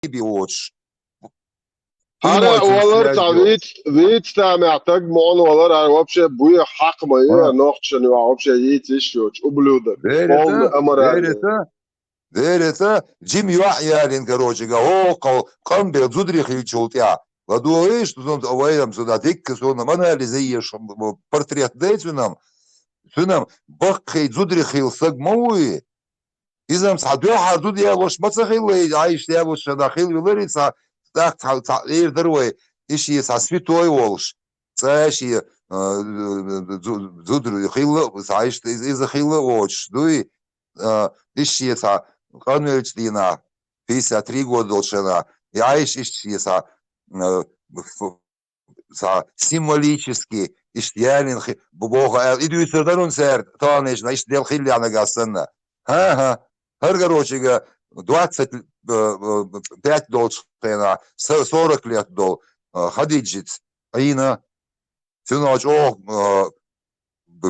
بيوتش أنا ولرت ويت معتق مون ولر вообще بوي حق ما نوختشن вообще يتش يوش ублюдок полный аморальный. Верится, Джим Юахьярин, короче, Камбер, Зудрих и Чултя. Ладуи, что он оваем сюда, дикка, что он анализиешь портрет дейцунам, сунам, баххей, Зудрихил, Сагмауи. Изам Садуха, тут я ваш Мацахил, Аиш, я ваш Шадахил, Виларица, так, Ирдеруй, ищи со святой волш. Цаши, Зудрихил, Аиш, из Ахилла, Оч, дуи, ищи со Конвертина, 53 года должна. Я ищу символически, иштиалин, бога, иду и сюда, сэр, тонешь, значит, дел хиляна гасана. Ага, короче, 25 должна, 40 лет дол, Хадиджиц, Аина, всю ночь, в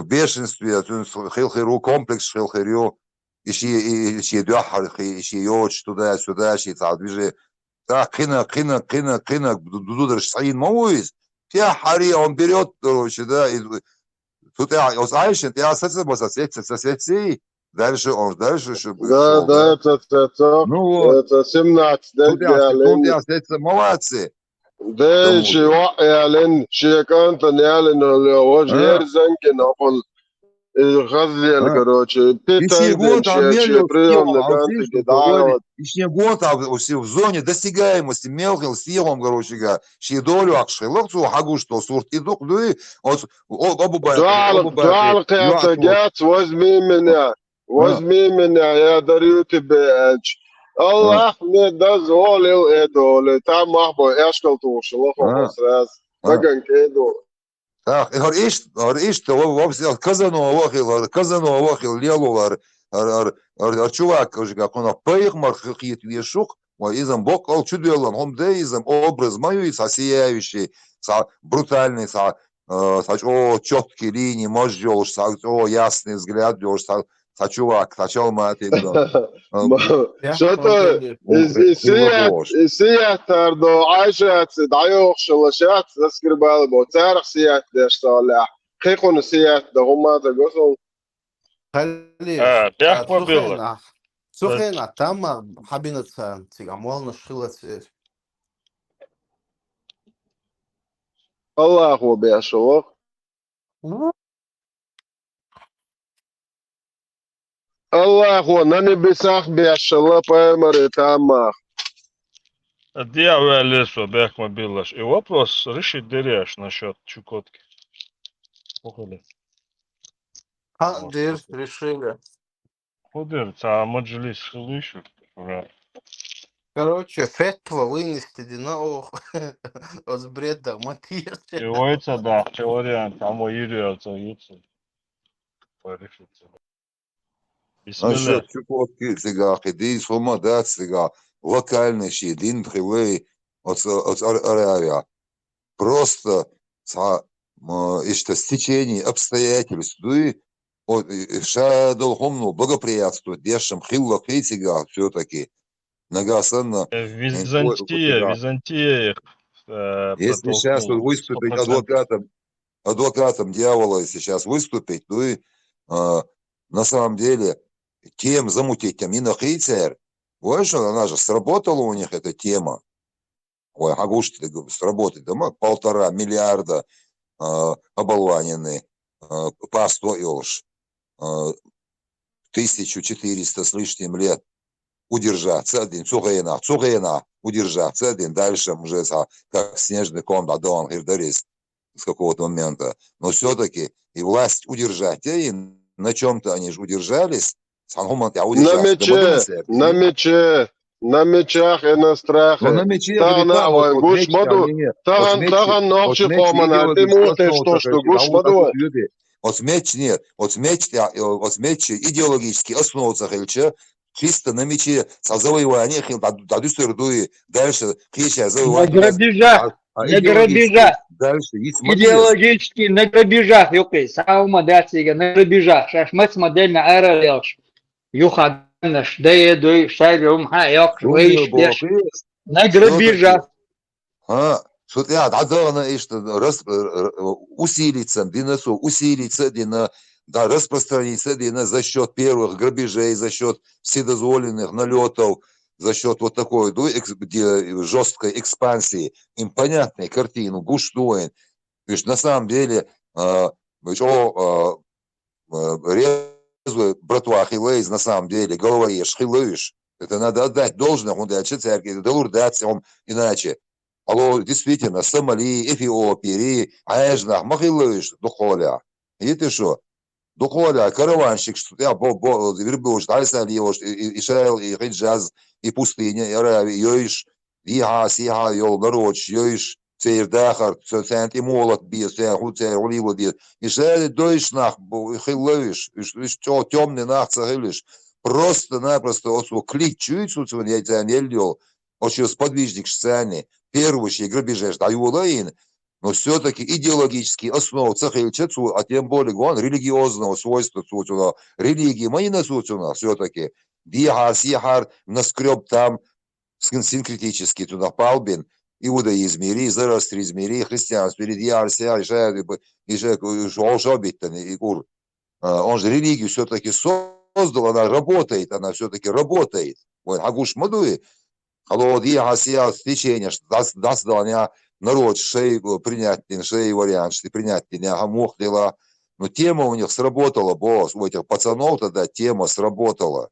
бешенстве, хилхиру, комплекс хилхирю, ищи дюхархи, ищи йоч, туда-сюда, ищи движи. Так, кина, дударш Саид Мауиз, я Хари, он берет, короче, да, и тут я, знаешь, я соседи, дальше он, дальше, чтобы... Да, это, ну вот, это 17, да, тут я, соседи, молодцы. ده شيء يعلن شيء كانت يعلن وجه يرزنك نقول غزي الكروتشي بيتايدن شيء приемный канты кидают. Еще год в зоне достигаемости мелким силом, короче, долю акшелокцу, хагу что сурт и дух, ну и дуал قيادات возьми меня, я дарю тебе الله ندزول إدول تام محبو إشكال توشلو خلاص راس بقى كيدو إيش вообще Казанова вахил леловар чувак уже как он поих мархит вешук изам бок ал чуделан он да изам образ мою сияющий брутальный четкие линии можешь ясный взгляд чувак, сначала мы ответили. Что-то سيات دو عايشة دعيوخ شلاشات تسكربال بو تعرف سيات داش طالع خيقون سيات ده هما تقصوا خلي سخينا تام حابين تفهم تيجا مولنا شغلة الله هو بيشوق الله هو ناني بيساخ بيشلا поймары тамах. Я лесу бях мобилаш. И вопрос решить дыряш насчет Чукотки. Походу. Дыр решили. Куда? А маджлис слышу. Короче, фетва вынести динау от бреда Матиас. И ойца, да, вариант, а мой Юрий отца. Порешится. Насчет Чукотки, сега, иди сома дать, сега, локальный щедин привей от аравия. Просто что стечение обстоятельств, и шадолхомну благоприятствует дешем хилла фейтига все-таки. Нагасанна. Византия. Если сейчас выступить адвокатом дьявола, сейчас выступить, то и на самом деле тем замутить Амина Хейцер, знаешь, она же сработала у них эта тема. Ой, агуш ты сработать, да, 1,5 миллиарда оболванены, постоишь 1400 с лишним лет удержаться один, цугена, удержаться один, дальше уже как снежный ком, да, он Ирдарис с какого-то момента. Но все-таки и власть удержать, и на чем-то они же удержались. На мечах и на страхе. Гуш маду. Таган ногчи хомана. Ты мутишь то, что гуш маду. Отмечь нет. Отмечь идеологически основываться хельче. Чисто на мече со завоеваниях, дальше хища завоевание. На грабежах. Дальше идеологически на грабежах, юкай, саума датига, на грабежах. Шашмац модель на аэролеш. Юхаднаш, да едуй, шайрум, хайок, выйш, На грабежах. Что я надо что усилиться, да, распространиться за счет первых грабежей, за счет вседозволенных налетов, за счет вот такой жесткой экспансии. Им понятная картину, гуштуин. На самом деле, резвый братва Хилейз, на самом деле, говоришь, Хилейш, это надо отдать должное, он дальше церкви, долурдаться он иначе. Алло, действительно, Сомали, Эфиопии, Аэжнах, Махилейш, Духоля. И ты что? Духоля, караванщик, я вербуш, Айсалиош, Ишаэл, и Хиджаз, и пустыня, и Аравия, Йоиш, Иха, Сиха, Йол, Нароч, Йоиш, Цейр Дахар, Цент и Молот, Бис, Цейр Оливо, Бис, Ишаэл, Дойшнах, Хилейш, что темный нах, Цахилиш, просто-напросто, клик чует, что я тебя не лил, очень сподвижник социальный, первый грабежи, но все-таки идеологические основы цехильчецу, а тем более он религиозного свойства религии, мы не все-таки Бихар, Сихар, наскреб там синкретически туда палбин, иудаизм мири, зороастризм мири, христианство, он же религию все-таки создал, она работает, Агуш Мадуи, холодия, Асия, течение, даст дала народ шей принять, шей вариант, что принять не гамох дела. Но тема у них сработала, босс, у этих пацанов тогда тема сработала.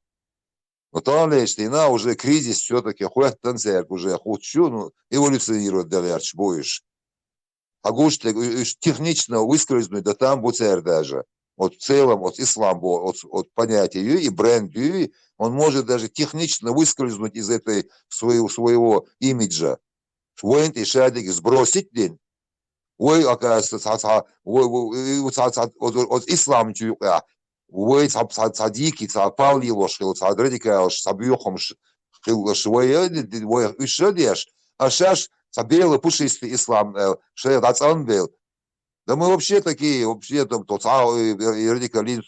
Но там лишь на уже кризис все-таки хует танцерк уже хочу, ну эволюционирует дальше будешь. А гуш технично выскользнуть, да там буцер даже. Вот в целом, вот ислам, от понятия и бренд, он может даже технично выскользнуть из этой своего имиджа. Воин и шадик сбросить день. Ой, оказывается, от ислам чуя. Ой, садики, пал его шил, радикал, сабьёхом шил, швоя, еще дешь. А сейчас белый пушистый ислам, что он был. Да мы вообще такие, вообще там тот радикализм,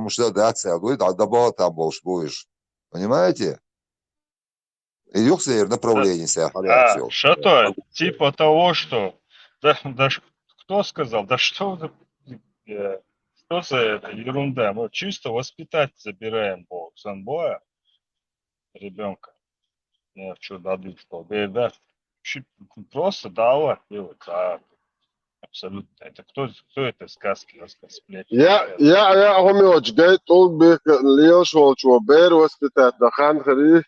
что даться, да добавил там будешь. Понимаете? Идёт направление себя. Что то? Типа того, что... Да, кто сказал? Да что за это ерунда? Мы чисто воспитать забираем по санбоя ребенка. Я что дадут, что да, просто дала делать, абсолютно. Это кто это сказки рассказывает? Я هميوج جاي طول بك ليش شو بير وسبتات دخان خري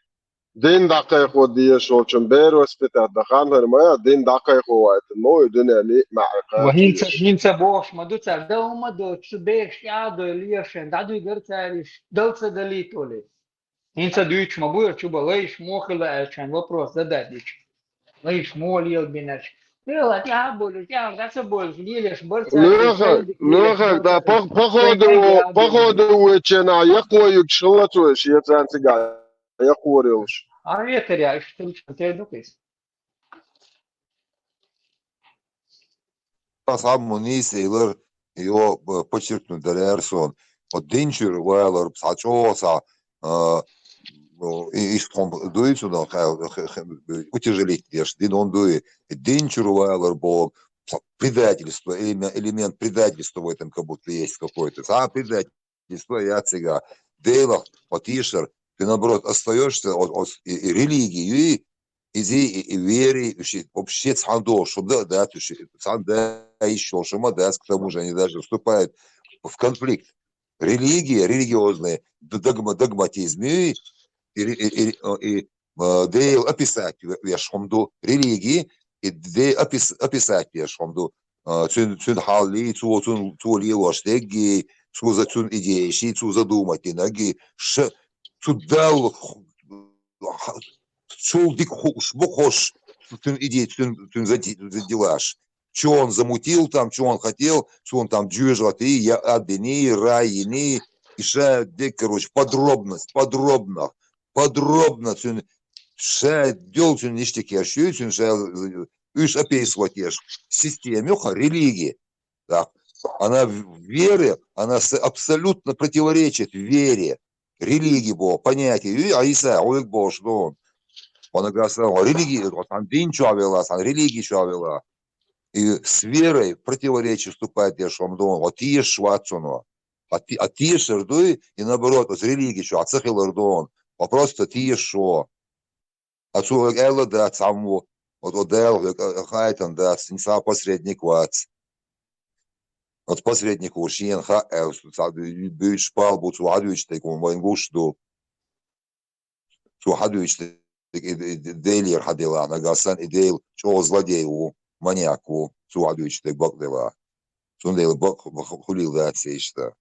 دين دقيق ودي شو بير وسبتات دخان خري ما دين دقيق وقت مو الدنيا لي وهينسا بوش مدو تسال دو مدو تسبيش يادو ليشن دادو يغرتاليش دلца долитоли. Инца дуич мабуя чуба лейш мохила чан вопрос зададич. Лейш молил бинач. Ела я болю, я гаса болю, лилеш борца. Леха, да, походу учена, я кою кшилатуешь, я цанцига, я курилш. А это реально, что ты дукис. Сам Мунис Эйлер его подчеркнут Далерсон. От Динчур Уэллер Псачоса и что дует сюда утяжелить ешь. Дин он дует. Динчур Уэллер был предательство, элемент предательства в этом как будто есть какой-то. А предательство я цыга. Дейлах, потишер, ты наоборот остаешься от религии и вере, вообще цандо, что да, цанда еще, что мадас, к тому же они даже вступают в конфликт. Религия, религиозные, догматизм и дейл описать вешхомду религии, и дейл описать вешхомду цун халли, цу лилоштеги, цу за цун идеи, цу задумать, инаги, цу дал Шулдик бухош, идея, заделаш. Что он замутил там, что он хотел, что он там дюжат, и я адени, райни, и ша, короче, подробно, ша, дел, что ништяки, а что, ша, уж описывать ешь, системюха, религии, да, она в вере, она абсолютно противоречит вере, религии Бога, понятию, а Иса, ой, Бог, что он. Он говорит, религии, вот он дин чуавела, он религии чуавела. И с верой в противоречие вступает я шамдон, вот и швацуно. А ти шердуй, и наоборот, с религии что, а цехил эрдон. Просто ти шо. А цу элла да саму, вот одел, хайтан да, синца посредник вац. Вот посредник ушин, ха, бюч шпал, бут суадуич, так он войнгушду. Суадуич, дейлер хадила, нагасан и дейл, что злодею, маньяку, суадуич, так багдела. Сундейл хулил да отсечта.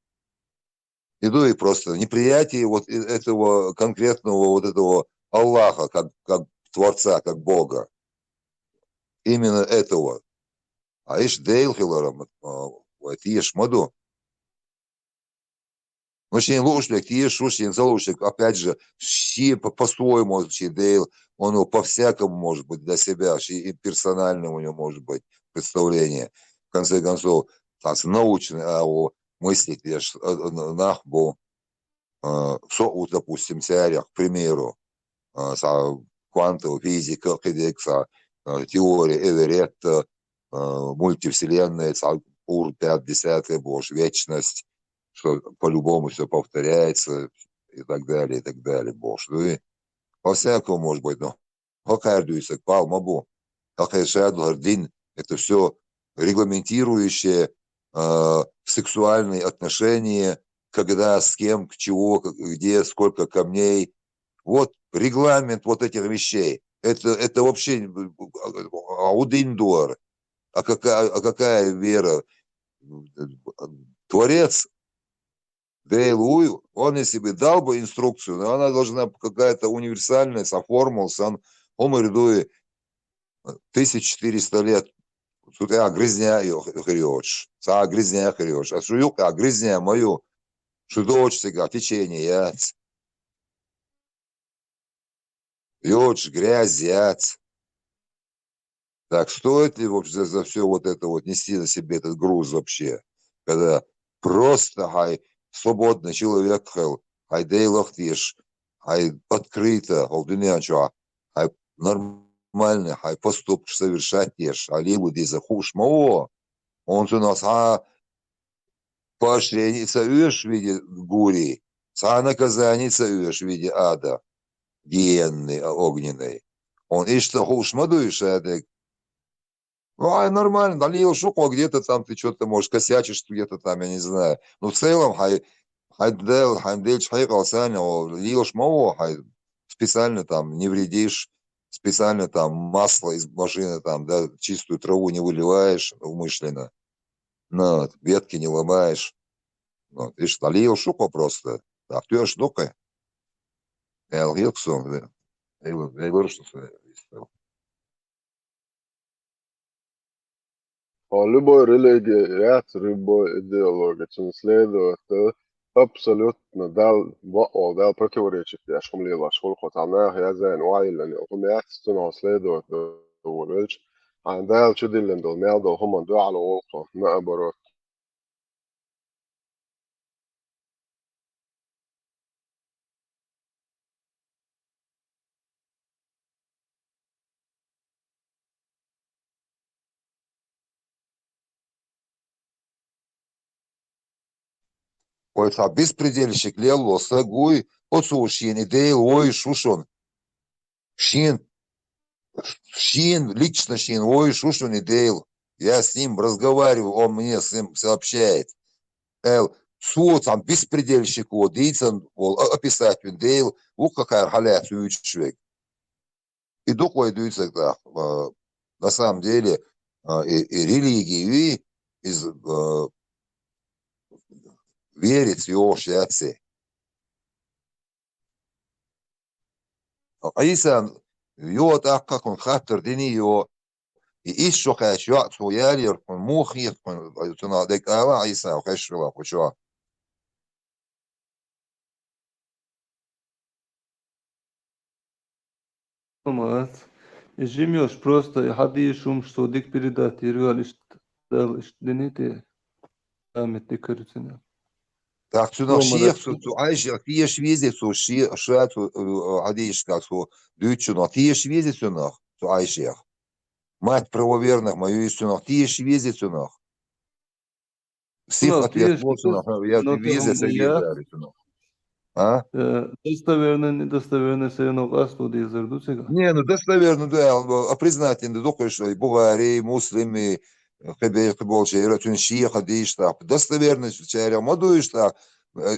Иду и просто неприятие вот этого конкретного вот этого Аллаха, как Творца, как Бога. Именно этого. А иш дейл хиларам, иш моду. Очень лучше, иш очень залучше, опять же, все по-своему, дейл, он по-всякому может быть для себя, и персонально у него может быть представление. В конце концов, научное, мыслить лишь нахбу, вот, допустим, теориях, к примеру, квантовая физика, теория Эверетта, мультивселенная, ур 5-10, боже, вечность, что по-любому все повторяется и так далее, боже. Ну и по-всякому может быть, но каждый пал мабу, это все регламентирующее сексуальные отношения, когда, с кем, к чего, где, сколько камней. Вот регламент вот этих вещей. Это вообще аудиндуар. А какая вера? Творец Дейлую, он если бы дал бы инструкцию, но она должна какая-то универсальная, со формул, он рядует 1400 лет. Тут я грызня хрёч, грызня хрёч, а шуюк, грызня мою, шудоч сега, течение яц, ёч, грязь яц. Так стоит ли вообще за все вот это вот нести на себе этот груз вообще, когда просто свободный человек, дейлахтиш, открыто, нормально, поступок совершать ешь, либо дизахуш, он у нас, поощрение союз в виде гури, наказание союз в виде ада, гиенный, огненный. Он и что хуш мадуешь, нормально, налил шоку, где-то там ты что-то, может, косячишь где-то там, я не знаю. Но в целом, льешь мало, специально там не вредишь, специально там масло из машины, там, да, чистую траву не выливаешь умышленно, но ветки не ломаешь. Вот, видишь, налил шоку просто. Так, ты аж дока. Я говорю, что любой религии, любой идеологии, чем следует, абсолютно дал противоречит я шумлила шулхо тамна я зайн вайлен وقم يستنو следует ولش عن دال شديلن دول ميل دول هم دو على وقته ما أبرو ой, беспредельщик лело, сагуй, отсушин, идея, ой, шушон. Шин, лично Шин, ой, шушун идейл. Я с ним разговариваю, он мне с ним сообщает. Суд там беспредельщик, вот, дейцен, описать дейл, вот какая халя человек. И духой дуется, на самом деле, и религии, и из верить в его шляцы. А если его так, как он хаттер, дени его, и еще хочу, что я лер, он мог нет, он на декала, и сам хочу, хочу. Мат. Жмешь просто ходи шум, что дик передать, и реалист дал денете, а меты короче. Так, цю шиях, цю айших, тієш візи, цю ша, цю гадішка, цю дючуно, тієш візи цю нах, цю айших. Мать правоверных, мою истину, тієш візи цю нах. Всіх ответ получено, я візи сагидали цю нах. А? Достоверно, недостоверно, все равно вас тут изердуцега. Не, ну достоверно, да, а признать не только что Бухари, муслимы, болче, ратун шиха, диштаб, достоверно, чаря, мадуиш так,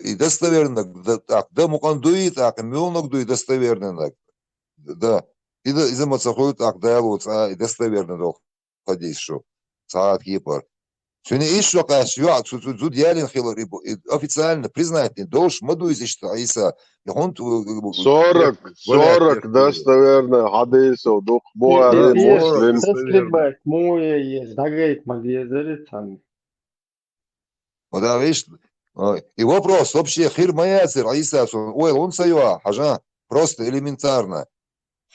и достоверно, так, да мукандуи так, мелнок дуи достоверно так, да, и за мацахуй так, да, вот, и достоверно дол, ходишь, что, саат кипар. Сегодня еще какая связь, тут ялин хилари, официально признать не должен, мадуи зишта, Иса, и он 40 достоверных хадисов, дух Бухари, Муслим. Тестлибек, муя есть, дагайт магиезерит сами. Вот, да, видишь, и вопрос, вообще, хир маяцер, Иса, ой, он сайва, хажа, просто элементарно.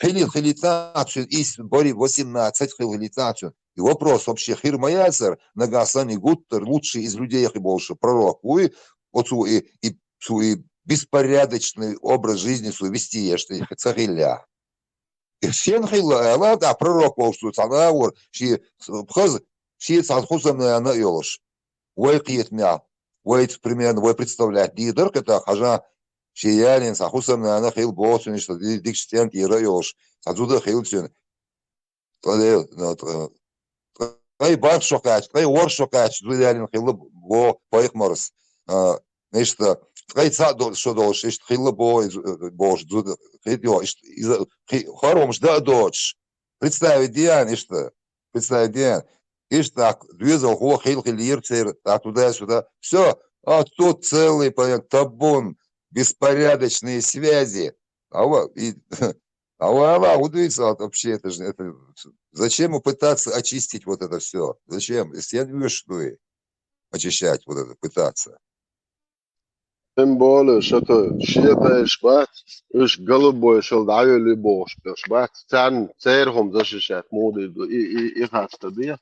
Хилитацию из бори 18 хилитацию. И вопрос вообще хир маяцер, нагасани гуттер, лучший из людей, и больше пророк. Ой, вот и беспорядочный образ жизни свой вести, если цариля. И всем хилла, да, пророк волшебствует, она вот, ши цархусам на елош. Ой, киетмя, ой, примерно, ой, представлять лидер, это хажа, шиялин, цархусам на хил боцун, что дикштен и райош, царзуда хилцун. Ай, бак шокач, ай, ор шокач, дуялин хилла бо, поих морс. Нечто, ай, цадо, что долж, ишт хилла бо, бош, зуда, хитё, хором жда дочь. Представить диан, ишта, представить диан. Ишь так, двизал хо хил хилирцер, а туда-сюда. Все, а тут целый табун, беспорядочные связи. Удивиться, вообще, это же, это, зачем пытаться очистить вот это все? Зачем? Если я не вижу, что и очищать вот это, пытаться. Symbole, что шиета шбат, уж голубой шел даю либош, шбат, церхом защищать моды, и хаста дия.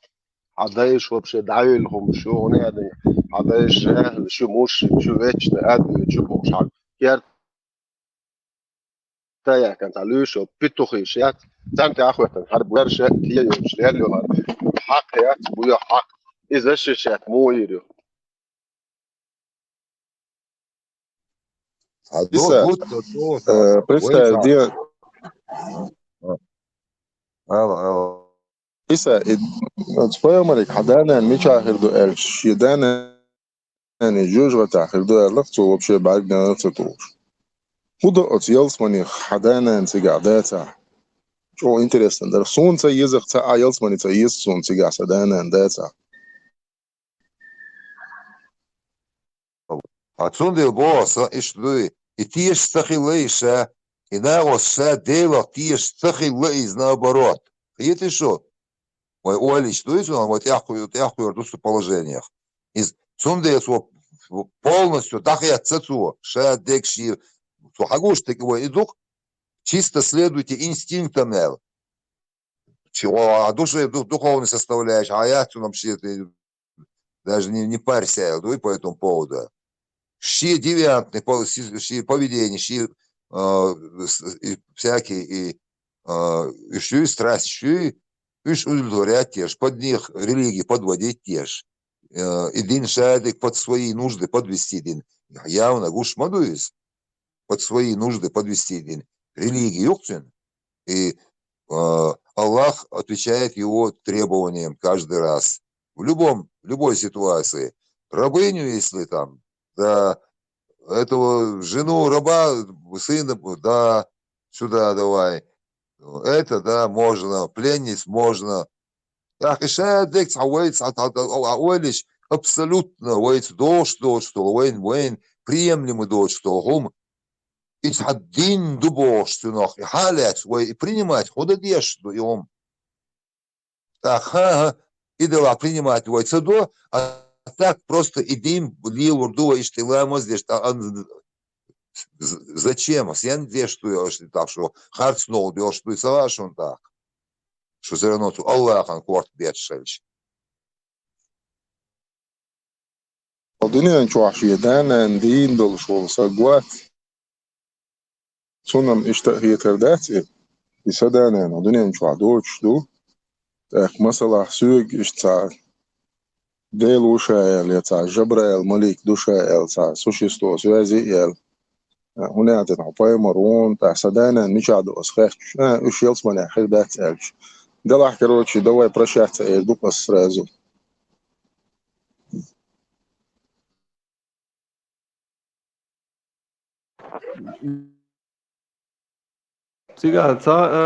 А даешь вообще даю лхом, что он это, а даешь что муж, что вечно, это, что бош, я تايا كانت على شو بيتوخي شيات تانت اخوة حرب ورشة هي يوم شلال له حق يات بويا حق إذا شيات مو يريو Лиса, представь, где Алло. Лиса, تفهمك حدانا المشاهير دو إلش يدانا يعني جوج وتاخر دو إلش вообще بعدنا نتطور Куда отъелсмани хадана антигадата. Что интересно, да солнце язык ца аелсмани ца есть солнце гасадана андата. Отсюда il boss, и ты ж стахилейша, и на оса дело, ты ж стахилейш наоборот. И ты что? Ой, Олич, что есть он, вот яхую в положениях. Из сунды полностью, так я цецу, ша декши, хагуш такой идух, чисто следуйте инстинктам, чего, а духовный составляешь, а я вообще ты даже не парься, по этому поводу. Щи девиантные поведения, щи всякие, и щи страсть, щи удовлетворять те ж, под них религии подводить те ж. И дин шадик под свои нужды подвести дин. Явно гуш мадуис под свои нужды подвести дин. Религии юктин. И Аллах отвечает его требованиям каждый раз. В любой ситуации. Рабыню, если там, да, этого жену раба, сына, да, сюда давай. Это, да, можно, пленниц можно. Так, и шадик, лишь абсолютно, что, приемлемый дочь, что, гум, и один дубош, что, и халец, и принимать, ходадеш, и он. Так, и дела принимать, цедо, а так просто идим, лил, урдува, и штилама здесь, зачем? Сен где что так, что харцнул, бил, что и саваш он так. Что все равно Аллах он корт бедшевич. الدنيا نشوح دانا ندين دول شغل سقوات سونم هي ترداتي يسدانا الدنيا نشوح دوش دو اخ مثلا سوق اشتا ديل وشايل يتا جبرائيل ملك دوشايل تا سوشيستو سوازي هنا تنعطي مرون تا سدانا نشعد اسخاش اش يلصمن اخر دات الش دلح كروتشي دواي برشات دوك اسرازو Цигар,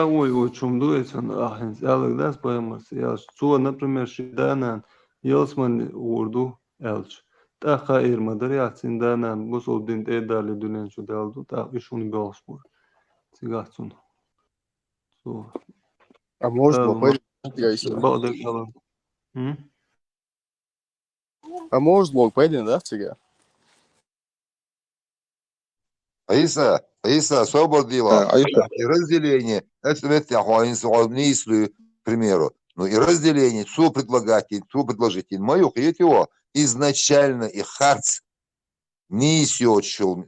ой, чумдуется, алгдас поэмас. Я цуа, например, шиданан, елсман урду элч. Таха ирмадар яцин данан, бус один эдали дунен шудалду, та ишуни белшпур. Цигар цун. Цу. А может было пойдем, Балдек алан. а может было пойдем, да, тебе? Аиса, освободила. عايشة И разделение, это к примеру. Ну и разделение, цу предложитель, мою его изначально и харц не исёчил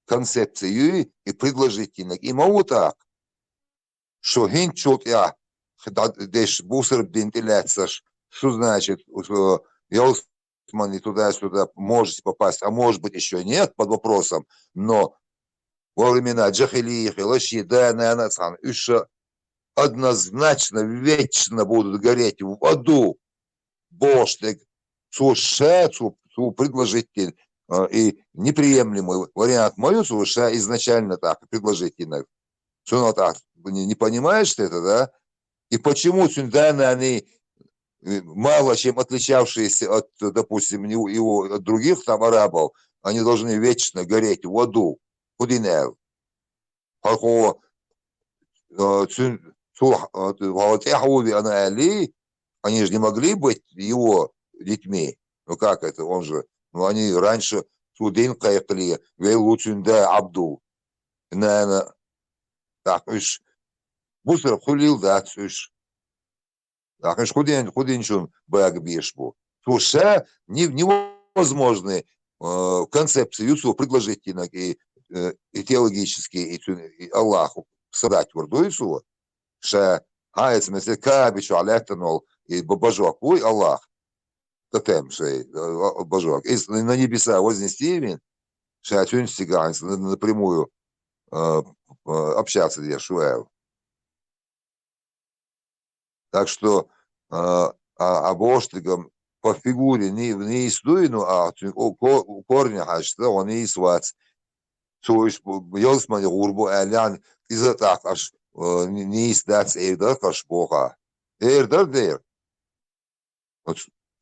концепцию и предложительных. И могу так, что хинчут я, деш бусер вентиляция, что значит, Ялсман туда-сюда можете попасть, а может быть еще нет, под вопросом, но во времена Джахилиих и Лашида, Нанацхан, еще однозначно, вечно будут гореть в аду Боштег, Цуша, предложитель и неприемлемый вариант мою Цуша изначально так, предложительно. Что так, не понимаешь ты это, да? И почему Цюнданы, они мало чем отличавшиеся от, допустим, его, от других там арабов, они должны вечно гореть в аду. Худинел. Они же не могли быть его детьми. Ну как это? Он же, ну они раньше Судин кайкли, Вейлу Цюнда Абду. Наверное, так, уж Бусер хулил, да, уж. Так, уж худин чун бэг бишбу. Слушай, невозможные концепции Юсу предложительных и теологические, и Аллаху садать в Урду Исуа, что Хаец Месекабичу Алектанул и Божок, ой, Аллах, тотем, что Божок, и на небеса вознести им, что отсюда стиганец напрямую общаться с Шуэл. Так что Боштигам по фигуре не истуину, а у корня, что он и сват. Soos Jelsman Urbo Alan is het als niet dat eerder gesproken. Eerder der.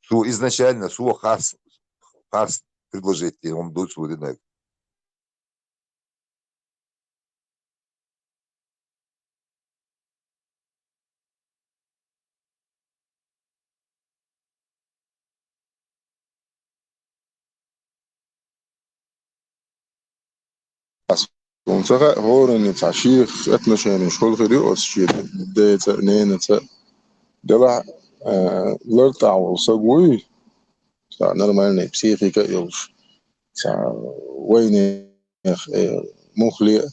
Zo изначально, zo хас предложить, он будет свой. ونصغى هورن تعشيخ اتنشان شغل غير أسشيد ديت نينة دلع لرتع وصقوي تاع نرمالني بسيخيكا يلش تاع وين مخلي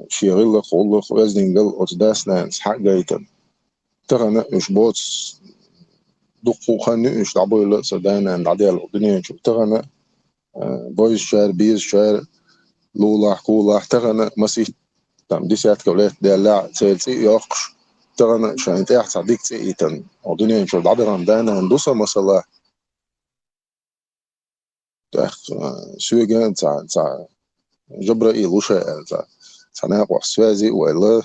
شيغلق والله وزن قل أتداسنا حق جايتن تغنى إش بوتس دقو خاني إش دعبوي لأسا دانا دعديال الدنيا شو تغنى بويز شار بيز شار لولا حكولا تغنى مسيح تام ديسات كولات دلع تسيلسي يقش تغنى شان تاح صديق تيتن الدنيا شو دعبران دانا ندوسا مسلا تاخ سويجان تاع جبرائيل وشاء تاع ناقو سوازي ولا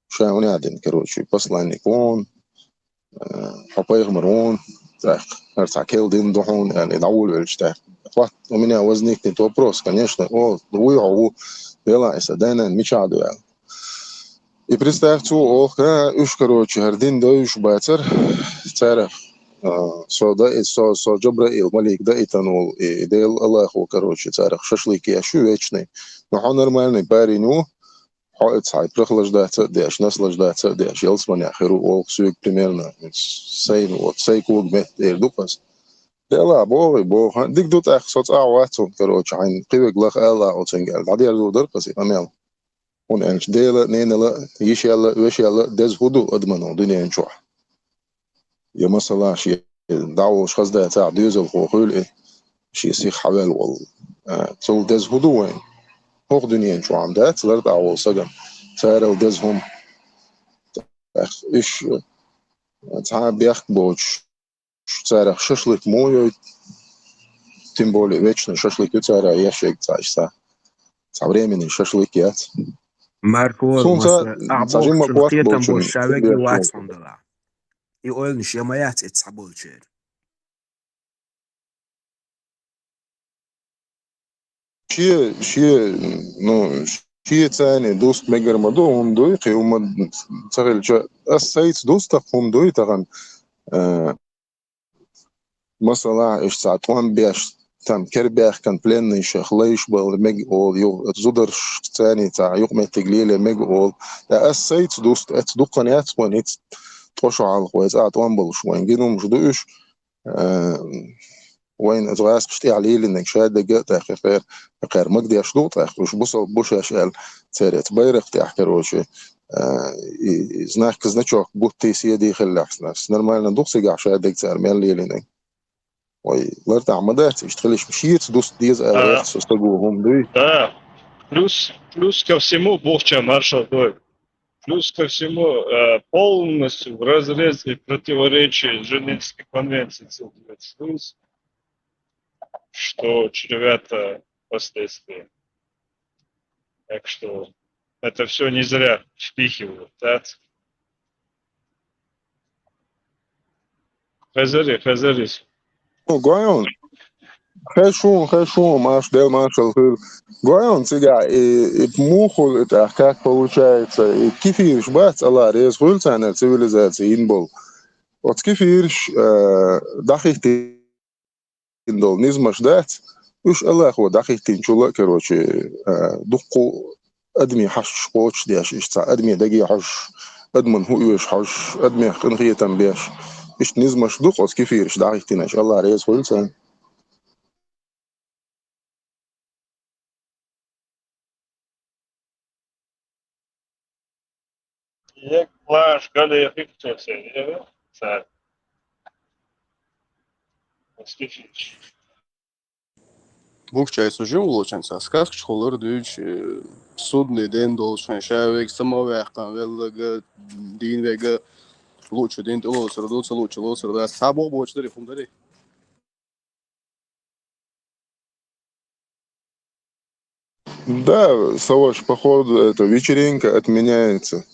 شاوني عدن كروتشي بصلا يكون حبايغ مرون تاخ تاع كيل دين دحون يعني دعول الاشتاق у меня возникнет вопрос, конечно, дела дана мечаду. И представьте, короче, гардин доюш бацер, царах, со Джабраил, Малик, да, и танул, и дел Аллаху, короче, царах, шашлыки, ашу вечный. Но он нормальный парень, حائط صعب прохлаждаться, дешь, наслаждаться, дешь, елсман, ахеру, ол, сюк, примерно, сейн, вот, сейкуг, мет, дупас. لا بو ديك دوت اخ صوت واتسون كروش عين قيوك لخ الا او تنجل بعدين دو درقسي اميل هون انش ديلا نينلا يش يلا وش يلا دز هدو ادمنو دنيا انشوح يا مثلا شي دعوة شخص ده تاع ديوز الخوخول شي سيخ حوال وال تو دز هدو وين هوخ دنيا انشو عم دات لرد عوال سجن تارا دز هم اخ ايش تعب بيخ بوش تارا ششلك مويو تيمبولي ويتشن ششلك تارا يشيك تاعشتا تعبريمين ششلك Marco, Sunca você a sajin bolsa makwat que bolchun também sabe que o Watson de lá. E olha, não chama já essa bolsa. شي نو شي تاني دوست مجر مدو هم دوي قي هم تغل جا السيت دوست هم دوي تغن مثلا ايش ساعتوان بيش تام كربيخ كان بلين شخليش بال مج اول يو زودر تاني تاع يوم تقليل مج اول السيت دوست ات دقنيات ونيت توشو على الخويز اتوان بلش وين جينو مش دوش وين اتغاس بشتي عليه لانك شاد دقات اخي خير مقدي اشلوط اخي وش بصل بوش اشال تاريت بيرق تاع كروشي زناك كزنچوك بوتي سيدي خلاص ناس نورمال ندوق سيجا شاد دق تار مال لي لينك وي لرت عمدات اشتغلش مشيت دوست ديز А, اريخ سوستغو هم دوي да, плюс ко всему, Бог маршал Дой, плюс ко всему полностью в разрез и противоречие Женевской конвенции ЦИТЕС, что чревато последствия. Так что это все не зря впихивают, да? Хазарис. غايون خشون ماش دل ماشل خير غايون سيجا موخل اتحكاك بوشايت كيفيش بات الله ريز خل سنة سيفيليزاتي بول وات كيفيش دقيقتين دول نزمش دات وش الله هو دقيقتين شو لا كروشي دقو ادمي حش قوتش دياش ايش تاع ادمي دقي حش ادمن هو ايش حش ادمي قنقية تنبيش ايش نزمش دق وات كيفيش دقيقتين ان شاء الله ريز خل سنة Я плаш, когда я фиксировался, я специфич. Bukçay sujum ulochen saskas çkolor düç судный ден должен шавек самовехкан велга дин вега лучше ден лучше лосер да сабо бочлери фундари. Да, Саваш, походу, эта вечеринка отменяется.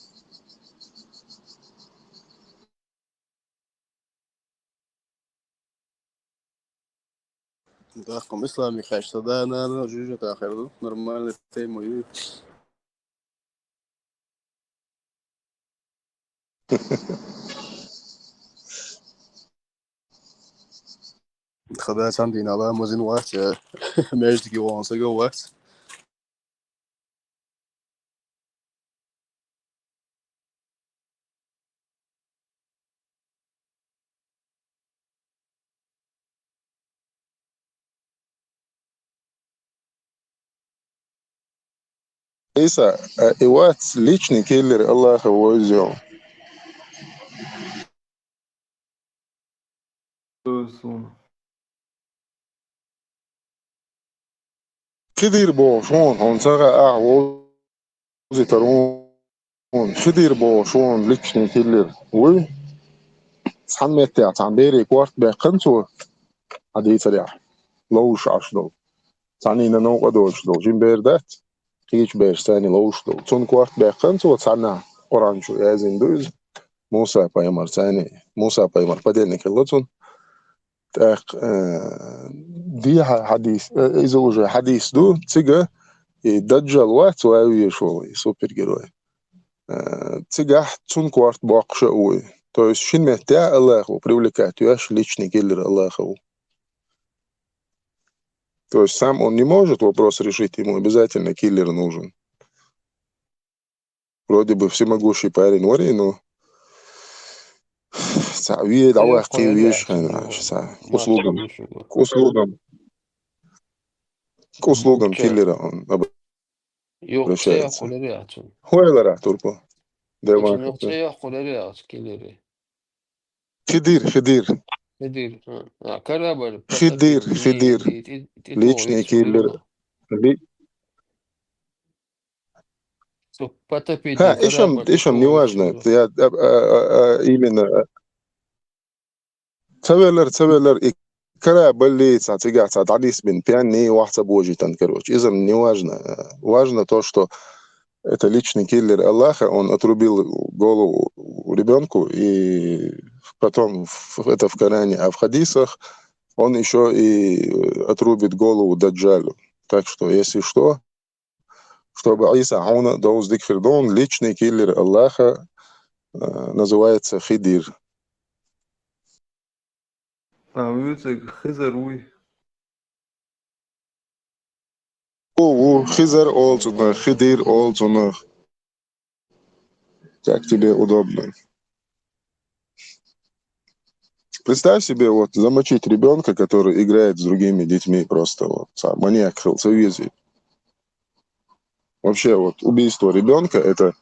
Да, ком ислами хашта да на жужа та ахерду нормальный тема ю. خدات عندي على مازن وقت ماجد كي وانسا جو وقت Иса, Иват личный киллер Аллаха возил. كدير بوشون هون سغا أعوزي ترون كدير بوشون ليكشني كيلر وي سحن متى تعبيري كوارت بقنتو عدي سريع لوش عشدو تعني نوقع دوش دو جيم بيردات كيش بير ثاني لوش دو تون كوارت بقنتو تسعنا أورانشو يازين دوز موسى بايمر ثاني موسى بايمر بدل نكلتون تاق دي حديث إذا وجه حديث دو تيجا دجال وات واوي شوي سوبر جيروي تيجا تون كوارت باقشة اوي то есть шин метя Аллаху привлекает яш личный киллер Аллаху. То есть сам он не может вопрос решить, ему обязательно киллер нужен. Вроде бы всемогущий парень Ори, но ساعة ويد Це عواقي колері ويشخن açılıyor. ساعة Maçı كوسلوغم düşüyor. كوسلوغم Bukça. كيلر on Yokça ya обращается. koleri açın. هو راح تربو Açın دماغ yokça ya koleri aç geleri. خدير Ne değil? Ha, karabar خدير patapin خدير ni it личный doğru киллер. söylüyor. So patapin ها ni karabar it ишам doğru неважно. söylüyor. Я именно تسويلر كرا بلي تيجا تعديس بين пьяный واحد божий короче. Из-за неважно. Важно то, что это личный киллер Аллаха, он отрубил голову ребенку, и потом это в Коране, а в хадисах он еще и отрубит голову Даджалю. Так что, если что, чтобы Иса Ауна доуз дикфердон, личный киллер Аллаха называется Хидир. Avüzek Hızır uy. Хизар олцунах, Хидир олцунах. Как тебе удобно. Представь себе, вот, замочить ребенка, который играет с другими детьми, просто вот, маньяк, хелцевизий. Вообще, вот, убийство ребенка, это,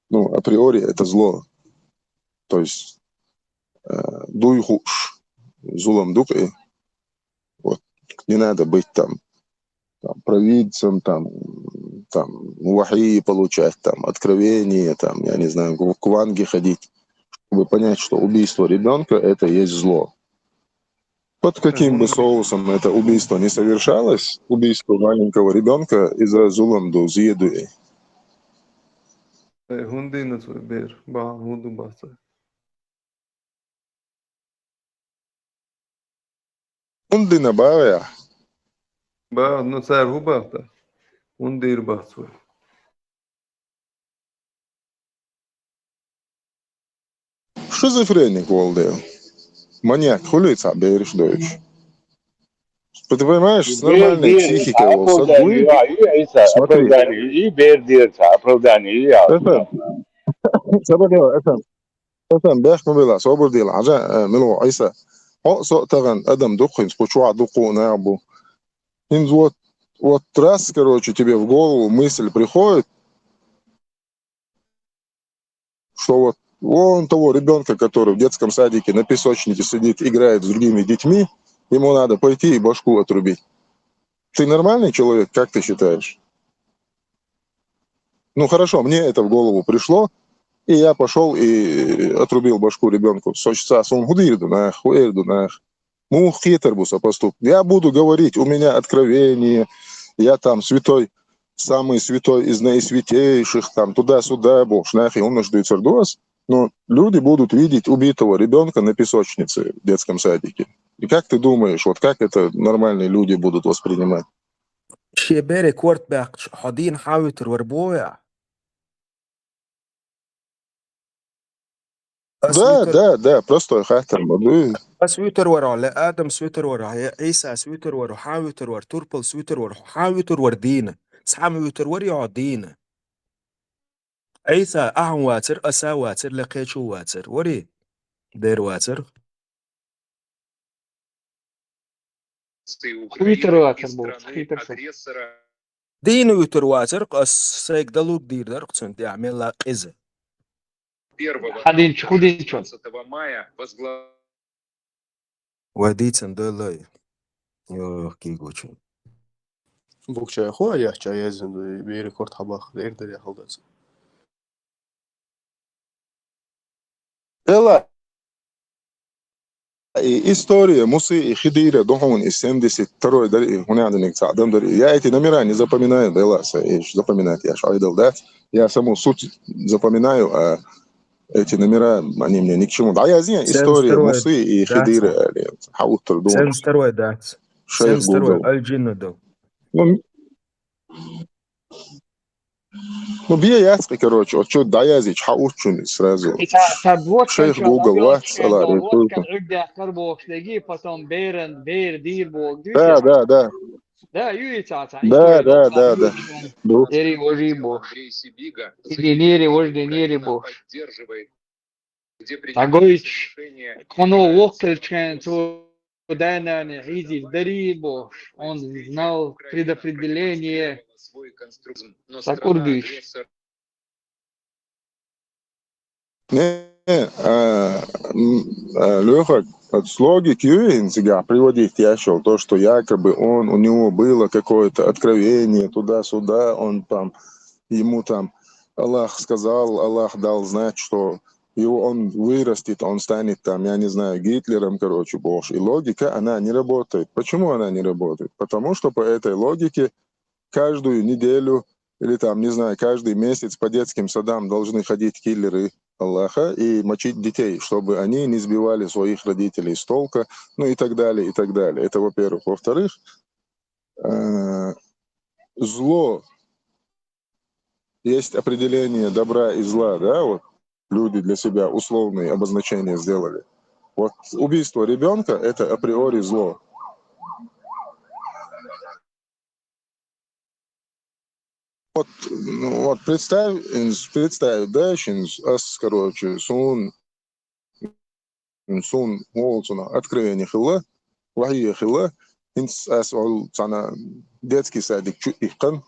ну, априори, это зло. То есть, дуйхуш, зулам дукай, вот, не надо быть там провидцем, там вахи получать, там, откровения, там, я не знаю, к ванге ходить, чтобы понять, что убийство ребенка – это есть зло. Под каким бы соусом это убийство не совершалось, убийство маленького ребенка из-за зуламду, зъедуи. Hundi na tvoj ber. Ba hudu basta. Hundi nabavja. Ba no car hu basta. Hundi ir basta. Шизофреник, Волдео. Маньяк, хули берешь, дочь. Ты понимаешь, с нормальной психикой, Волсадуи, смотри. Efendim, behmubila, sobur değil, aja, milo, Isa. O so'tagan adam духин, спочва духу набу. Вот раз, короче, тебе в голову мысль приходит, что вот вон того ребенка, который в детском садике на песочнице сидит, играет с другими детьми, ему надо пойти и башку отрубить. Ты нормальный человек, как ты считаешь? Ну хорошо, мне это в голову пришло, и я пошел и отрубил башку ребенку. Я буду говорить, у меня откровение, я там святой, самый святой из наисвятейших, там туда-сюда, но люди будут видеть убитого ребенка на песочнице в детском садике. И как ты думаешь, вот как это нормальные люди будут воспринимать? شيبيري كورت باك حاضين حاوتر وربويا Да, просто хатер моду. سويتر ورا لا ادم سويتر ورا عيسى سويتر ورا حاوتر ور توربل سويتر ورا حاوتر ور دينا سحام ويتر ور يعدينا عيسى اهم واتر اسا واتر لقيتشو واتر وري دير واتر تويتر واتر بوت تويتر شو دين ويتر واتر قص سيك دلوك دير در قصن تعمل لا قزة حدين شو خدين شو وديتن دلاي يو كيغوچو Bukça xo yaxça yazın bir rekord habaq erdir yaxıldasın. Ela история Мусы и Хидира дохун из 72-й дари, хуне аденек цадам дари. Я эти номера не запоминаю, да ласа, запоминать я шайдал, да? Я саму суть запоминаю, а эти номера, они мне ни к чему. Да, я знаю история Мусы и Хидира, хаутер дон. 72 дат. Шейх Гугл. Аль-Джинна дал. Ну, бия ясно, короче, вот что даязич, хаучун сразу. تبوت Шейх Гугл, ватс, ала, تبوت كان عقدة كربوك تلاقيه فتون بيرن بير دير بوك Да. Да, юи цаца. Да. Ери вожи бог. Или нери вожди нери бог. Tagoic, Kono Вокельчен, Дайнане, Изи Дарибош, он знал предопределение. Сакурдыш. Леха, с логики Юинцига приводить ящел, то, что якобы у него было какое-то откровение туда-сюда, он там, ему там Аллах сказал, Аллах дал знать, что он вырастет, он станет там, я не знаю, Гитлером, короче, боже. И логика, она не работает. Почему она не работает? Потому что по этой логике каждую неделю или там, не знаю, каждый месяц по детским садам должны ходить киллеры Аллаха и мочить детей, чтобы они не сбивали своих родителей с толка, ну и так далее, и так далее. Это во-первых. Во-вторых, зло, есть определение добра и зла, да, вот люди для себя условные обозначения сделали. Вот убийство ребенка – это априори зло. Вот, ну, вот представь, да, короче, сун волцуна откровение хилла, вахия хилла, детский садик ихкан,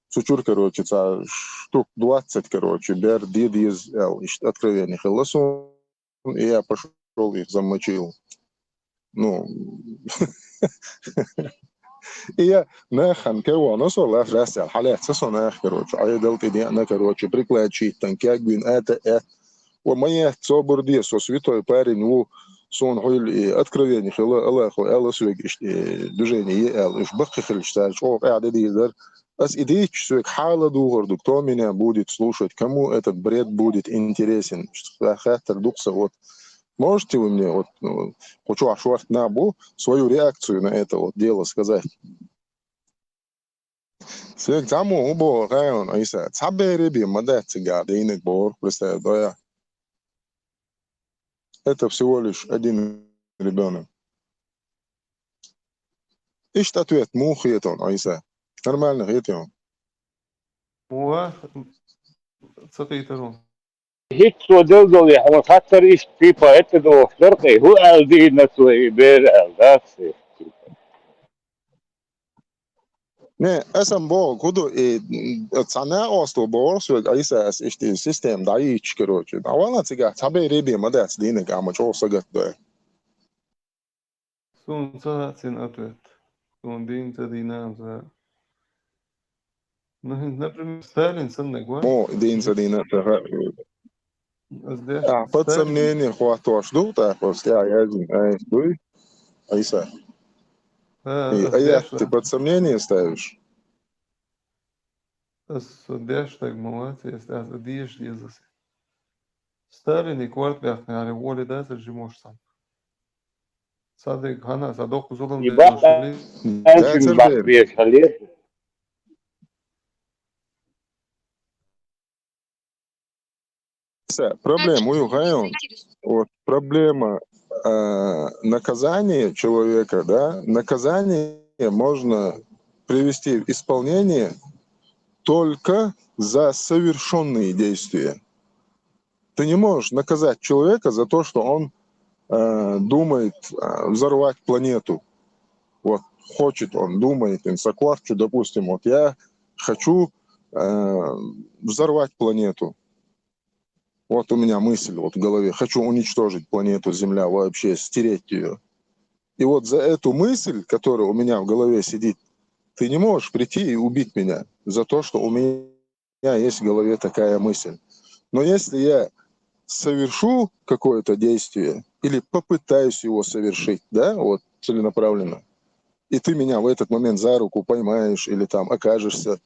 сучур, короче, штук 20, короче, бер дид из откровение хилла, и я пошел их замочил. Ну, и я нахам кого носол афрасал халят сосонах, короче, айдал тидиана, короче, прикладчик танкягвин это وما تصبر دي святой парень у сон хуй откровение хила Аллаху Аллах свек движение ел иш баххил шталь шо قاعد дизер бas идеич свек хала дугорду кто меня будет слушать, кому этот бред будет интересен, хатер дукса вот. Можете вы мне вот хочу ашварт набу свою реакцию на это вот дело сказать? Свек заму убо район айса цабереби мадатига дейник бор представляю. Это всего лишь один ребенок. Ищет ответ, мухает он, Айса. Нормально, это он. صقيترون هيك سو دلدل يا حوان خاطر إيش تيبا هتدو شرقي هو قال دي نسوي بير that's it. Ne, esam bo, kudu цана осто борсу, Айса, ишти систем, да и короче. А вона цига, цабе реби, мадец, динек, ама чо сагат, да. سون صاتين أتوت سون دين تدينا за например Сталин сынный гвар Мо, дин садина, أصدق под Сталин сомнение, хвату жду, так, вот, я дуй, Айса. И аят ты под сомнение ставишь? أصدقش так молодец أصدقش Jesus Сталин и кварт бяхны али воли да сержимош сам صدق هنا صدق ظلم يبقى للمشغلين Да, أنشم بقى цербер. بيخليه Проблема, вот проблема наказания человека, да, наказание можно привести в исполнение только за совершенные действия. Ты не можешь наказать человека за то, что он думает взорвать планету. Вот, хочет он, думает, инсакварчу, допустим, вот я хочу взорвать планету. Вот у меня мысль вот в голове. Хочу уничтожить планету Земля, вообще стереть ее. И вот за эту мысль, которая у меня в голове сидит, ты не можешь прийти и убить меня за то, что у меня есть в голове такая мысль. Но если я совершу какое-то действие или попытаюсь его совершить, да, вот целенаправленно, и ты меня в этот момент за руку поймаешь или там окажешься,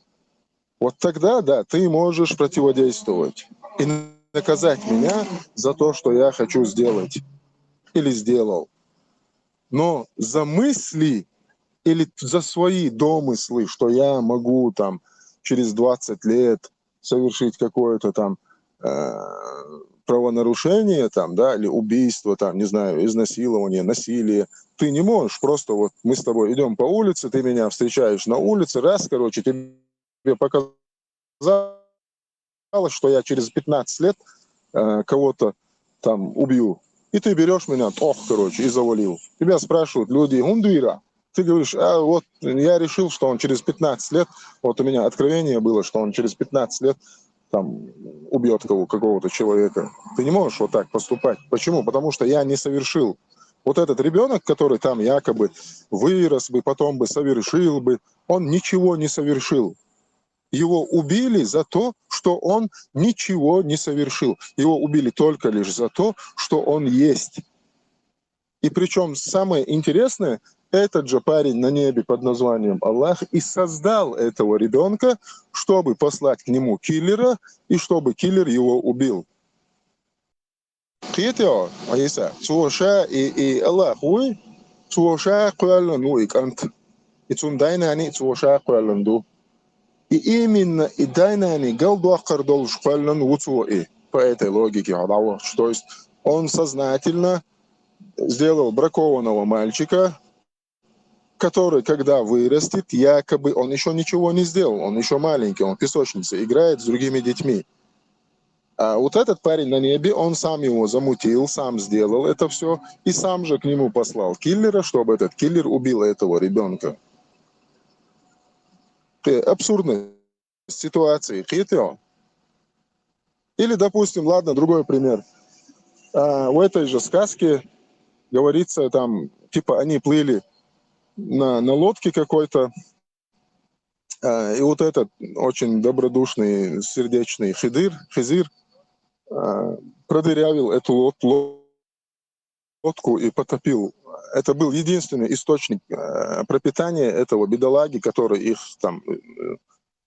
вот тогда, да, ты можешь противодействовать и наказать меня за то, что я хочу сделать или сделал. Но за мысли или за свои домыслы, что я могу там через 20 лет совершить какое-то там правонарушение, там, да, или убийство, там, не знаю, изнасилование, насилие, ты не можешь просто вот мы с тобой идем по улице, ты меня встречаешь на улице, раз, короче, тебе показалось, что я через 15 лет кого-то там убью. И ты берешь меня, короче, и завалил. Тебя спрашивают люди, хундуира. Ты говоришь, вот я решил, что он через 15 лет, вот у меня откровение было, что он через 15 лет там убьет какого-то человека. Ты не можешь вот так поступать. Почему? Потому что я не совершил. Вот этот ребенок, который там якобы вырос бы, потом бы совершил бы, он ничего не совершил. Его убили за то, что он ничего не совершил. Его убили только лишь за то, что он есть. И причем самое интересное, этот же парень на небе под названием Аллах и создал этого ребенка, чтобы послать к нему киллера, и чтобы киллер его убил. Хитео, Аиса, Цуоша и Аллах, уй, Цуоша Куалан, уй, кант. И Цундайнани Цуоша Куаланду. И именно и Дайнани Галдуахар должен Куалан Уцуи. По этой логике, то есть он сознательно сделал бракованного мальчика, который, когда вырастет, якобы он еще ничего не сделал, он еще маленький, он в песочнице, играет с другими детьми. А вот этот парень на небе, он сам его замутил, сам сделал это все, и сам же к нему послал киллера, чтобы этот киллер убил этого ребенка. Абсурдная ситуация. Или, допустим, ладно, другой пример. В этой же сказке говорится, там, типа, они плыли на лодке какой-то, и вот этот очень добродушный, сердечный Хизир продырявил эту лодку и потопил. Это был единственный источник пропитания этого бедолаги, который их там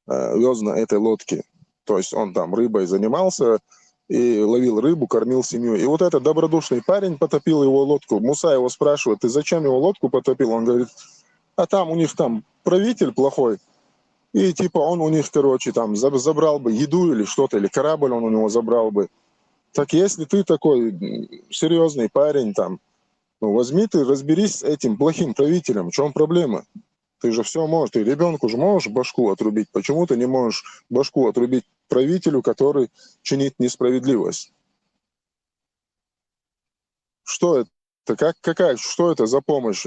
вез на этой лодке. То есть он там рыбой занимался и ловил рыбу, кормил семью. И вот этот добродушный парень потопил его лодку. Муса его спрашивает, ты зачем его лодку потопил? Он говорит, а там у них там правитель плохой. И типа он у них, короче, там забрал бы еду или что-то, или корабль он у него забрал бы. Так если ты такой серьезный парень, там, ну, возьми ты, разберись с этим плохим правителем. В чем проблема? Ты же все можешь. Ты ребенку же можешь башку отрубить. Почему ты не можешь башку отрубить правителю, который чинит несправедливость? Что это? Что это за помощь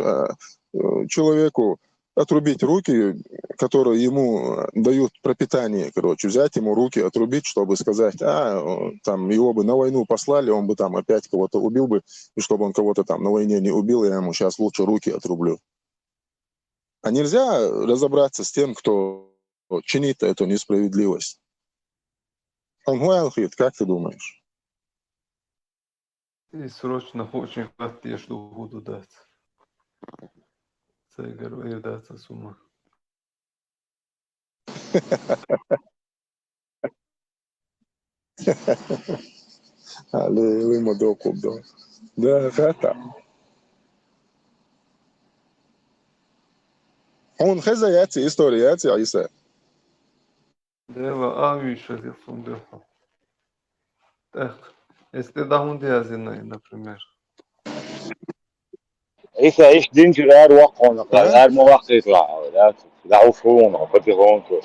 человеку отрубить руки, которые ему дают пропитание, короче, взять ему руки, отрубить, чтобы сказать, там его бы на войну послали, он бы там опять кого-то убил бы, и чтобы он кого-то там на войне не убил, я ему сейчас лучше руки отрублю. А нельзя разобраться с тем, кто чинит эту несправедливость? Ангуэлхит, как ты думаешь? И срочно очень хотел, что буду дать. Цейгар и даться с ума. Але има докуп, да. Да, это. Он хазаяци историяци, Аиса. Дева авиша de fundeho. Так, если дахун диазина, например. إيش إيش دينجر هاد وقعنا قال هاد ما وقت يطلع لا عفون وقت يغونتو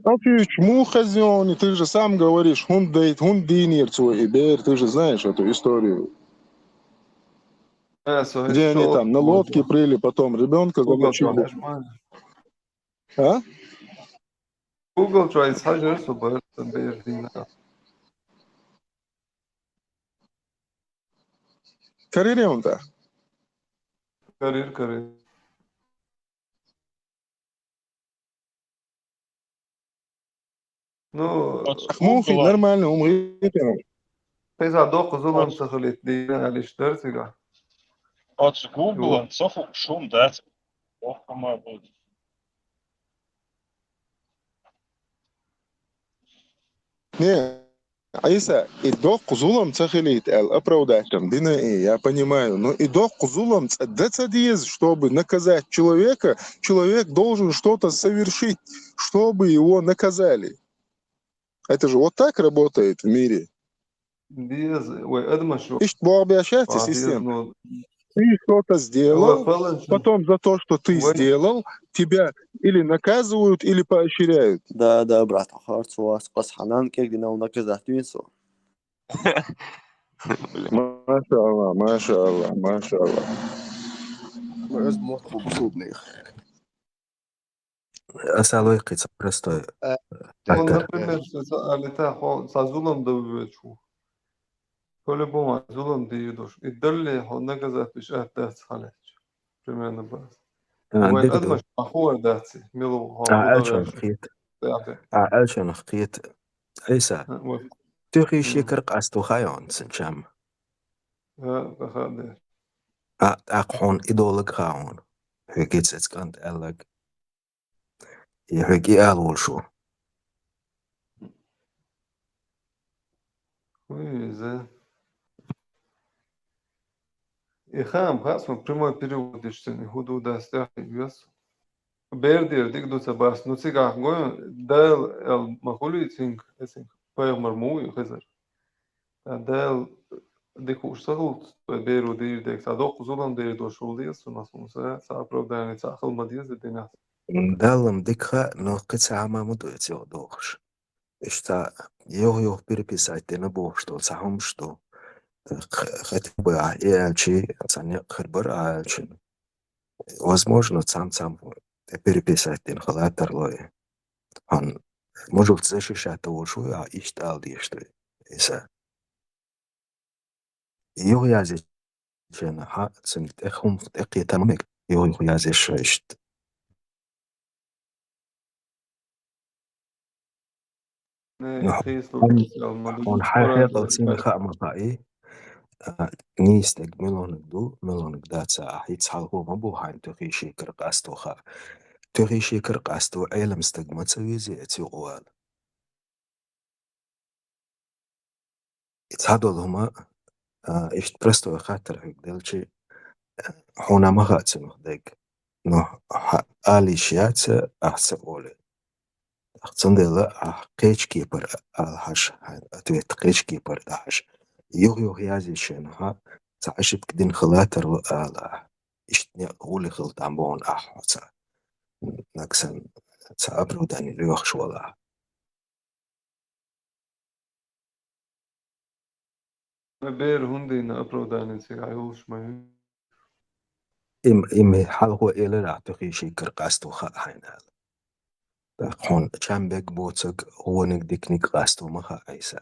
Афич, мухазиони, ты же сам говоришь, хундинир свой ибер, ты же знаешь эту историю. Где они там на лодке прыли, потом ребенка замочили. А? Google tries حاجة صبر بيردينا. Карире он-то? Карир. Ну, Мухи нормально, умрите. Пейза доку зулам сахалит дина лишь дертига. От Google софу шум дать. Ох, помогу. Не, Аиса, и до кузулам цахилит оправдателем, я понимаю, но и до кузулам цадец, чтобы наказать человека, человек должен что-то совершить, чтобы его наказали. Это же вот так работает в мире. Ишь, бог обещается система. ты что-то сделал, فعلا потом за то, что ты وين сделал, тебя или наказывают, или поощряют. ده برات خارج واس حنان كيك دينا ونكز احتوينسو ما شاء الله ما شاء الله ما شاء الله. مرز موت خوب بصوبني اسالو يقيت برستو он, اكتر например, летах, со зулом да увечу. По-любому зулом да идешь. И дали, он наказать пиш отдать халеч. Примерно бас. وين عندك أدمش دو أخوه داتي ميلو هابو دا الشون غاشي خيت داتي الشون خيت عيسى تخي شكر قاستو خايون سنشام بخادر اقحون idolك خاون هيك تسكنت قالك يحكي قال شو ويزا إخام خاص من прямой перевод иштени худу да стяхи вес бердир дик дуца бас ну цигах гой дал эл махули цинг эсинг паямар муи хезер дал дик ушсагул беру дир дик садок зулам дир до шулдиес у нас унса са оправдание цахал мадиес динас دالم ديكها نو قطع ما مدو يتيو دوخش اشتا يو переписать بوخ что сахом что хотя бы ялчи цаня хербер алчин возможно сам переписать den халатер лой он может защищать того что я иштал дишты иса يو يازي جن ها سنت اخهم اقي تمامك يو يازي ششت نه خيس لو نحن ديس المدو حي ورا قلتين خا مطائي نيستك ملونك دو ملونك داتسا حيت هو مبو هاين تخي شيكر قاستو خا تخي شيكر قاستو علم استقمت سويزي اتي قوال اتهادو هما اشت برستو خاطر هيك دلشي حونا ما غاتسنو ديك نو آلي شياتسا احسا اولي اختندلا قيش كيبر الهاش اتويت قيش كيبر الهاش يو يازي شنها تعشب كدين خلاتر وآلا اشتني غولي خلط عمبون احوصا نكسن تعبرو داني ليوخش ولا بير هندي نا أبروداني سيعيوش ما ام حال هو إلى لا تخي شي كرقاستو خا حينا خون چامبك بوتسك هو نك نك قاستو مخا عيسى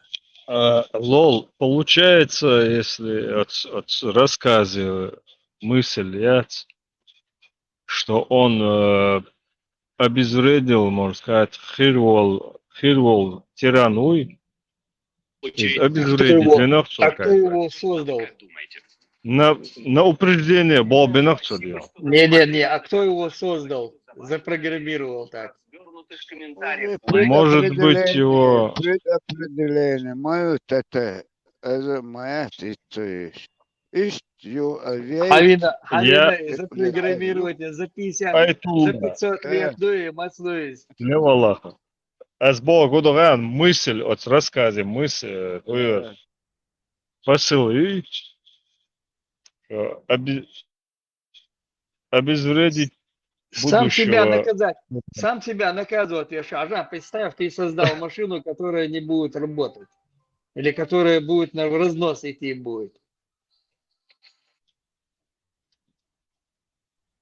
Лол, получается, если от рассказе мысль яц, что он обезвредил, можно сказать, Хирвол Тирануй, обезвредить А Бенавцу кто как бы. его создал? На упреждение был Бенавцу делал. Не, а кто его создал? Запрограммировал так. Может быть, его... предопределение. Мою это моя Халина Я запрограммировать за 50, за Айтулла, 500 лет до и маслуюсь. не Аллаха. Аз Бог удовлетворен мысль от рассказе, мысль, посыл и обезвредить Сам себя будущего. наказать. Сам себя наказывать, я Шажан, представь, ты создал машину, которая не будет работать. Или которая будет в разнос идти будет.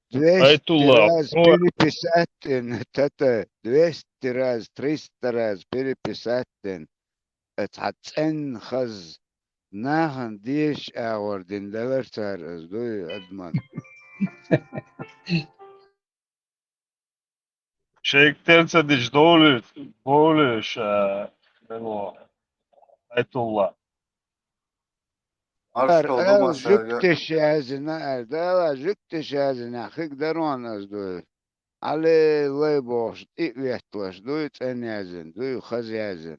200 Айтулла, раз ну, переписать, это 200 раз, 300 раз переписать, اتحتسن خز ناهن ديش اواردين دلرتار ازدوي ادمان şeyhten diş doğru melo Aytullah. ال جكتش يازنا لا جكتش يازنا خيك دروان ازدوي على ليبوش ايويتلش دوي تن يازن دوي خز يازن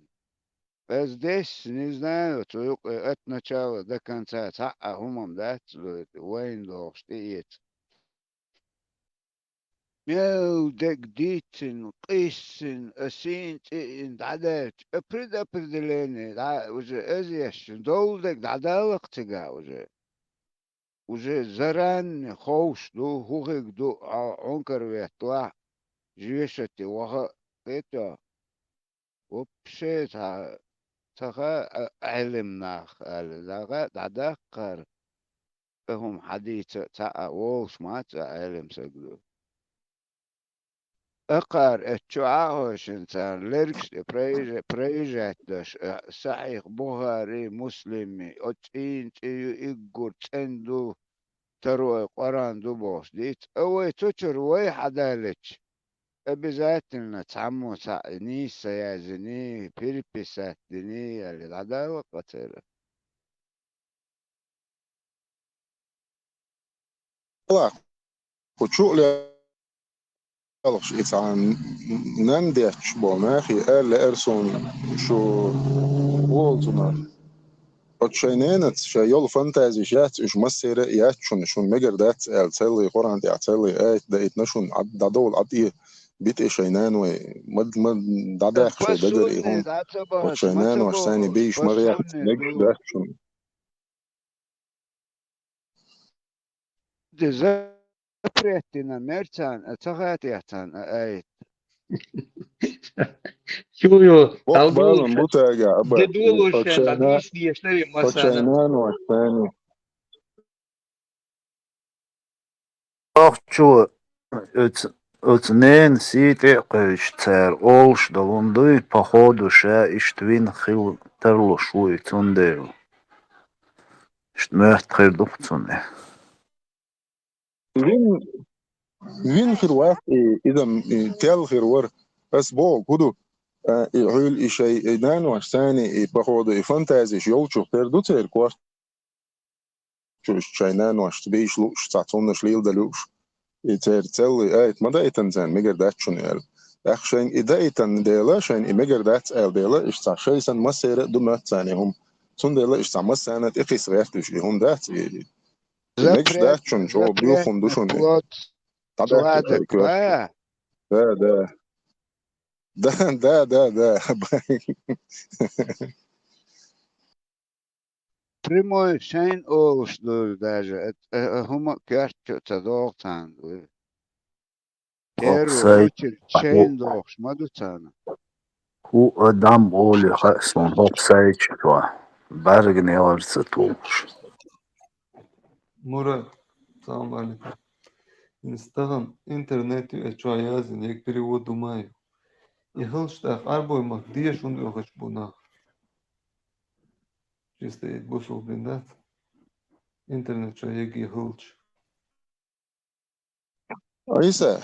بس ديش نزنا تويق اتنا چاو ده كان ساعت حقا همم دات وين دوش تيت ميو دك ديتن قيسن اسين تين دعدات ابرد ليني وجه ازيش دول دك دعدالق تقا وجه уже заран خوش دو حقوق دو عنكر ويطلع جيشتي وها قيتا وبشي تخا علمنا لغا دعدقر هم حديث تا ووش ما تا علم سجلو أقار اتشعاهوش إنسان ليركس بريجات دش صحيح بخاري مسلمي أتين تيو إيقور تندو تروي قران دو بوش ديت أوي تشروي حدالتش بذاتنا تعمو ني سيازني بيربسات دني اللي العداوة قتل لا وشو Alış içan nandiyach bo naxi el erson şu oltunar. Otşaynenet şey yol fantazi jat iş masere yat şun megerdat el telli Quran ya telli ayet da itnashun dadol adi bit işaynan ve mad dadah şey dadari hum بسوني دعتبهت ما otşaynan ve sani تبوش beyiş magayat بسوني دو megerdat şun دزبريتنا مرتان اتغاتيتان ايت Чую, bok bağlam bu taga aba дедулушен, дадвис диешнери масана. otşaynan ve sani Ahçu ötnen site qeşter olş dalundu pohodu şa iştvin xil terlo şuy tunde. İştmert qirduq tunde. وين خير واحد إذا تال خير ور بس بو كدو يحول شيء دان واش ثاني باخد فانتازي يول شو تر دو تر كوار شو شاينان واش تبيش لوش تعطونا شليل دلوش تر تل ايت ما دايتن زين ميجر دات شون يال اخشين دايتن ديلا شين ميجر دات ال ديلا اش تاع شي سن ما سير دو ما ثاني هم سن ديلا اش تاع ما سنه اقيس غيرتش هم دات ميجر دات شون شو بيوخم دوشون بلوت سوادك لا ده بريمو شين اوش دو داجة هما كارتشو تدوغتان كيرو Oksay اوشر شين دوغش ما دو تانا hu adam oli xason oksay çıkwa. Bargni orsa tuş. Murat, salam alaikum. Instagram интернете ачуаязин як переводу маю. И хылштах арбоймак диеш он йохач бунах. Чисто ет бусул бендат. Интернет чаяги хылч. Айса,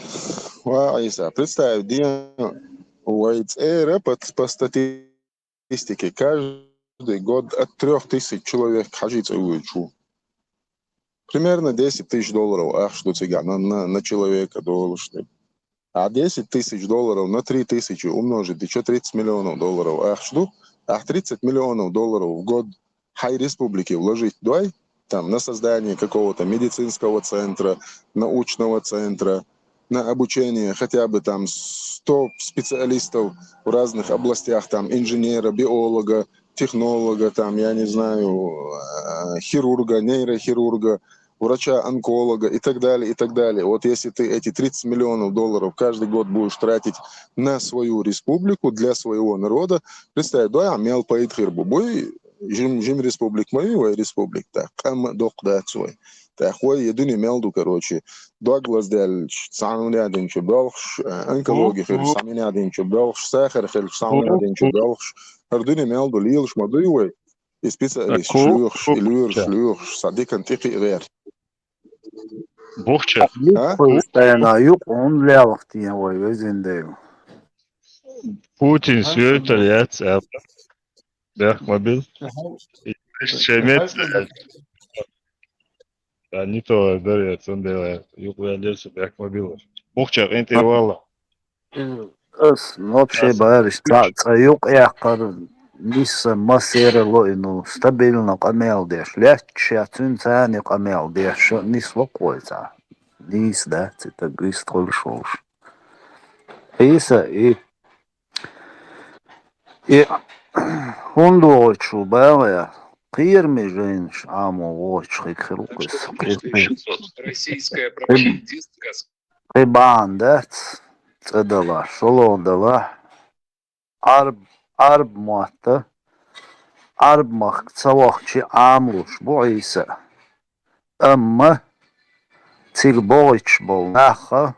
представь, УАИЦР по статистике каждый год от 3000 человек хаджица уйчу. Примерно $10 000, ах, что тебя на человека должны. А $10 000 на 3000 умножить, еще $30 миллионов. Ах, что? Ах, $30 миллионов в год хай республики вложить. Давай там на создание какого-то медицинского центра, научного центра, на обучение хотя бы там 100 специалистов в разных областях, там инженера, биолога, технолога, там, я не знаю, хирурга, нейрохирурга, врача-онколога и так далее, и так далее. Вот если ты эти $30 миллионов каждый год будешь тратить на свою республику, для своего народа, представь, да, мел поит хирбу, жим республик мою, республик, так, кам док да свой. Так, хой, едуни мелду, короче, Доглас дельч, самый один чебелш, онкология хир, самый один чебелш, сахар хир, самый один чебелш, هردوني ميل دوليلش مضيوي специалист шлюх صديق انتقي غير Buhça. Postoянно юг он лявах тия ой везендею. Putin söylüyor ya. Berk mobil. Şemet. Они то дарят, он делает. Юг владельца Berk mobil. Buhça интервала. Вообще бариш юг яқар Нисса масера лойну стабильно камел деш ляча цунцани камел деш нис локойца нис да это гистол шош иса и хундочу бая قير ميجينش عامو ووش خيخلوكس Российская пропагандистка. قيبان دات تدلا شلو دلا عرب موتا عرب مخ تسوخشي عاملوش بو عيسى أما تيك بويتش بول ناخا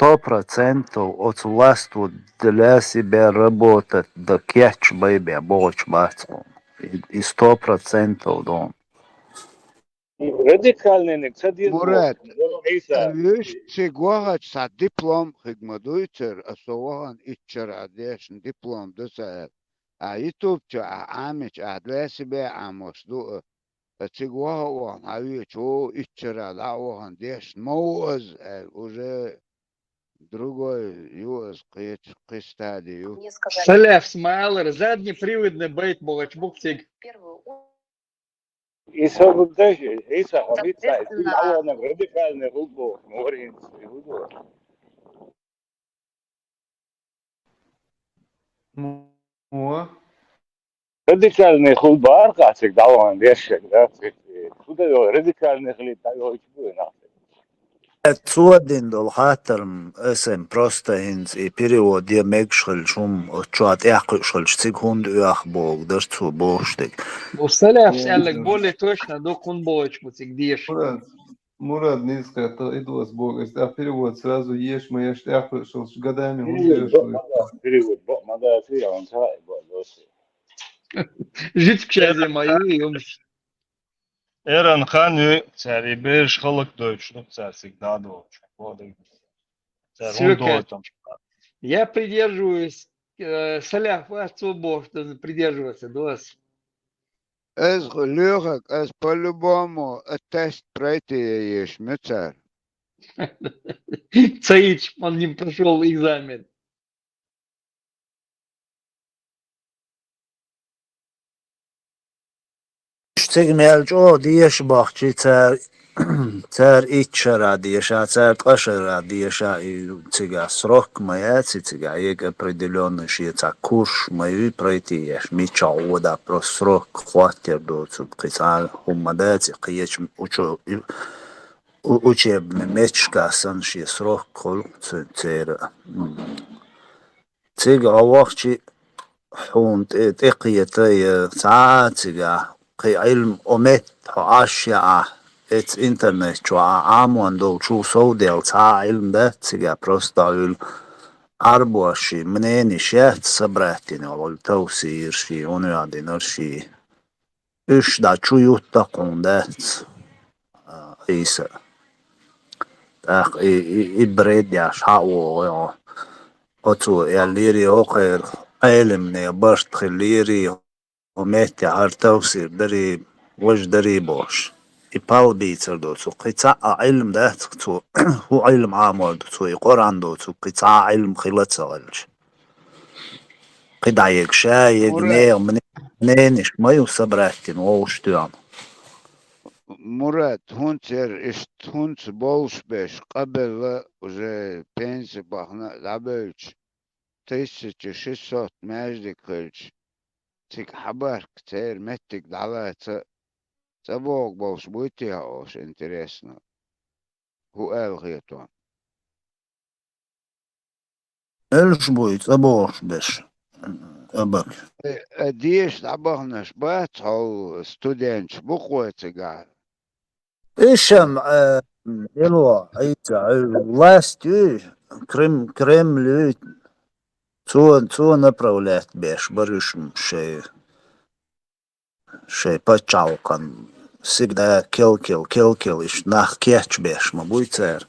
100% от власту для себя работать, да кетч бэйби, боч бацком. И 100% дом. Радикальный ник, садись бог. مراد عيسى. الوش سيقوغا تسع دبلوم خدمة دويتر أصوغان إتشر عديش دبلوم دوسا يوتيوب تا عامش عدلاسي بي عاموش دو تسيقوغا وان عويش او إتشر عدوغان ديش موز уже другой юз قيستادي Саляв смайлер, заднеприводный бейт молочбук тиг. عيسى بدش عيسى خبيث سايسين أولا радикальный футбол. Моринский футбол. О, Радикальный футбол arkadaşlar davan değişik. Şurada radikальный хлеб tabii hiç bu ne? Цуадин дол хаттерм эсэм просто инс и период я мегшхэл шум чуат яхшхэл секунд уах бог дэрцу боштик. Саляв сялек более точно до кунболочку тигдиш. Мурат низко, то идос бог. А перевод сразу ешь, мы ешь, яхшел годами, Перевод, надо я он чай, Жить в чазе мои, Эран Ханю царь беш халак дойч, ну царь всегда дойч. Свекать. Я придерживаюсь, Саляв, отцу бог, что придерживаться, дос. از لوغك از по-любому тест пройти ешь мецар. Цаич, он не прошел экзамен. Цигмелчо диеш бахчи цар итчера диеша, цар ташера диеша и цига срок моя цига ек определенный шица курс мои пройти еш мича вода про срок хватит до цукица хумадати киеч учебный мечка санши срок кол цера цига авахчи حونت إقيتي ساعاتها قي علم أمت أشياء إت إنترنت شو عامون دو شو سوديل ساعة علم ده تيجا بروستايل أربعة شي منين شيء صبرتني ولا توسير شي ونيادي نرشي إيش دا شو يتقون ده إيسا أخ إبرد يا شاو أتو ياليري أخير علم برشت خليري وميتي هارتوسير دري وش دري بوش إبال بيتر دوتو قطاع علم ده تو هو علم عامل دوتو يقران دوتو قطاع علم خلط غلش قطع يكشاي يجنيه منينش ما يصبرتين ووش دوام مراد هونتر اشت هونت بولش بش قبل уже пенсия бахна дабелч 1600 ماجدك خلش تيك حبار كتير متك دعوات تبوك بوش بويتي هاوش انتريسنا هو قال غيطان إلش بويت أبوش بش أبك ديش دعبهنش بات هاو ستودنتش بقوة قال إيشم يلو عيتا لاست يو كريم لو تو направлять беш барышм шей почалкан всегда кил иш нах кетч беш мабуйцер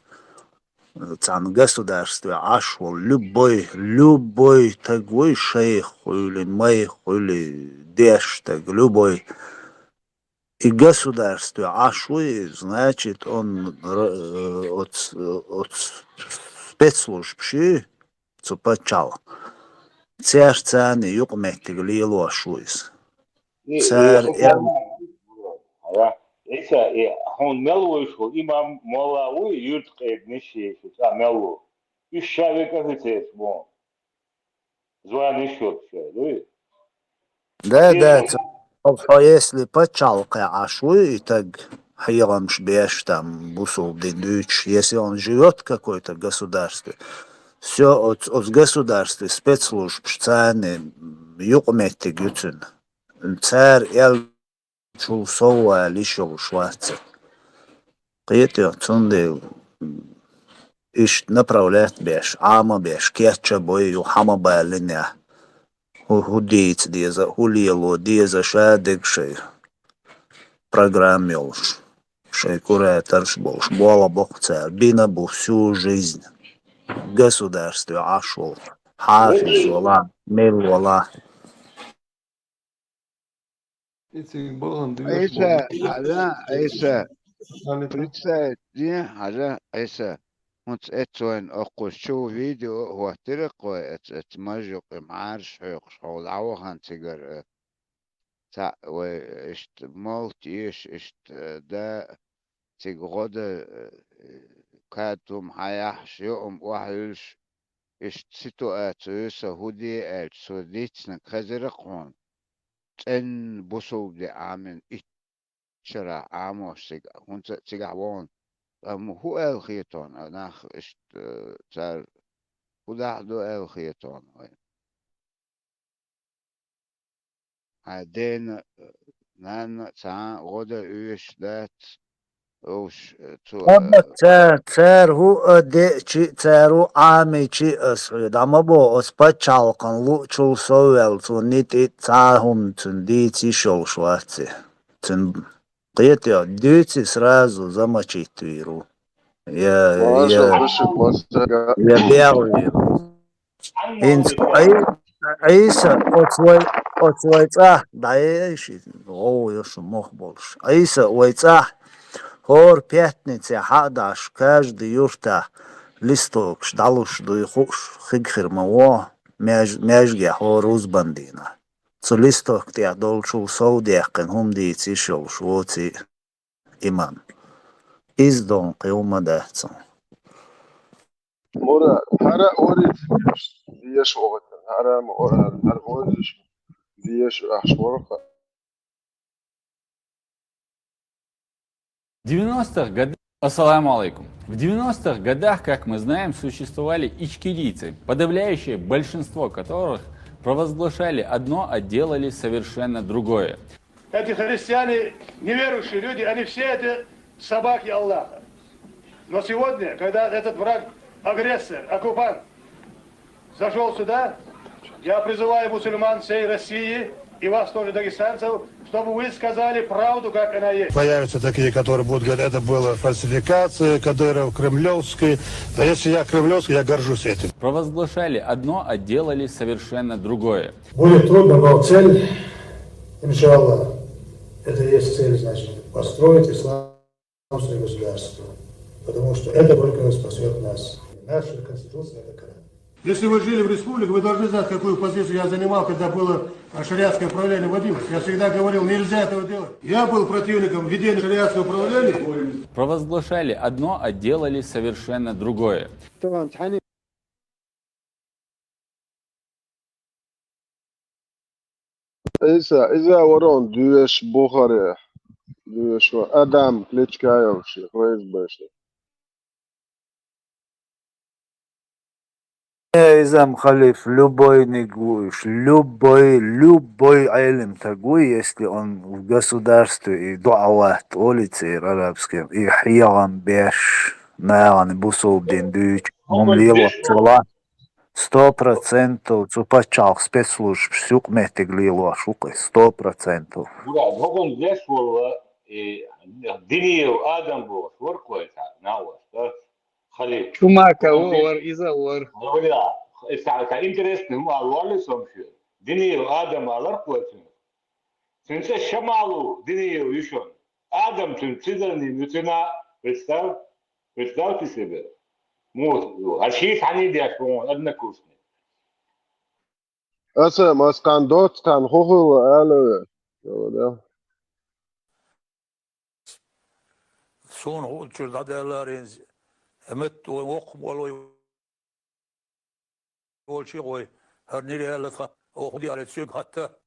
цан государстве ашвал любой такой шейх или мэй или деш так любой и государстве ашвы значит он от спецслужб ши цупачал цер цаны юкметтиг лило шуис цер إيسا هون ملوي شو إمام ملاوي يرتقي بنشي شو تا ملو الشبكة في تسمون زوان الشوط شو ده если почалка ашвы, так хирамш беш там бусул дендуч, если он живет в какой-то государстве, все от государства, спецслужб, цены, юкмети гюцин. Царь ел чулсова лишил шварца. Қиетio цунде иш направлять беш, ама беш, кетча бой ю хама байлиня. Худиц деза, хулило деза шадек шей. Программилш. Шей кураторш болш. Бола бокцер. Бина был всю жизнь. В государстве ашел. Хафиз вала, мел вала. İçin bağlan diyor. Aysa, hala Aysa. Pritsa, diye hala Aysa. Uns etsoen okus şu video huahtire ko et majuk marş yok şol awahan sigar ta ve işte malt ist da sigode katum hayah yom wahilsh ist situatsiya hudi et soditsna khazirqon en busov de amen itchara amos sig hunts sigawon هو الخيطان أنا إشت صار وده دو الخيطان بعدين نان ساعة غدا إيش ذات أوش تو Цар هو де чи цару ами чи أسعد أما بو أسبتشال كان لو شو سوال تونيت царهم تندي تيشول شواتي تن قيتيا ديتي сразу замочить твиру. ماشي بشك مصر Я белый. Инц Аиса от свойца, да иши, о, još мог больше. Аиса ойца, хор пятница, хадаш, каждый юрта, листок, ждалуш, дуйхуш, хигхирмаво, межге хор узбандина. Цу листок тя долчул соудяхкен, хумдиц ишол швоци иман. Издон қиумадацу. مورا هرا أوريد ديش وقت هرا مورا هر أوريش ديش أحشورك 90-х годах, ассаламу алейкум. В 90-х годах, как мы знаем, существовали ичкерийцы, подавляющее большинство которых провозглашали одно, а делали совершенно другое. Эти христиане, неверующие люди, они все это собаки Аллаха. Но сегодня, когда этот враг, агрессор, оккупант зашел сюда, я призываю мусульман всей России и вас тоже, дагестанцев, чтобы вы сказали правду, как она есть. Появятся такие, которые будут говорить, это была фальсификация Кадыров, кремлевской. Да если я кремлевский, я горжусь этим. Провозглашали одно, а делали совершенно другое. Будет трудно, но цель, иншаллах, это и есть цель, значит, построить исламское государство. Потому что это только спасет нас. Наша конституция – это Коран. Если вы жили в республике, вы должны знать, какую позицию я занимал, когда было шариатское управление вводилось. Я всегда говорил, нельзя этого делать. Я был противником введения шариатского управления. Провозглашали одно, а делали совершенно другое. إذا ورون ديش بوخاري ديش أدم كليتشكايو شيء كويس باشا Изам халиф, любой негуиш, любой алим тагуй, если он в государстве и дуават улицы арабские, и хиям беш, наверное, бусул дендуч, мумлило цела, 100% цупачал спецслужб, сюк метеглило шукай, 100%. Да, богом дешево, и дерев Адам был, своркуется, на вас, да? Шумака, ор, изавор. Говоря, это интересно, мы алвали сомши. Динеев Адам алар коечун. Сенсе шамалу динеев юшон. Адам тун цидерни мютина, представьте себе. Вот, а шиит они диашпон, однокурсник. أسا مسكندوت كان خوخو ألو ده Son uçurdadeların emet ok bolu olçi koy her nereye alaka o diyaletsük hatta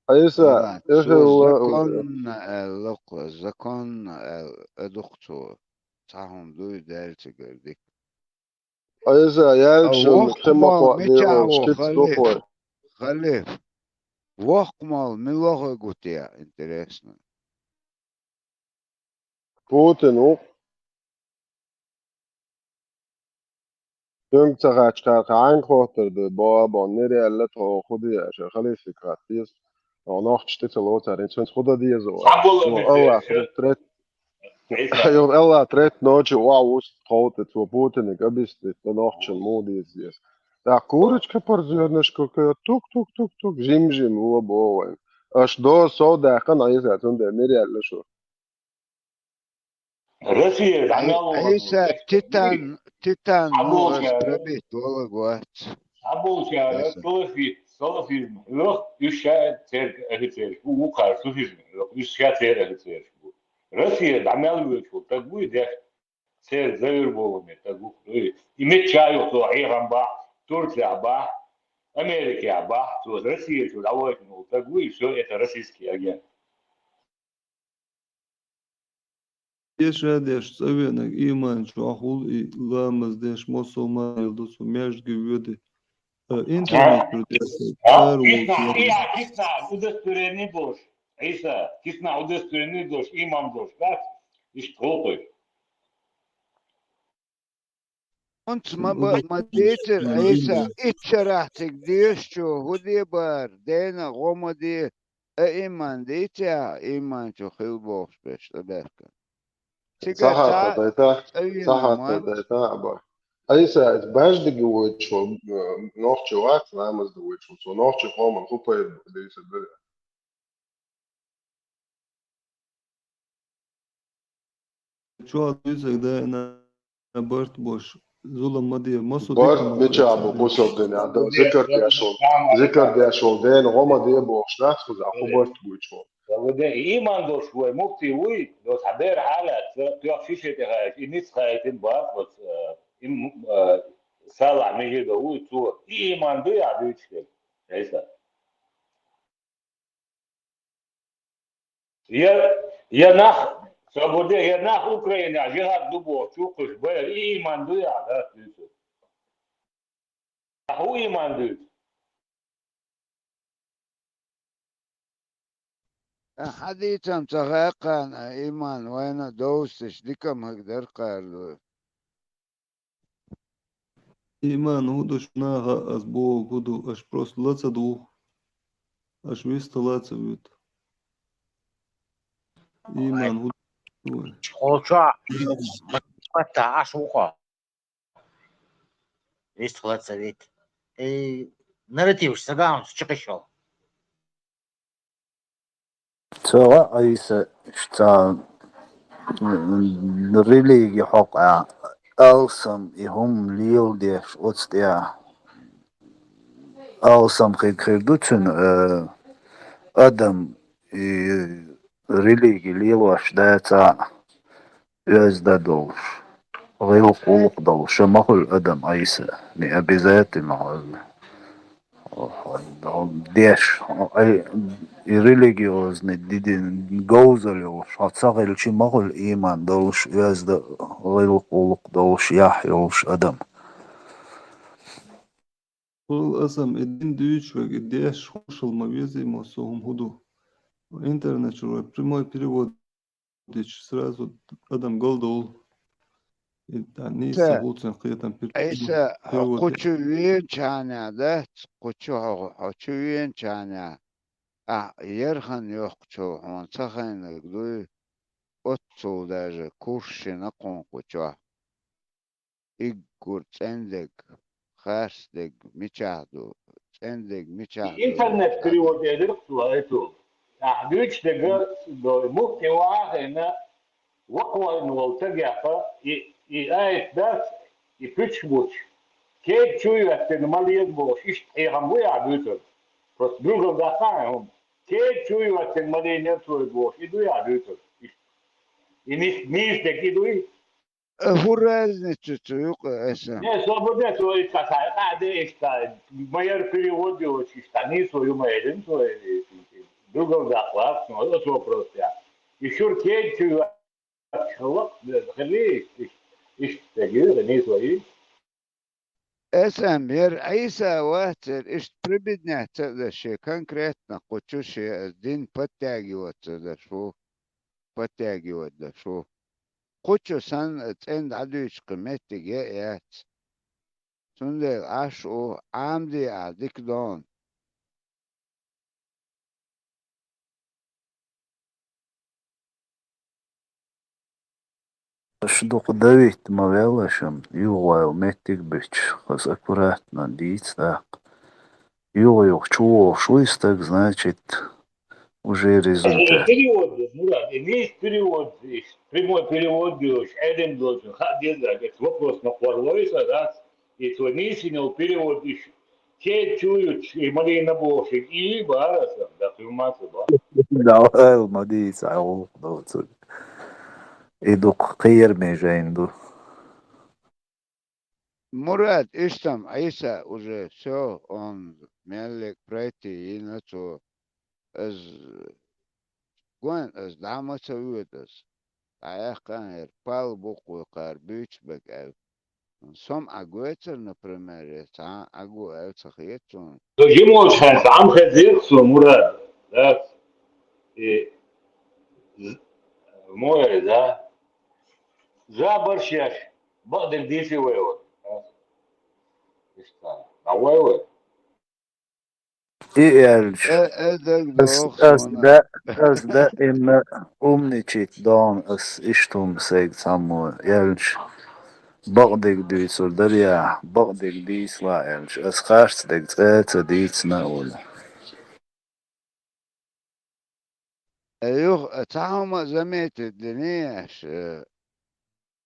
Aysa, zakon eduktu. Tahun duy dersi gördük. Aysa, yelçin, kıma Vokmal kwa diyor, meçavo şkit stokoy. Halif. Vokmal miloho gutia. Interesno. Putin, o. Dünk تغاچ کارخان خاطرده با نری علت ها خودی عشان خالی فکرت دیز آنها چتی تلو ترین چون خدا دیز و الله ترت يوم الله ترت نوتش واو قوت تو بوتن قبست نوتش موديز ديز دا كورج كبر زيرنش كوك توك توك توك توك جيم جيم هو بوين اش دو سو دا قن ايزاتون دا نري على شو روسيا عملوا Aysa titan mu özbrebit ola guat. Абулча, Солофизм, лох, ища церковь офицер, укар, суфизм, ища церковь офицер. Россия, дамялывает, так будет, я церковь завербованы, так будет. Иметь чаю, то Иранба, Турция, Аба, Америка, Аба, то Россия, то давайте, так будет, все это российский агент. Deš radiš savienak imanču ahul I lamas deš musulman ildusu mježgi vjodi. Internet protesti. Кисна, удостоверение дош. Иса, кисна, удостоверение дош, имам дош, так? И что? Ont ma deter Aysa içerahtik diyüşçü hudibar dena gomadi iman diyeceği iman çok hilbox beşte derken. صحة تايتا أبا أيسا باش دي جويت شو نوخش وقت نعمز دويت شو نوخش قوم الخوبة ديس الدنيا Čuvat visek da je na Bart boš zulam madija masu بارت ميتشا أبو بوسو الدنيا ذكر دي شو دين غوما دي بوش ناس خز أخو بارت بويت شو وده إيمان دوش هو مفتي وي دوس حبير حالة تيوخ شيشة تغايت إنيس خايتين باق بس سالع ميجي دوي تو إيمان دي عبيتش كده إيسا يا نخ سبودي يا نخ أوكرانيا جهاد دبو شوكش بير إيمان دي عبيتش كده هو إيمان دي حديثا تغاقا إيمان وين دوستش ديكم هقدر قالوا Iman hudu šnaga as bo hudu aš prost laca du. Aš vista laca vjut. Iman hudu. Olça, mata ашуха. Весь хладцавит. Нарратив сагам чекашол. Цора Aysa шта религия حق Alsam ihum liel deš otstia Alsam kırduçun adam религия lielvaş dēcā özde dolmuş. غير قلق dolmuş. Mahul adam Aysa. Ne обязательно. Deš религиозный didin gozalıyormuş. Atsak elçi mahul iman dolmuş. Özde غير قلق dolmuş. Yahyolmuş adam. Ол асам един дючвек идеш хошел вези соум худу. Интернет шуруй прямой перевод. Сразу адам голдол. Ниса хулцен қиятан Aysa перевод. kuçuyen çana da kuçuyen çana yerhan yok çoğun sakın duy ot даже куршина конкуча игур цендек хастек мичаду цендек мичаду интернет перевод edip эту güç de muhtevasına vakıfın oltagahı ayet ders ipüçmuş kek çuyuatın maliyet boş iş eyham bu ya bütün просто другом дахаем kek çuyuatın maliyet boş idu ya bütün и не такие дуи هو разницу yok esa не свобода то и касается да это майор перевод очень что не свою майорин то Другом заклад, вот вопрос я. Еще кейтю человек, خليه يشتغل не свои. Esamir Isa Water ist прибеднять это ши конкретно хочу ши один подтягиваться да шо подтягивать да шо хочу сан ценд адуич кмети геят сунде аш о амди адик дон Шдук Давид Мавелашем, Югойл Метик Бич, хас аккуратно дийца. Югойл чуо шуистак, значит, уже результат. Перевод, Мурат, имеешь перевод, прямой перевод делаешь, один должен, это вопрос на Хуарлойса, да, и то несенил перевод еще. Те чуют, и моли на бошек, и бараса, да, фильмация, да. Давай, мадийца, ау, доцу. Идук кайер межайнду. Мурат Иштам Isa уже все он мелик пройти и на то از گوین از دامه سویت است. تایخ کن پال بقو کار بیش بگیو. سوم اگویتر نپرمیره تا اگو سخیتون. То ему шанс, ам хазирцу, Мурат, да, и море, да, за борщаш, бадик диси вево, а вево. İyelç. Edek doğuksuna. Az da inne umniçit dağın as iştum seg samu yelç. Bagdig düysül derya, bagdig düysla yelç. Az karst deg zete düysna ol. Yok tahma zemiyet diniyeş.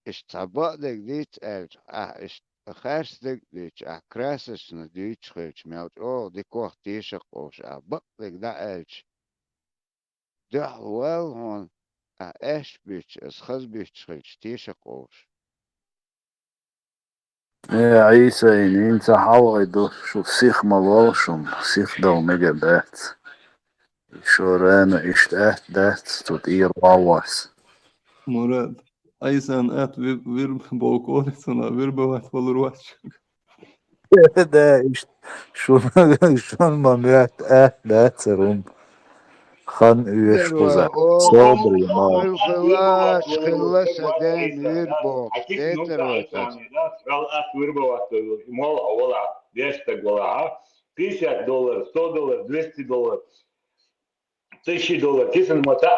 İştabadek dit elç. İştabadek dit. Krasısını dit çıkış mevcut. O dikoh dişe koş. Bakdik da elç. Dahvel hon. Eş biç. Eskhaz biç çıkış. Dişe koş. يا عيسى إن أنت حاول شوف سيخ ملوشم سيخ دو مجابات شورانا اشتأت دات تطير واواس Murad. Ay sen et bir balkon sana bir bevat olur var. ده شون مميات دات سرهم خان üyeş Derva bozar. o Sabri ma. hılhılaş hıllasa den bir bok. Deter vatas. Мол, вола, 200 гола, $50, $100, $200, $1000, kesin mata.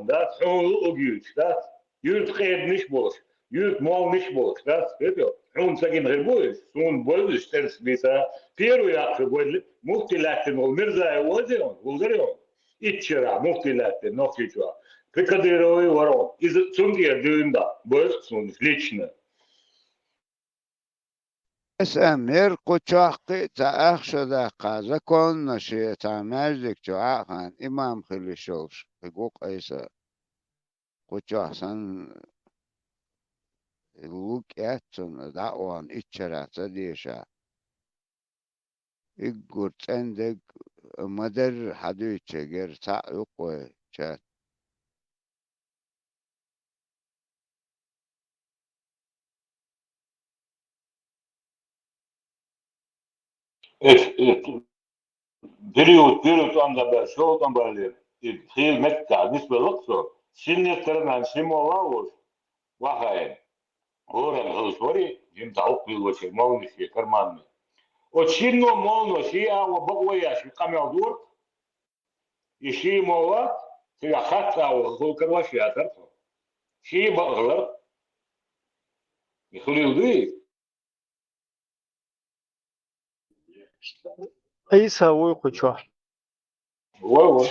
Da, o güç, da, yurt kayıtmış bulur, yurt malmış bulur, da, это, он сагин рыбует, он больше стерс биса, первый акт больше, мухтилаттин, он мирзая возе, он, волгарион, итчера, мухтилаттин, нохичуа, прикадыровый ворон, из цунгия дюнда, больше цунг, лично. Esamir kuçakı taaq şoda qaza kon naşı tamazdik çoğahan imam khilişoş. Hukuk aysa kuçaksan luk etsun da on içerata diyşa. İggur tsendek madar hadu içeger ta yuqoy çat. Период анда бер, шо там бер, хил метка, нисбе локсо, синне тернан симола уж, вахай, орен хылсвори, жим таук билвочи, молниши, карманны. От шинно молно, ши ава богоя, ши камел дур, и ши мола, сига хатса ава хулкарваши атарто. Ши баглар, и хулилды. Isa uykucu. Ой-ой.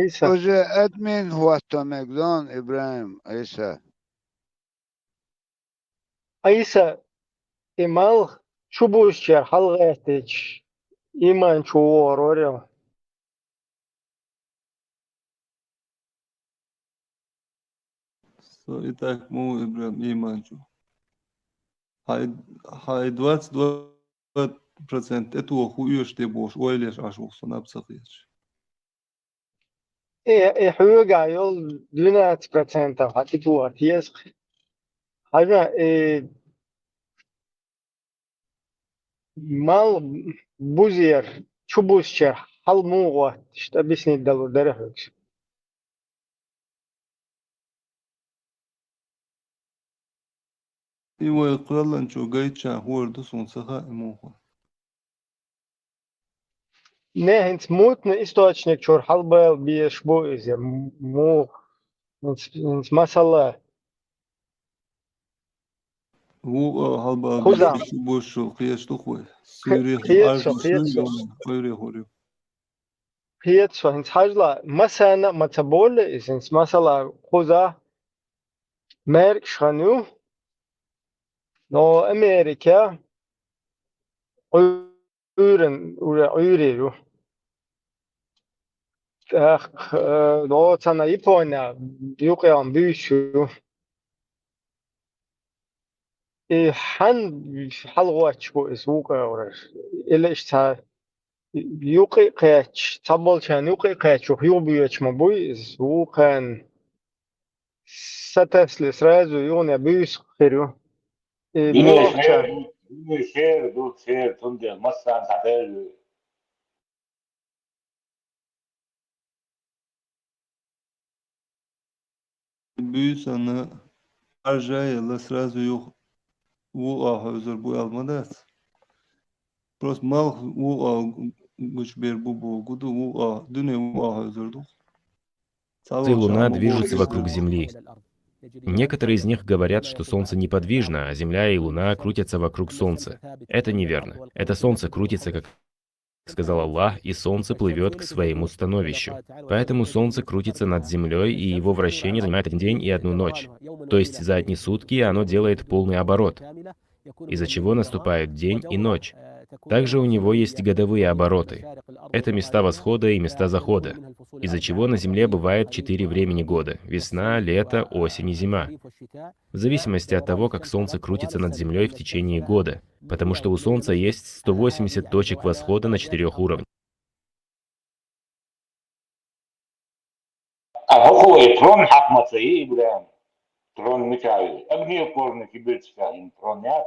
Isa. Oje admin huatta megdan İbrahim Isa. Isa imal çubuğuşçer halgayetiç. İman çubuğu oraya. So itak mu İbrahim imancu. هاي 22% это хуешь ты бош, ойлеш ашухсон апсахич. حقوق يول دونات برسنتا حتى تيس حاجة مال بوزير شو بوزير حل موغة تشتبسني الدلو درهوكس إيوه يقلن شو جايتشا هو سون سخا إموها. نه هنت موتن источник чур حل بيل بيش بوزير مو هنت مسألة هو هالبا خزام بيش بوش قياش تخوي سوري قيتشو أرجو قيتشو سوري غيري هوريو. قيتشو هنت حاجة مثلا متبول هنت مثلا خزا ميرك شانو نو أمريكا عيرن عيريرو نو تنا يبونا يقيم بيشو حن حلواتش بو اسوق اورش إلا إشتا يوقي قيتش تبول كان يوقي قيتش ويو بيوتش مبوي اسوقن ستسلس رازو يونا بيس خيرو بوخشا ديني شير دوت شير تندي مصان تعدل Büyüs ana harcayla сразу yok. Bu ah özür bu almadas. Просто mal bu ah güç bir bu gudu bu ah düne bu ah özürdü. Солнце и Луна движутся вокруг Земли. Некоторые из них говорят, что Солнце неподвижно, а Земля и Луна крутятся вокруг Солнца. Это неверно. Это Солнце крутится, как сказал Аллах, и Солнце плывет к своему становищу. Поэтому Солнце крутится над Землей, и его вращение занимает 1 день и 1 ночь. То есть за одни сутки оно делает полный оборот, из-за чего наступают день и ночь. Также у него есть годовые обороты. Это места восхода и места захода, из-за чего на Земле бывает 4 времени года – весна, лето, осень и зима. В зависимости от того, как Солнце крутится над Землей в течение года, потому что у Солнца есть 180 точек восхода на 4 уровнях. هو ترون حكمة إيه إبراهيم ترون متعايد أبني قرن كبير تفاهم ترونيات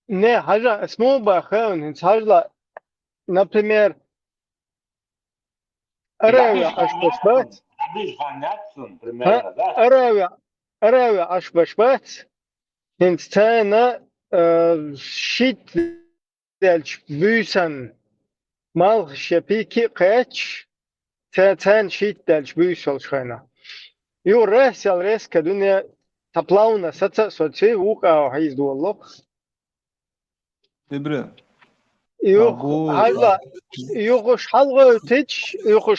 Не, حاجة اسمه بخون هنت حاجة например أراوي أشبشبات عبيش خاناتسون примерно, да? أراوي أشبشبات هنت تانا شيت دلش بيسن مال شبيكي قيتش تان شيت دلش بيسول شخينا يو رس كدنيا تبلاونا ستة سوتشي وقع حيز دولو İbre. يوخش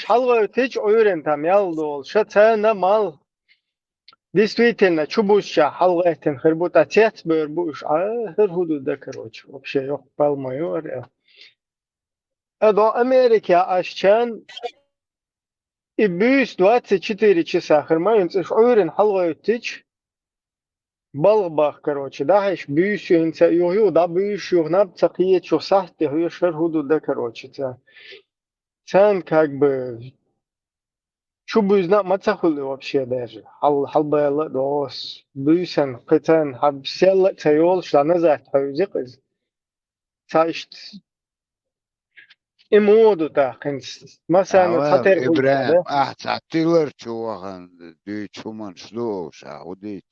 حلقة وتج أورنتم يالدول شتانا مال действительно чубуща حلقة خربوطة تيت بربوش هر حدود короче вообще yok palmıyor ya. До Америки ашчан и бюс 24 часа хермаем أورن حلقة وتج بالباخ короче да هش بيش انت يو да بيش ناب تقية شو صحت هي شر حدود ده короче تان как бы شو بيزنا ما تخلي вообще даже حل بيلا دوس بيسن قتن حب سيل تيول شلنا زات حوزقز تاشت إمودو تاقن مثلا خطر إبراهيم تعطيلر شوهن دي شومن شلو شاوديت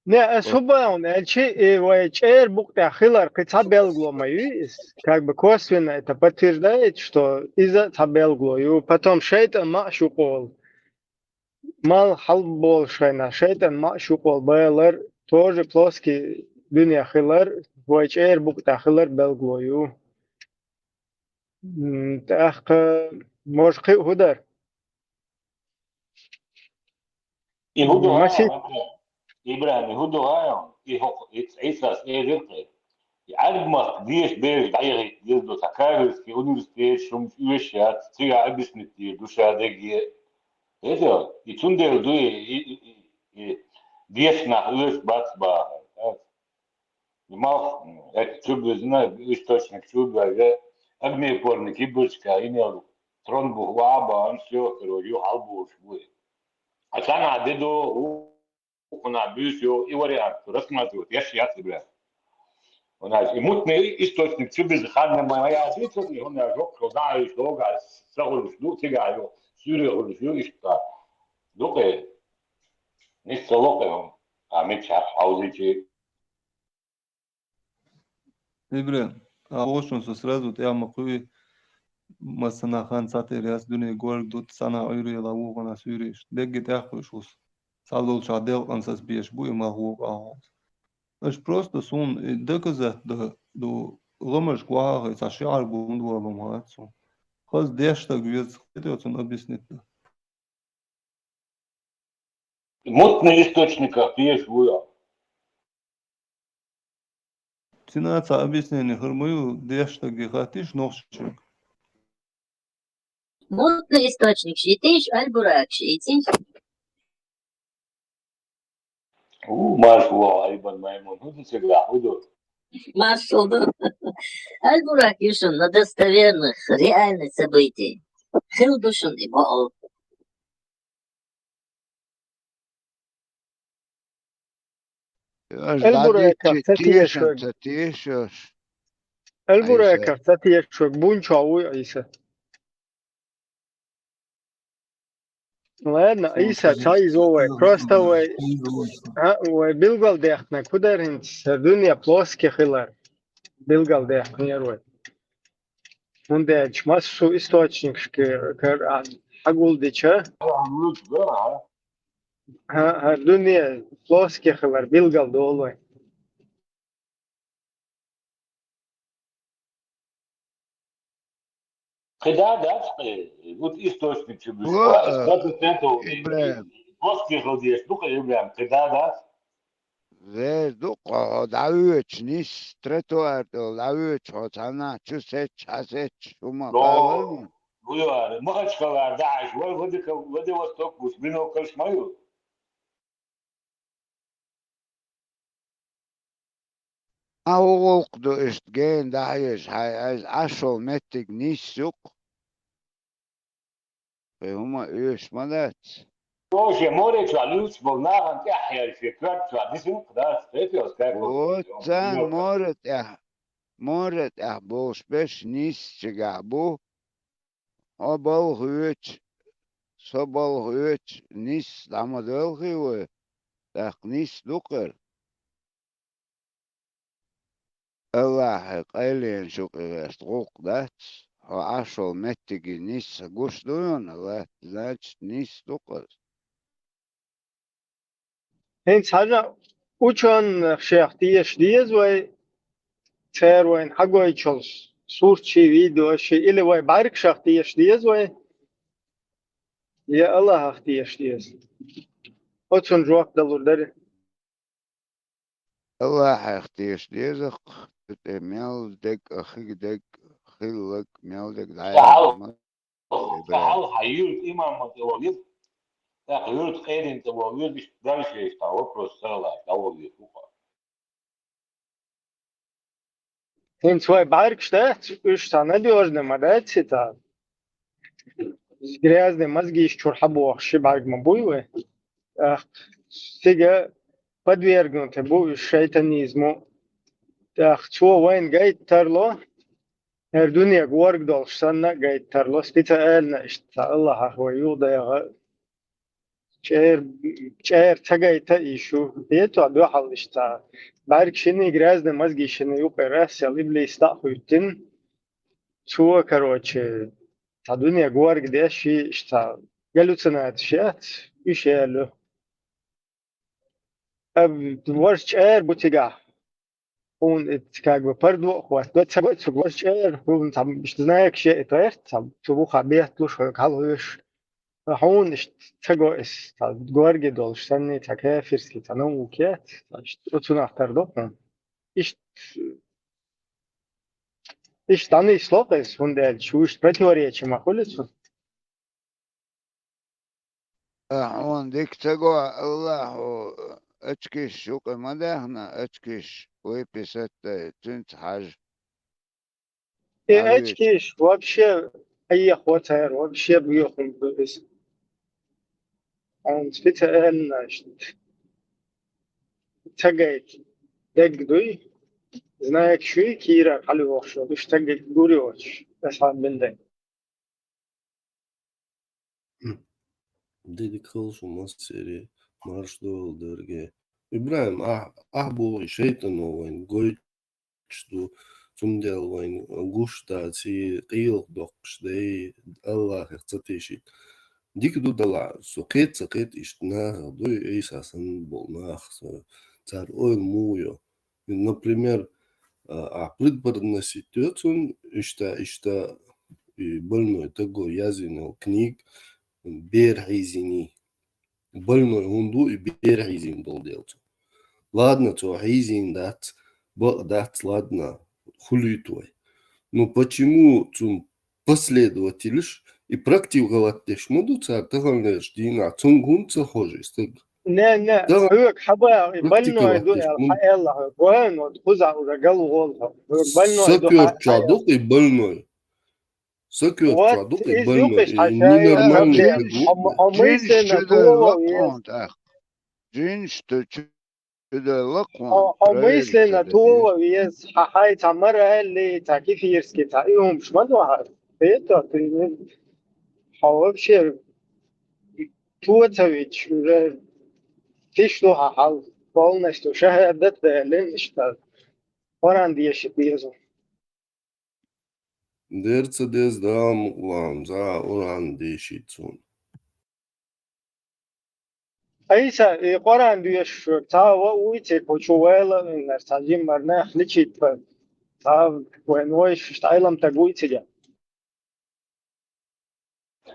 Не, особо он, ЧР букта хилар табелгломаю, как бы косвенно это подтверждает, что из-за табелглою, потом шейтан машукол, мал халбол шейна, шейтан машукол, байлар тоже плоский дунья хилар, ЧР букта хилар белглою. Так, может, худар. И إبراهيم يهودو هايون إيساس إيرتي يعلمك ديش بيش دايري يزدو تكارس كي أونيفرسيتي شوم يوشيات تيجا أبسنتي دوشا دقيقة إيه يتون دير دوي И вечно лишь бац-ба. Мал, это чубы, знаю, источник чубы, огнеупорный киберска, имел тронбу лаба, он все, короче, албуш будет. А сама деду, она бьюсю и вариант рассматривают, я сейчас тебя. У нас и мутный источник чубы, захарная моя ответила, и он ожог, знаю, что газ, сагулуш, ну, тягаю, сюрегулуш, и что. Дукай, не столокаем, а мы час аузичи. Ibra, a ocean so srazu te amakui masana khan sate rias dune gorg dut sana ayru la ugana surish. Degge te akhshus. Salul chadel ansas bies bu ma hu ahos. Аж просто сун доказа до ломаш гуага за шар бунду ломацу. Хаз дешта гвез это он объяснит. Мутный источник, пьешь буя. Ценаца объяснение хормою дешта гехатиш носчик. Мутный источник шитиш, альбурак шитиш. Машло, айбан маймун, худу всегда, худу. Маршал, да? Альбурак юшун на достоверных, реальных событий. Хилдушун и Баал. البريكة تتيشوك تتيشوش البريكة تتيشوك بونشاوي عيسى ладно عيسى تايز اوه просто وبيلغل ديختنا كودر هنس الدنيا плоский خلال بيلغل ديختنا روي ونده чмасу источник кер агул дича الدنيا плоский خلال بيلغل دولوي Когда, да, вот источник чего, 100% плоский холодец, ну-ка, любим, когда, да? Верду, давич, нис, тротуар, давич, хотана, чусеч, часеч, ума, правильно? Буяр, Махачкалар, Даш, Владивосток, Бинокл, Шмаю. أوقدو إشتجين دايش هاي عشو متك نيسوق هما إيش مدات Тоже море чвалюц, волнаган, тяхер, феквер, чвадису, да, степиос, как وتان مورت بوش بش نيس چگابو أبال هوچ سبال هوچ نيس دامدل خيوه داخ نيس دوكر الله قايلين شوق غوق دات هو عشو متجي نيس قوش دون الله دات نيس دوكر هنس هذا وچون شيخ ديز وي تير وين حقوي تشولس صورة شي فيديو شي إلي وي بارك شيخ ديز وي يا الله اختيش ديز وچون جواب دلور داري الله اختيش ديزق ميال دك أخيك دك خيلك ميال دك دعايا تعال حيوت إمام متواليد حيوت خير انت وواليد مش دارش يستوى بروسيلا تواليد هنس وي بارك штат уж надежно мадать это грязный мозги из чурхабо шибарг мабуевы сега подвергнуты бу шайтанизму так чего вайн гайд тарло الدنيا قوارق دول سنة قاعد ترلوس بيتقالنا اشتا الله هو يوضع شعر تقاي تأيشو بيتو عدو حل اشتا بارك شني قرازنا مزقي شني يوقع راس يلي بلي يستاقو يتن شو كروتش تا دنيا قوارق ديشي اشتا قالوا سنات شيات ايش يالو اب ورش شعر بوتيقا он как бы пардо хват да цабат сугвачер он там что знаешь что это там чего хабет луш халуш он цаго эс горге должны такая фирски тану укет что нахтардо иш таны слопес он да чуш противоречие махулец أحوان ديك تقوى الله أتكش شوق مدهنا أتكش ويبسات تنت حاج علويت اشكيش вообще أي вообще بيخم بس он специально تجيت دق знаек شوي كيرا حلو وخشو مش تجيت دوري وش أصعب من ده Dedik kılsın seri marşlı olderge. İbrahim bu şeytan olayın goyçtu tümdel olayın guşta si qiyıl dokşday Allah iqtatişit. Dik du dala soqet iştna du esasan bolnaq цар oil muyo. Например, придборная ситуация, что больной того язынул книг, берхизини. Больной хунду и берхизин был делать. Ладно, то хизин дат, дат, ладно, хули твой. Но почему цум последователь и практиковать шмуду цар таганеш дина цум гунца хожи стык. نه هوك حبا بلنو يدو الحياة وين وتخزع ورجال وغولها بلنو يدو Сокер чадок и больной. Сокер вот чадок и из больной. юкиш Ненормальный حشاي человек. أميسنا جنش تو لقونت أخ جنش لقون أميسنا تو ويز حاي تعمر اللي تاكيف يرسكي تايهم مش مدو هاد بيتا حواب شيء تو تاويتش تيشتو حال بالنشتو شهادت لين اشتغل وران ديش بيزو Мерцедес дам вам за оран дешицун. أيسا قران ديش تا ويتي بوشويلا إن استاجيم مرنا خليشيت تا وين ويش اشتايلم تقويتي جا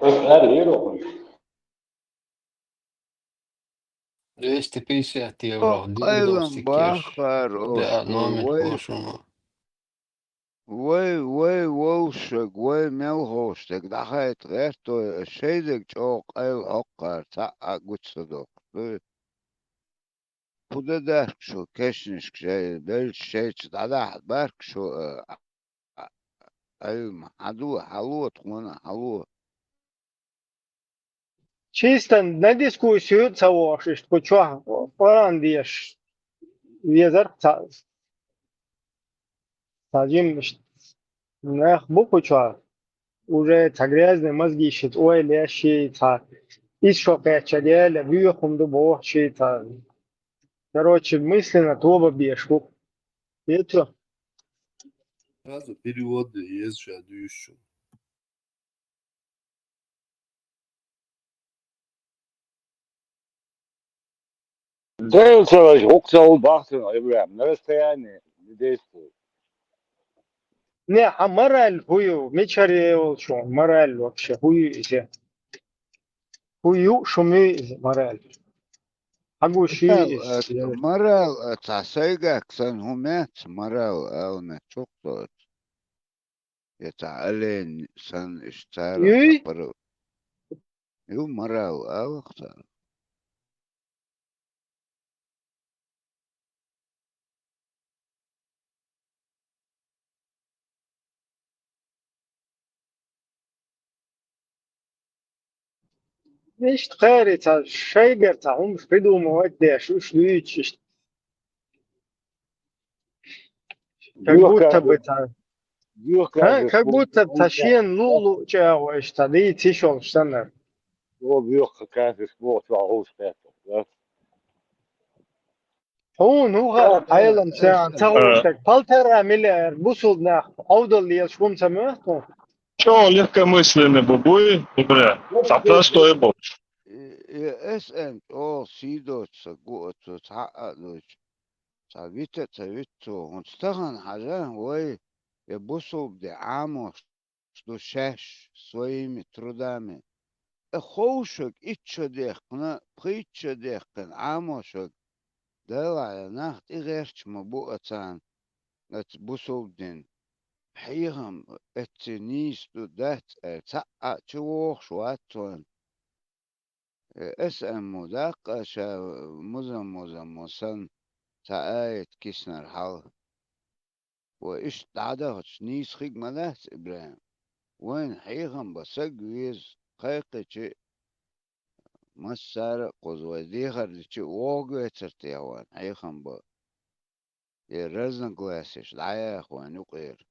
€250 أيضا diagnosticeer. بآخر Det är något وي motion. وي ووشك وي ملهوشتك دخلت غيرتو الشيدك جوق أيل أقر تاقا قد صدوق بودا دارك شو كشنش شيء بل شيء تدعح بارك شو أيل حدو حلوة تخونا حلوة чисто на дискуссию того, что почва قران ديش везер стаجим нах букуча уже тагрязные мозги щит ой лящи та из шока чаделя вьюхум до бог щита короче мысленно тоба бешку это Сразу переводы есть же дющу. Дивиться ваш гуксал бахтина, Ибрахим, на расстоянии действует. не а мораль хую мечаре что мораль вообще хую изе хую шуми мораль агуши مرال تعسيقك سن همات مرال أو نتشقط يتعلن سن اشتارة يوي تقرب يو مرال أو اختار ايش تقاري تا شيقر تا هم بدو مودي شوش ليتش как будто бы та как будто тащен лулу чао ايش تا دي تيشون штанер هو بيوخ كان في اسبوع تعوز فاتو. هو عالم ساعة تغوشتك بالتر مليار بوصل ناخ أفضل لي شكون سمعته Что легкомысленный бабуй, Ибрахим? За простой был. اس ان او سيدو تسقوط تحقق دوش تابيتا تابيتو ونستغن حاجة وي يبصوا بدي عاموش دو شاش سوي مترو دامي خوشك اتشو ديقنا بخيتشو ديقن عاموشك دلع ناخت إغيرش مبوءتان اتبصوا بدين حيهم اتنيس دو دات تقع تشوخ شواتون اسم مدق شا مزم موسن تآيت كيسنر حال وإيش تعدهش نيس خيق ملاس إبراهيم وين حيغم بسق ويز خيقة شي مسار قوزوي ديخر شي ووغو ترتيوان حيغم با يرزن قواسيش دعايا أخوان يقير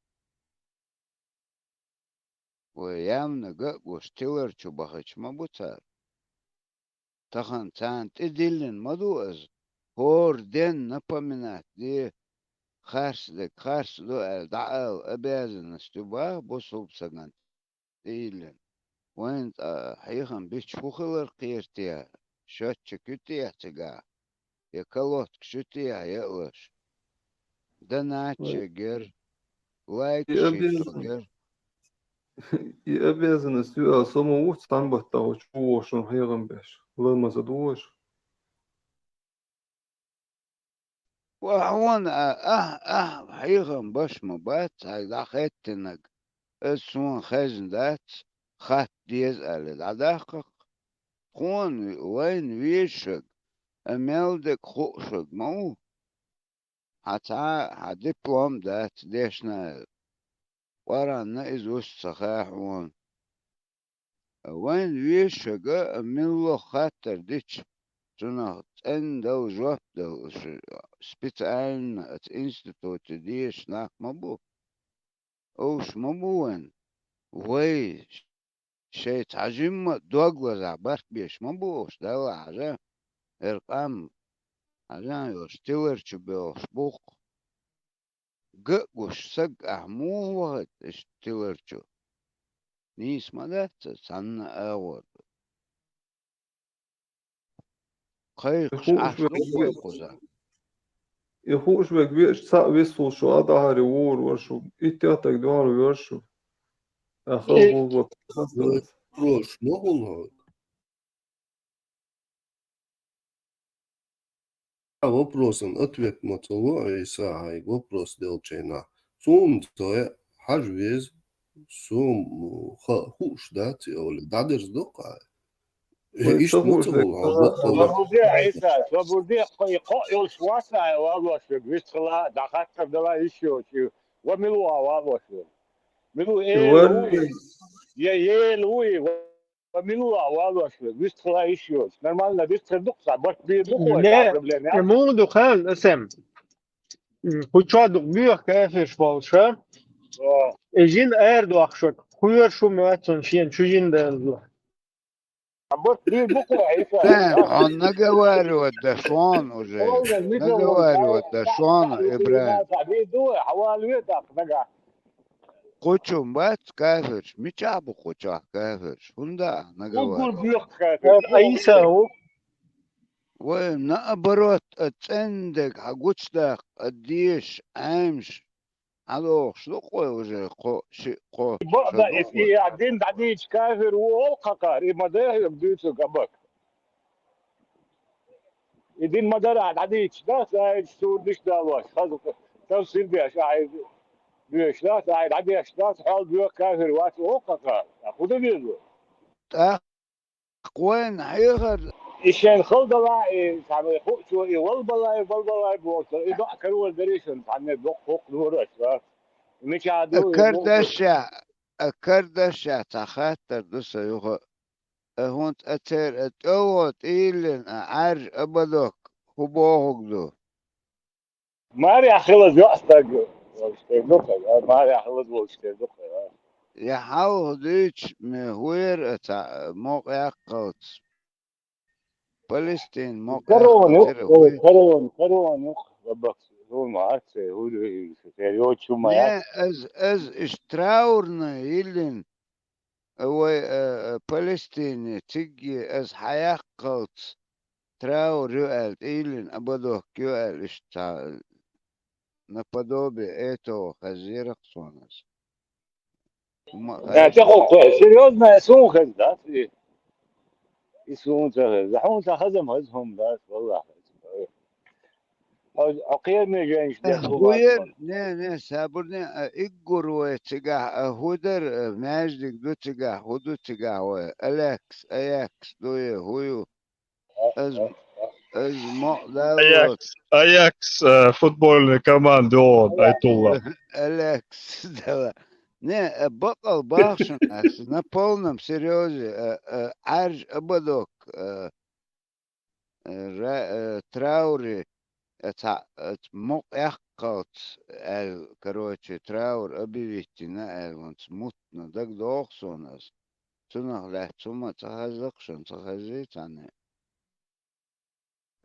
ويامنا قق وشتور شو بخش مبوتار تخن تان تدلن مدوز هور دين نبامنات دي خارس دو دعاو أبازن استباه بصوب سجن ديلن وين حيخن بيش فخلر قيرتيا شاتش كتيا تجا يكالوت كشتيا يأوش دناتش جر لايك شيتو جر يأبيزن استوى سمو وش تنبطا وشوشن هيغن بيش لما زدوش وهون حيخن باش مبات هاي داخيتنك اسمون خزن دات خات ديز ألد عداقق خون وين ويشك أميلدك خوشك مو حتى دبلوم دات ديشنا ورانا إزوش صحاح وين ويشك أميلو خاطر ديش تنه ان دو جواب دو سبيت ein het instituut die snack مبو اوش مبوين وي شي تعجم دوغلز عبارك بيش مبوش دو عجا ارقام عجا يوشتور شبيوش بوق قوش سق احمو وقت اشتور شو نيس مدات سنة اول قيقش عشلو قيقوزا يخوش بك بيش تساق بيسو شو أدهاري وور ورشو إتياتك دوار ورشو أخلقو بطلس Вопрос могут? Вопросом ответ мотало и сахай вопрос делчена. Сум то хажвез сум хуш дати оли дадерс дока. Ишт мотало Свободе, Иса, свободе, يقول شواسع والله بيشتغل دخلت بدلا يشوف وملوا والله ملوا إيه يا لوي وملوا والله بيشتغل يشوف نورمالنا بيشتغل دقة بس بيدقوا Ne, problem ya. ему духан, اسم Kuşa büyük kafir bolsa, ejin erdo akşak. Kuyur şu müetson şiyen çujin derdu. بس بيدقوا إيسا فاهم عن نجواري والدشوان وزي نجواري والدشوان إبراهيم بيدقوا حوالي نجا قوتشم بات كافر مش عبو قوتشا كافر هندا نقول نجواري بيخ كافر Aysa o. وين نقبرت اتندق حقوتشدق الديش عامش على شلو قوي وزي قو بقدر شلو في قاعدين بعدين كافر والقكر ما ده يبدو قبك يدين ما ده بعدين ده سايد سور دش ده واش خذ توصيل بيش عايز بيش لا سايد عادي اشتاس حال بيو كافر واش والقكر خذ بيزو وين حيغر إيشان خلد لا سامي خو شو والله بوصل إذا كانوا الدريشن عن الدق فوق نور أشراف مش عادو كردشة تخاطر دوسا يوغا هونت اتر اتوت إيلن عرج أبدوك هبوهوك دو ماري خلص يأستق ماري خلص واشتغل يحاو ديش مهوير اتع موقع قوت فلسطين موقع قوت كرون ربك هو معك هو سيريوت شو ما نه از اشتراورنا يلن هو فلسطين تيجي از حياة قوت تراور يؤل إيلن أبدوك يؤل اشتا наподобие этого хазира Ксонас. серьезно سونخز ده يسون تخز زحون تخزم هزهم بس والله عقير من جانش ده هوير نه سابرني إجروا تجاه هودر ماجدك دو تجاه هودو تجاه أليكس أياكس دوي هويو از مقدار Ajax futboluna komanda on Aytullah. Алекс, давай. Не, бакал бахшин, на полном серьезе. Арж ободок. Траури. Это мог эхкот. Короче, траур объявите на он смутно. Так дохсонас. Цунах лехтума цахазлакшин, цахазитане.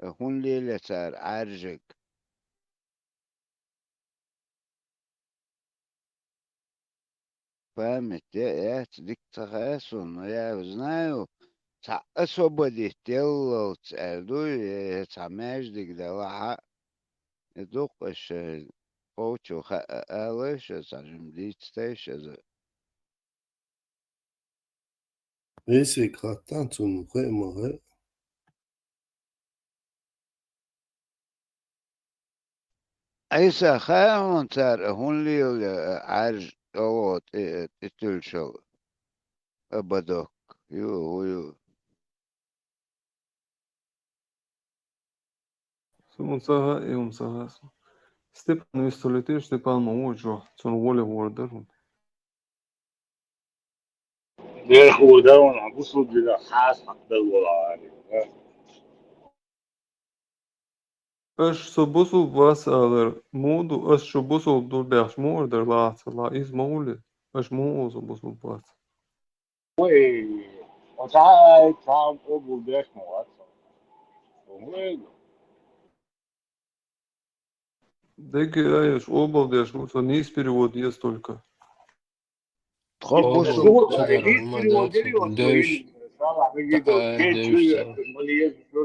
Хун лиле цар аржик. Память, я дик цахасон, я знаю, ца освободить делал царду, и ца междик дала, и духаш получил алыша, сажем дитстейша. Esse cartão tu não vai morrer. Айса хаон цар, хун лил арж овот, итульшал, ободок, ю. Сумуцага и умсагас. Степан истолетир, Степан Маучо, цон воле вордер. غير خوده اون بوسو بلا خاص حق بالولا يعني Aš sobusul vasaler mūdu, aš sobusul durbeaš morder lāca, lā izmauli, aš mūzu busul pats. وي وتعال تعال ابو بيش موات وين Degi ajaš obaldieš, mums var nīspirivodies toļka. Тхобусул.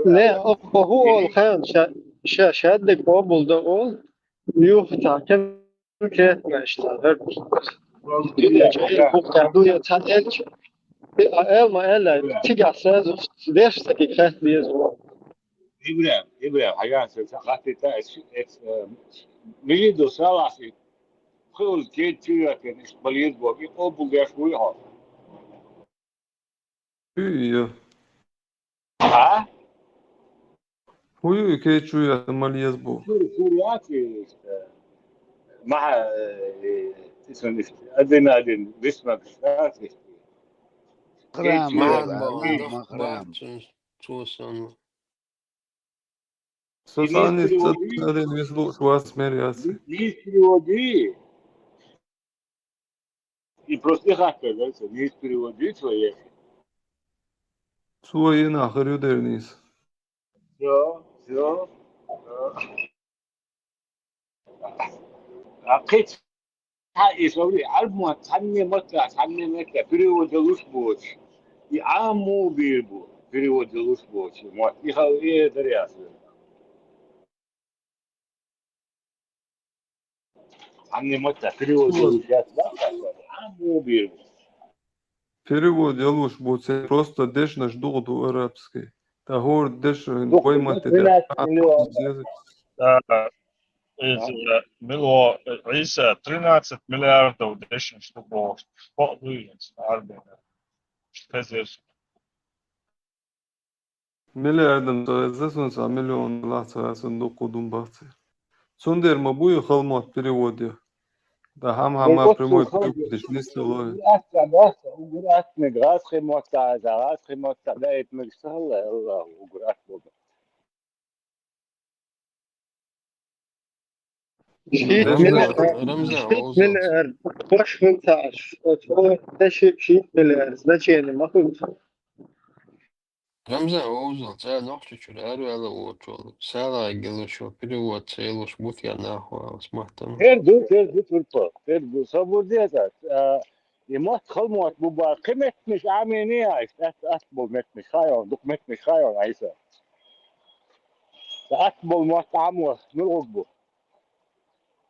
Ne, o الخير شهادة قبول ده أول يفتح كم كده اشتغل بقى تعديل ما إلا تيجي أساس ليش تيجي خاص بيزور ابراهيم حاجات سخاتي تاس ميدو سالاسي كل كيتشيا كان بليد بوبي ابو بيش ويها Hüja. ها Huju kečuja malies bu. سورياتي مع اسمه ادرينالين جسمك شاتي قرام ما قرام Sasānis arī vislūks vārds mērījās. не переводи и просто хакер, да, не переводи свои. Soja ienāk ar judernīs. Все. أكيد هاي سوري عالمو تاني مكة переводилось больше. И аму бирбу переводилось больше. Вот и хале дарясы. Тани макка переводилось да? Аму бирбу. Перевод ялуш būtu просто dešnaš dodu arabski. Tā hor dešnaš pojmati. Мило Иса 13 миллиардов дешин штук. Спот выйдет армия. Что здесь? Miljardam tas un sā miljonu lācās un dokudum bāci. Sunderma buju halmot переводе. Да хама прямой перевод, не стилой. уграт неграс хемота, зарас хемота, да это мексала, уграт бога. شيت مليار باش 15 ده شيت مليار ده يعني ما فهمت Ramzan Oğuz'un sen nohtuçur arıyalı oğuçoğlu. Sağlayıgılı şu perivod sayılış mutya nahua osmahtan. Terdu turpa. Terdu sabur diyecek. Yemat kalmat bu bar. Kıymetmiş amini ayş. Atbol metmiş hayon. Duk metmiş hayon aysa. Atbol muhtamu. Nurguk bu.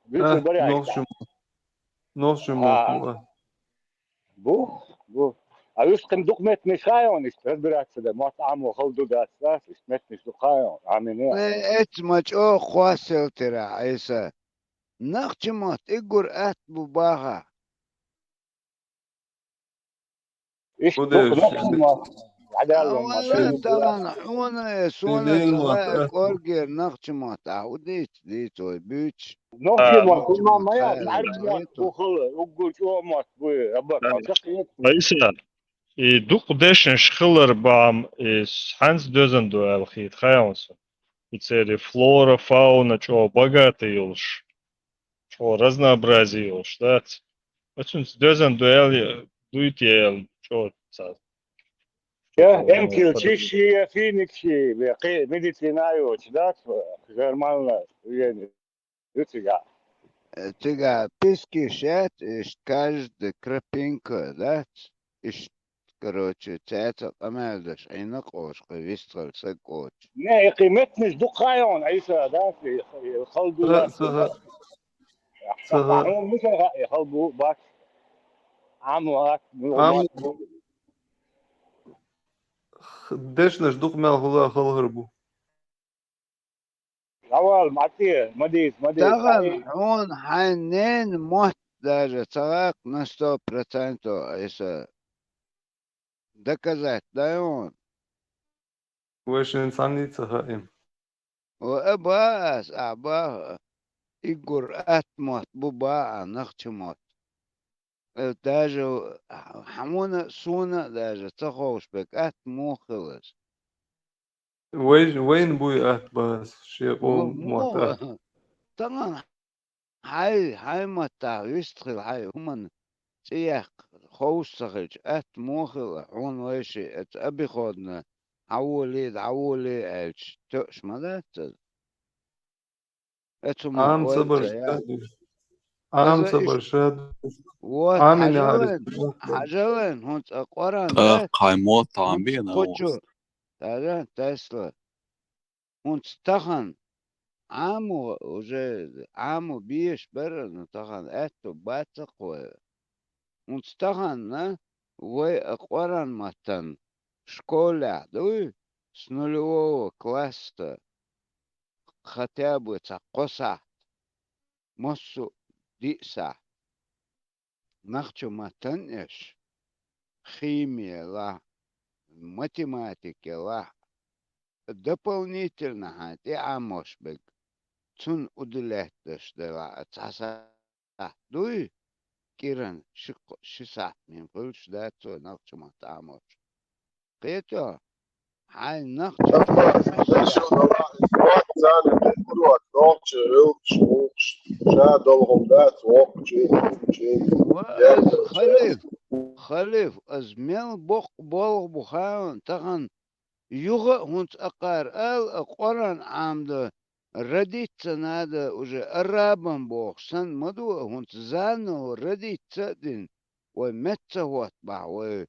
Bütün bari aysa. Noşum bu. Ayus kim duk metmiş hayon işte. Biraz da muhtamu khaldu da asas. Metmiş duk hayon. Amini ayş. اتمج او خواسل ترى عيسى نخجمت اقر ات بباها İş duk ولا طبعا حونا سونا الليل ما صغير تأهل كورجر نقش ما تعوديت ديتو بيتش نوكي ما نقش كل ما ما يا خير العرب ما ديتو وخل وقول شو ما تقول ربك دقيق Raisa, дух дешен шхылар бам из ханс дözен дуэл хит хаянс. И цели флора, фауна, чё богатый юлш, чё разнообразие юлш, да? Очень дözен дуэл дуйтел, чё ца. يا امكي تشيشي فينيكسي بقي ميديتينايو تشدات غير مالنا يعني يتجا تيجا بيسكي شات اشتكاج دكربينكو دات اش короче تاتا قمالدش عينك اوش قويستغل سكوش نه قيمتنش دقايون عيسى ده في خلدو لا سها صحهم مش يخلبوا باك عموات عام نومات دشنش دوق مال هلا خلغربو اول معطيه مديت تغن حون حنين موت даже царак на 100% если доказать да он وش إنساني تهائم واباس ابا يقر اتموت بباع نختموت даже حمونا سونا даже تخوش بك اتمو خلص وين بوي أهت بس شيقو موت مو أهت طبعا هاي متى يستخل هاي هم سياق خوش سخج اتمو خل عون ويشي ات ابي خودنا عولي الش تؤش مالات اتما عام صبر ويلتا يا شاد عام اذا صبر ايش شاد وات عام نعرف حجوين هونت اقوران ده قايموت هونت عامبين قوتشو تادا تسلا هونت تخن عامو وجه عامو بيش برن تخن اتو باتق هونت تخن وأقوران متن школа, да, с нулевого класса хотя бы цакоса, моссу диса, нахчу матанеш, химия ла, математики ла, дополнительно ты амош бег, цун удалятеш дела, цаса, дуй, киран, шиса, мин пульш, да, цу, нахчу матамош. قيتو هاي نقطة Zane Urot, Nortje, Hulks, Hoeks, Zadolrom, dat, Wokje, خليف أزميل بول بخاون تغن يوغا هونت أقار أقران عامدة رديت سنادة وجه الرابن بوخ سن مدو هونت زانو رديت سدين ومتسوات بع و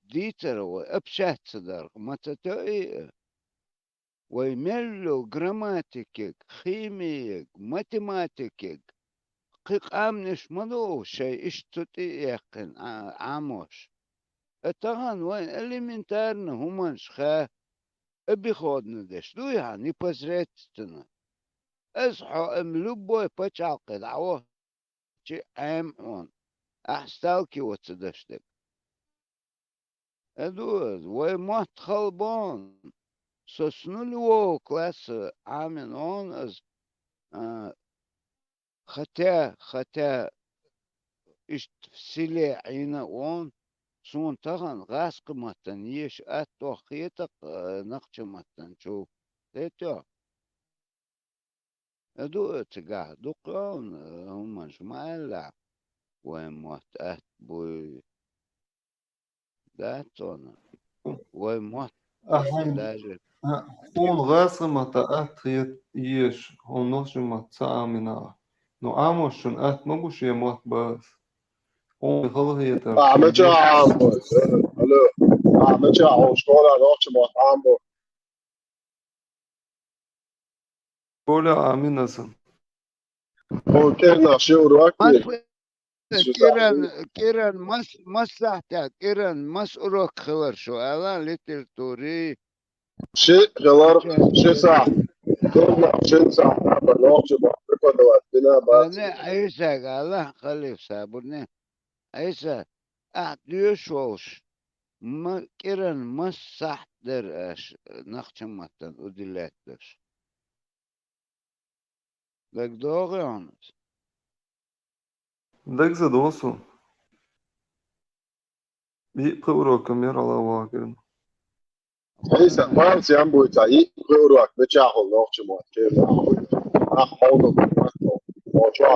ديتر وابشات صدر متتوي ويملو جراماتيكيك خيميك ماتيماتيكيك قيق امنش مدو شيء اشتتي يقن عاموش اتغان وين اليمنتارنا هما شخا ابي خودنا دش دو يعني بزرتنا اصحو املوبو بچاقد عوه چي ام اون احستالكي وتصدشتك ادوز ومات خلبان سوسنولو كلاس عامل اون از خطا اشت سيلي عينا اون سون تغن غاسق متن يش اتو خيتق نقش متن شو تيتو ادو تقع دقون هم جمالا ومات ات بوي داتون ومات أهم داجر هون غاسمة أهت يش هون نوشما تسامنا نو عاموشن أهت مبوش يموت بس هون خلق يتر Amecha Ambo, hallo. Amecha Hochschule, Nortje, Mort Ambo. بولا عامين نسن Kerna, Shiuraki, كيران مصلحتك كيران مسؤولك خبر شو ألا ليتل توري Gelar, Shisa, Kurna, Shinsa, aber Nortje, Mort, Rippadovat, Bina, أنا عيسى الله خليف سابرني عيسى أعطيه شوش ما كيران ما صح در اش نخشمتن ودلاتش لك دوغي عنس Dek za dosu. Bir kıvrak yer ala vakırın. Isa, Franz jam būtu tā īkļūrāk, bet jāhol nokčimot, haudu. O šo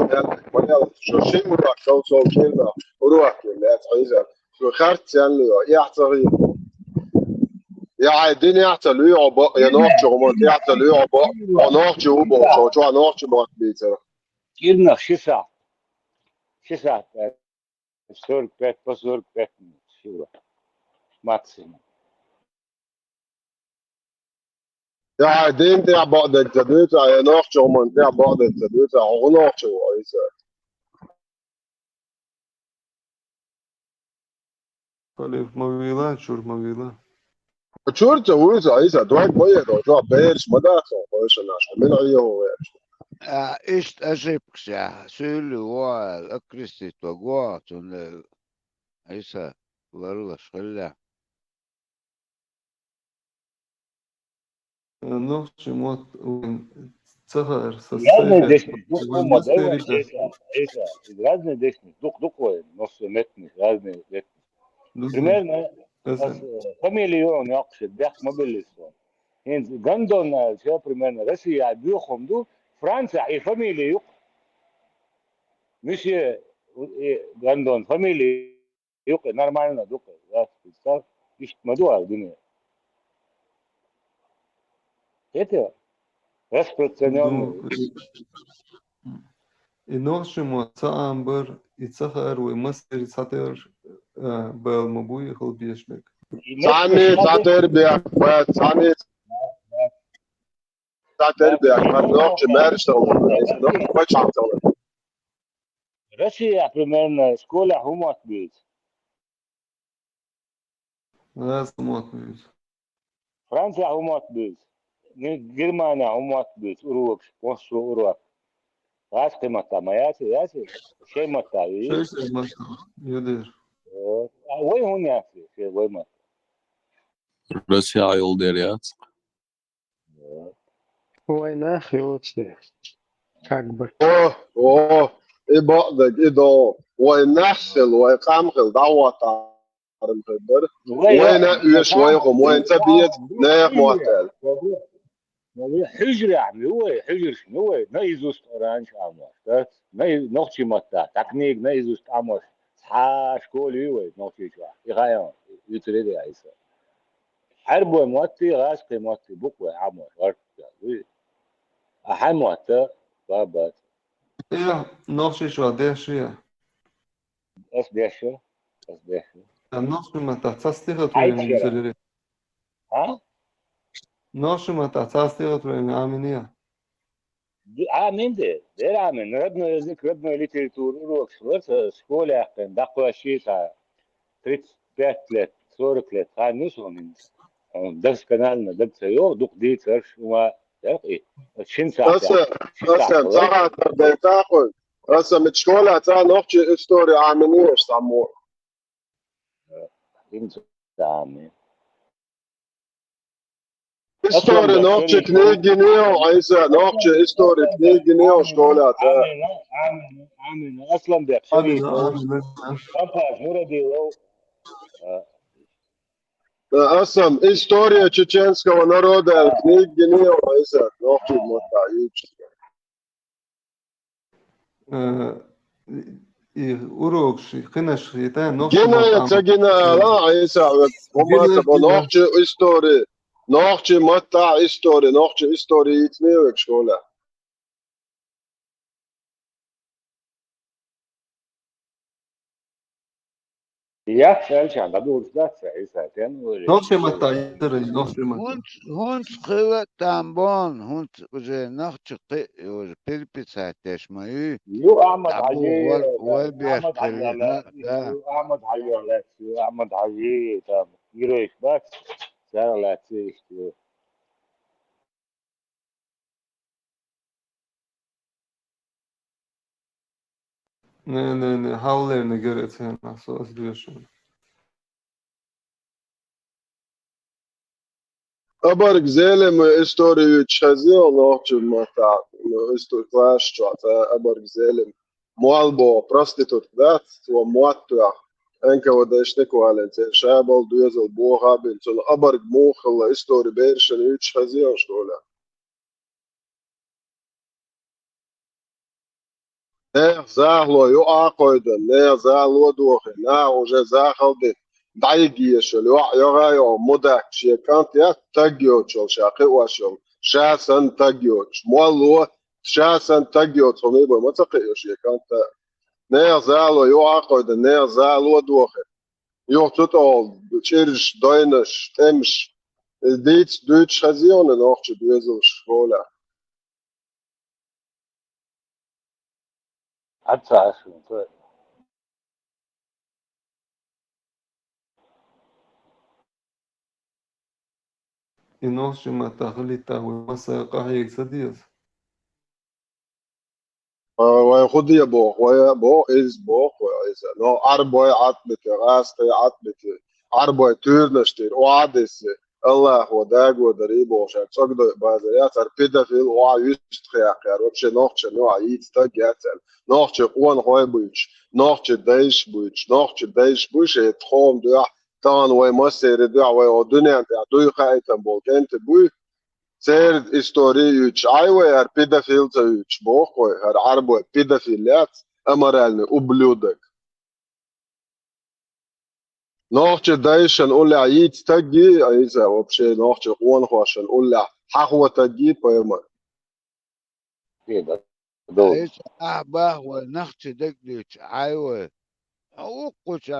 manel, šo šimurāk kaut so kilda, uruākiem, lēc Isa. Šo harts janlio, jāhtari. Dini jāhtari ubo, ja nokčimot, jāhtari ubo, o nokčimot, šo nokčimot līdzer. Kirna šisā, 45, pa 45 minūtes, šīva, maksimum. Din der بعد تدويت على نقش ومن der بعد تدويت على نقش وإيسا. Kalif mavila, çur mavila. شورت وإيسا إيسا دوك بيد وجوا بيرش مدافع وإيش الناس من عيه وإيش. إيش أجيبك يا سؤال وال أكريستي توقعت ولا إيسا والله شغلة Nokçimot цахар Разные состоит. десни, дух ума, да, Иса, разные десни, дух духой, но метни, разные десни. Примерно, фамилию не акшит, бях мобилисон. Инс Гандон, все примерно, Россия, бьюхом ду, Франция и фамилию, миссия Гандон, фамилию, нормально, дух, да, представь, ищет мадуа, думаю. Это распространенный. Нокчимот цаамбар и цахар и мастер сатер бел мабуи хлбешмек. ثاني تعتر بيك ثاني تعتر بيك ما نقش مارش تغلط ما شعب تغلط. Россия примерно школа хумат бит. Раз хумат бит. Франция хумат бит. Германия хумат бит. Урук, после урук. Раз ты мата моя, яси. Шей мата, Шей мата. Юдер. А вы хуняси, шей вы мата. Россия yol deriyat. وين أخي وتشي كعبر اوه ايه بقدك ايه ده ونحشل ويقامخل دعوة عرم خبر وين ايش ويقوم وين تبيت نايق موتل حجر يعني هو حجر شنو هو نايزوست اورانج عمر ناي نوتشي متا تكنيك نايزوست عمر صحا شكول هو نوتشي شو يغايا يتريد يا عيسى حرب موتي غاس موتي بوك عمر غرت أحمد بابات. إيه نقش شو دهشيا. إيش دهشة؟ إيش دهشة؟ النقش ما تحسستيها توين يزري. ها؟ نقش ما تحسستيها توين عامنية. عامين ده عامين ربنا ذكرنا ليتراتور روكس ورث سكولة كان دقوا شيء تا 35 40 خانوسهم درس كنالنا درس يو دوك دي ترش وما ايه 20 ساعة رسم ساعة بتاخد رسم تشكولة تا نوكشي استوري عامنية سامور انت عامين استوري نوكشي كنيجينيو عيسى نوكشي استوري كنيجينيو شكولة تا عامين اصلا بيكشري رابا جوردي لو Sam istorija čečenskog naroda je knjigi nije ovajza, noći motajući. I urokši, kinaš je taj noći Gina je cagina, la, isa, pomata bo noći istorije, noći mota istorije, noći istorije itnijevek škola. Ja, selčan, da būs tāds, izsētien. Noći mata itara, noći mata. هون خلق تنبان هون وجه نخش قي وجه بيلبي ساعتش ما يو أحمد حجي أحمد حجي tam يرويش بس سار لا تيش Ne, havlerine göre sen nasıl diyorsun? أبرق زلم إستوري تشازيو نوتش ماتا إستوري كلاش شواتا أبرق زلم موالبو prostitut ذات ومواتوا أنك وداش نكوالن شابل دوزل بوها بنتون أبرق موخل إستوري بيرشن تشازيو شولا نه زاهلو يو أقويدا نه زاهلو دوخي نه وجه زاهل دي دايجي شلو يغايو مدك شي كانت يا تاجيو شو شاقي واشو شاسن تاجيو مولو شاسن تاجيو تومي بو متقيو شي كانت نه زاهلو يو أقويدا نه زاهلو دوخي يو توتو تشيرش دوينش تمش ديتش دوتش خزيون نوخش دوزل شولا حتى عشان طيب I nosso matahlita masa kahig sa Dios. ويخدي بوخ ويبو إز بوخ وإز نو أربعة عتبة غاستي عتبة أربعة تورنشتير وعدس الله وداق ودريب وشان تصقد بازريات أربيدا في الوع يستخيا خير وبشي نوخش نوع يتستق يتل نوخش قوان هوي بوش نوخش دايش بوش نوخش دايش بوش يتخوم دوع تان وي مصير دوع وي ودنيا دوع خايتن بولكنت بوي Церд историю чайве, педофил цаюч бохве, арбо педофилят, аморальный ублюдок. Нохче дайшан уля яйц таги, а из-за вообще нохче он хошан уля хахва таги поэма. كده إيش أباه ونخت دقليش عايوة أوقش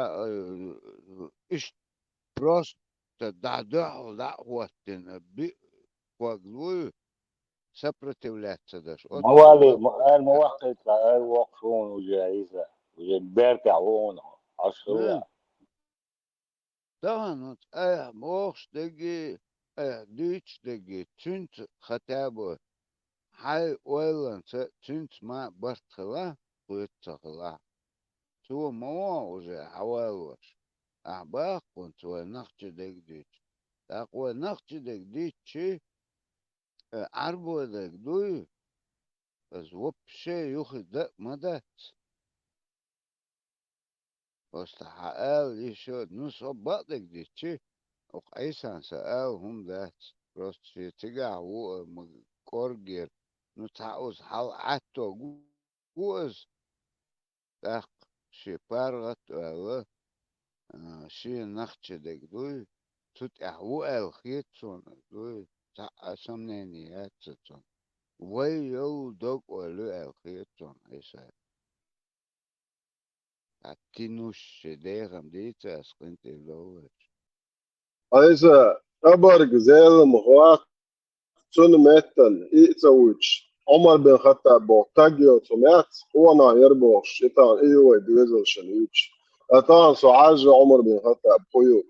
إيش بروست دعوة دعوة بي وقلوي سبرتيولات داش موالي المواقع وقفون وجايزة وجبرت عوون عشرة طبعا موخش دقي ديتش دقي تنت ختابه هاي ويلن تنت ما برتخلا ويتخلا تو مو وجه حوالوش أحباق كنت ونخش دق ديتش تقوى نخش دق ديتش عربو دق دوي بس وبشي يخد دق مدت واستحقال يشود نص بقدك ديتش وقيسان سألهم ذات بس في تقع هو كورجر نتعوز حال عتو جوز تاق شي بارغت ولا شي نخش دق دوي تتع هو الخيتون دوي تاق سمنينيات تون ويو دوك ولو الخيتون إيسا تاتينوش ديغم ديتا اسقنت اللوش إذا أبرق زي المخوات سن متن إيتوش عمر بن خطاب بو تاجيو تومات هو ناير بوش شيطان إيوه دوزل شنيوش أتان سعاج عمر بن خطاب خيو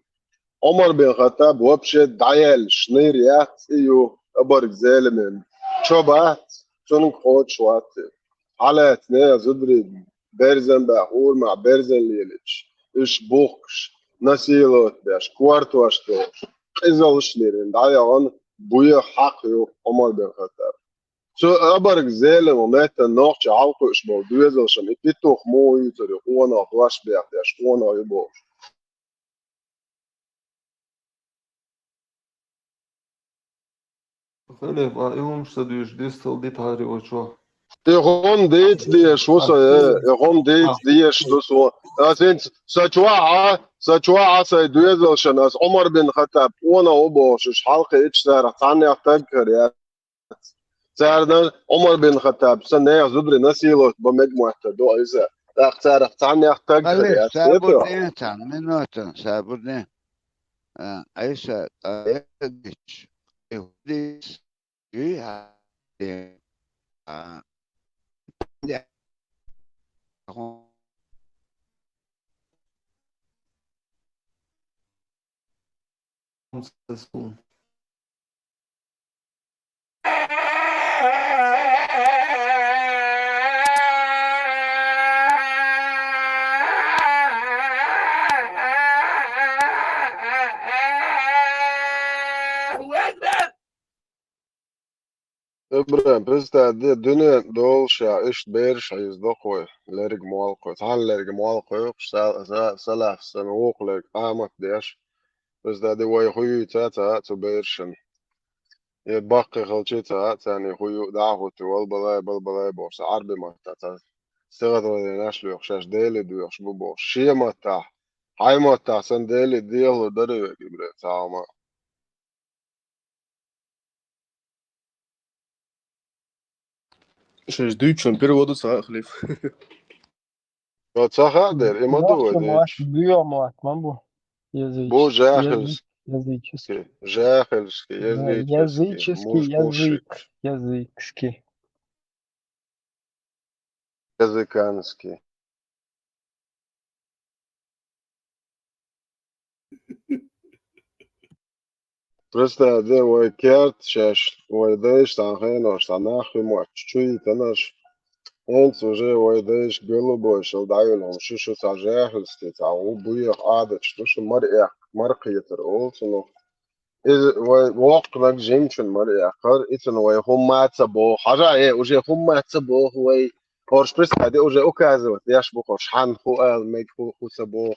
عمر بن الخطاب وبشت دعيل شنيريات إيو أبرق زالم شوبات سنك خود شوات على اثنين زدري بيرزن بأخور مع بيرزن ليلش إش بوكش نسيلوت باش كوارتو أشتوش إذا شنيرين دعيان بويا حقيو عمر بن الخطاب شو أبرق زالم ومات النوخش عوقو إش بودوزل شم إتتوخ مو يتري قوانا غواش بيح باش قوانا يبوش Khale ba yom shtadysh distal dit hari ocho. يغون ديت دي شو يغون ديت دي شو أنت سجوا سيدويزل شناس عمر بن الخطاب وانا وبوش حلقة اتش تارة تاني افتكر يا سارنا عمر بن الخطاب سنة زدري نسيلو بمجموعة دو إذا اختار تاني افتكر يا سابورني تان منوتن سابورني أيسا أيديش يهوديس يها Spoon. Well, إبراهيم بس دي الدنيا دول شا إيش بيرش يزدقوا لرج موالقو تعال لرج موالقو سلاف سنوق لرج قامت ديش بس دي ويخوي تاتا تبيرشن يتبقي خلشي تاني خوي دعوة والبلاي بوس عربي ما تاتا استغط ودي ناشلو يخشاش ديلي دو يخشبو بوس شي ما تاح هاي ما تاح سن ديلي ديالو دريو إبراهيم تعال Šeš Duitschon переводу Сахлив. Вот Сахадер, и Маду, Бьемлат, мамбу. Бу Языческий. Жахельский, Языческий язык. Языкский. Языканский. Просто да, ой, керт, шаш, ой, дэш, там хэнош, там нахуй мать, чуть танаш. Он уже ой, дэш, голубой, шел дайвелом, шишу та жахельский, та убуях адыч, что что маркетер, олсуну. إذا وقنا جيمشن مريا خر إتنا ويهم ما تبوه حاجة إيه وجه هم ما تبوه هو هورش بريس هذه وجه أوكازوت ياش بوخش حن خو ميك خو تبوه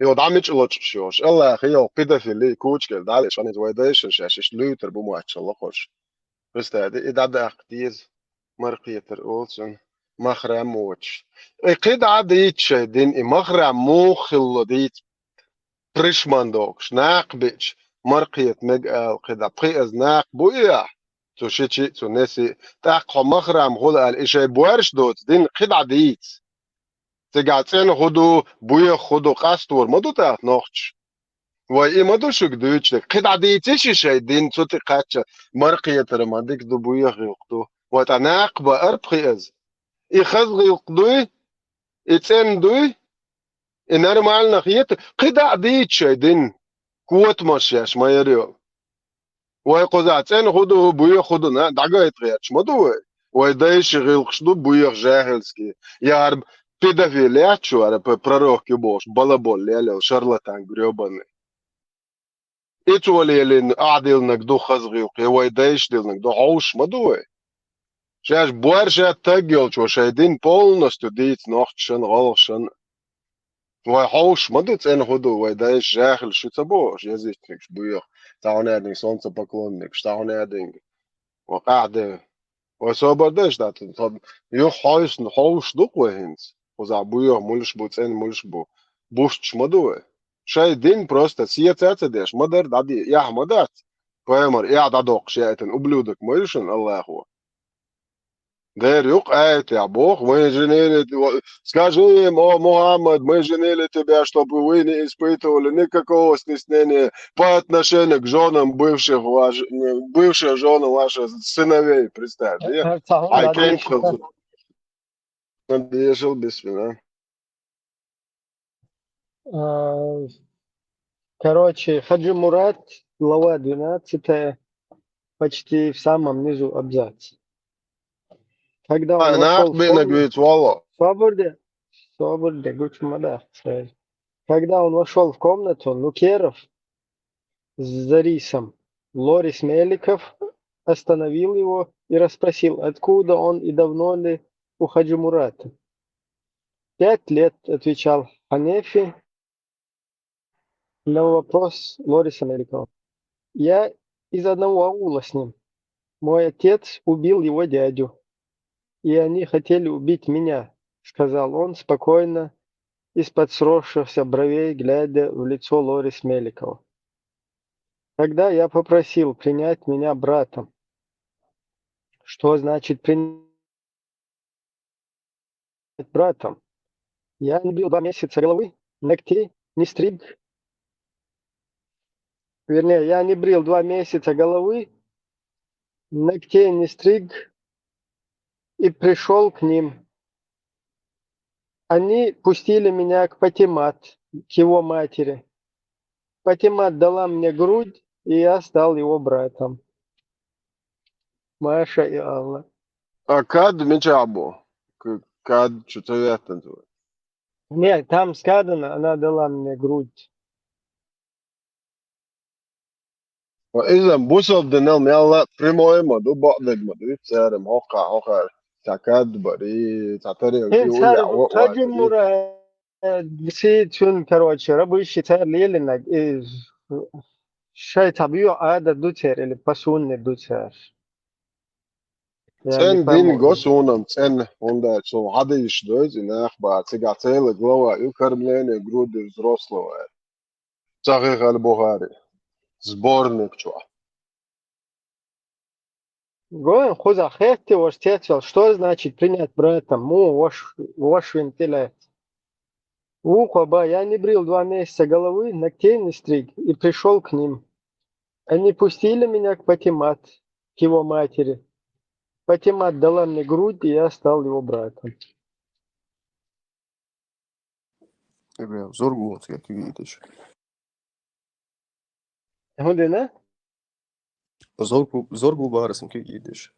يو دامج لوتش شوش الله أخي يو كده في اللي كوتش كده دالش أنا تويداش شاش لوتر بمواتش الله خوش بس هذه إذا ده أختير مرقيتر أولسن مخرم موتش إقيد عاديت شيء دين مخرم مو خلديت بريشماندوكش ناق بيتش مرقيت مجال قد بقي ناق بويا تو شيء تو نسي تاق مخرم خل الاشي بورش دوت دين قد عديت تقعدين خدو بويا خدو قاستور مدو تاق نوخش واي مدو شو قدوش قد عديت ايش شيء دين تو تقاتش مرقيت رماديك دو بويا غيقدو وتناق بأربقي از يخذ غيقدوي يتسن دوي نرمال نخيت قد عديت شيء دين قوت ماشيش ما يريو واي قزعتين خدو بويا خدو نا دعقا يتغيرش مدو واي دايش غيلقشدو بويا جاهلسكي يارب педофилия чуара пророк бош балабол леле шарлатан грёбаный и туалелин адил нагду хазгил واي دايش дил нагду ауш мадуэ шаш буарша тагел чо шайдин полностью дит нохчен голшен واي هوش مدت ان هدو واي دايش جاهل شو تبوش يزيتك بويا تعونادين صنصة بقلونك تعونادين وقاعدة وصوبر داش دات طب يو هوش هوش دوق وهنس وزع بويا مولش بوتين مولش بو بوش مدوه شاي دين بروستا سياتات داش مدر دادي يا مدات فايمر يا دادوق شيئتن وبلودك مولشن الله هو Дэр юк айт я Бог, мы женили, скажи им, о Мухаммад, мы женили тебя, чтобы вы не испытывали никакого стеснения по отношению к женам бывших женам ваших сыновей, представь, да? I can't надежил без меня. Короче, Хаджи Мурат, глава 12, почти в самом низу абзац. Когда он вошел в комнату, когда он вошел в комнату, Нукеров с Зарисом, Лорис Меликов остановил его и расспросил, откуда он и давно ли у Хаджи Мурата. 5 лет, отвечал Ханефи на вопрос Лориса Меликова. Я из одного аула с ним. Мой отец убил его дядю. И они хотели убить меня, сказал он спокойно, из-под сросшихся бровей, глядя в лицо Лорис Меликова. Тогда я попросил принять меня братом. Что значит принять братом? Я не брил 2 месяца головы, ногтей не стриг. Вернее, я не брил 2 месяца головы, ногтей не стриг, и пришел к ним. Они пустили меня к Патимат, к его матери. Патимат дала мне грудь, и я стал его братом. Маша и Алла. А кад мечабо? Кад что-то это? Нет, там сказано, она дала мне грудь. إذا بوصل دنا ميلا بريموي ما دو بعدك ما دو تسارم هوكا تكاد بري تطري Hen يولع sarı bu وقوات بري tacımura بسيتون كروتشي ربو شتار ليلنا شاي طبيعي عادة دوتر اللي بسون دوتر يعني تن دين فامو غوسونم تن هوندا سو هذا يشدوز إن أخبار تيجاتيل جلوا يكرملين جرود взрослого صحيح البخاري сборник чё Гоем хоза хехте воштетел. Что значит принять брата? Му вош вентилет. Ухо, я не брил 2 месяца головы, ногтей не стриг и пришел к ним. Они пустили меня к Патимат, к его матери. Патимат дала мне грудь, и я стал его братом. Бля, зоргу, как видишь. Гудина? Зоргу барасın, как видишь.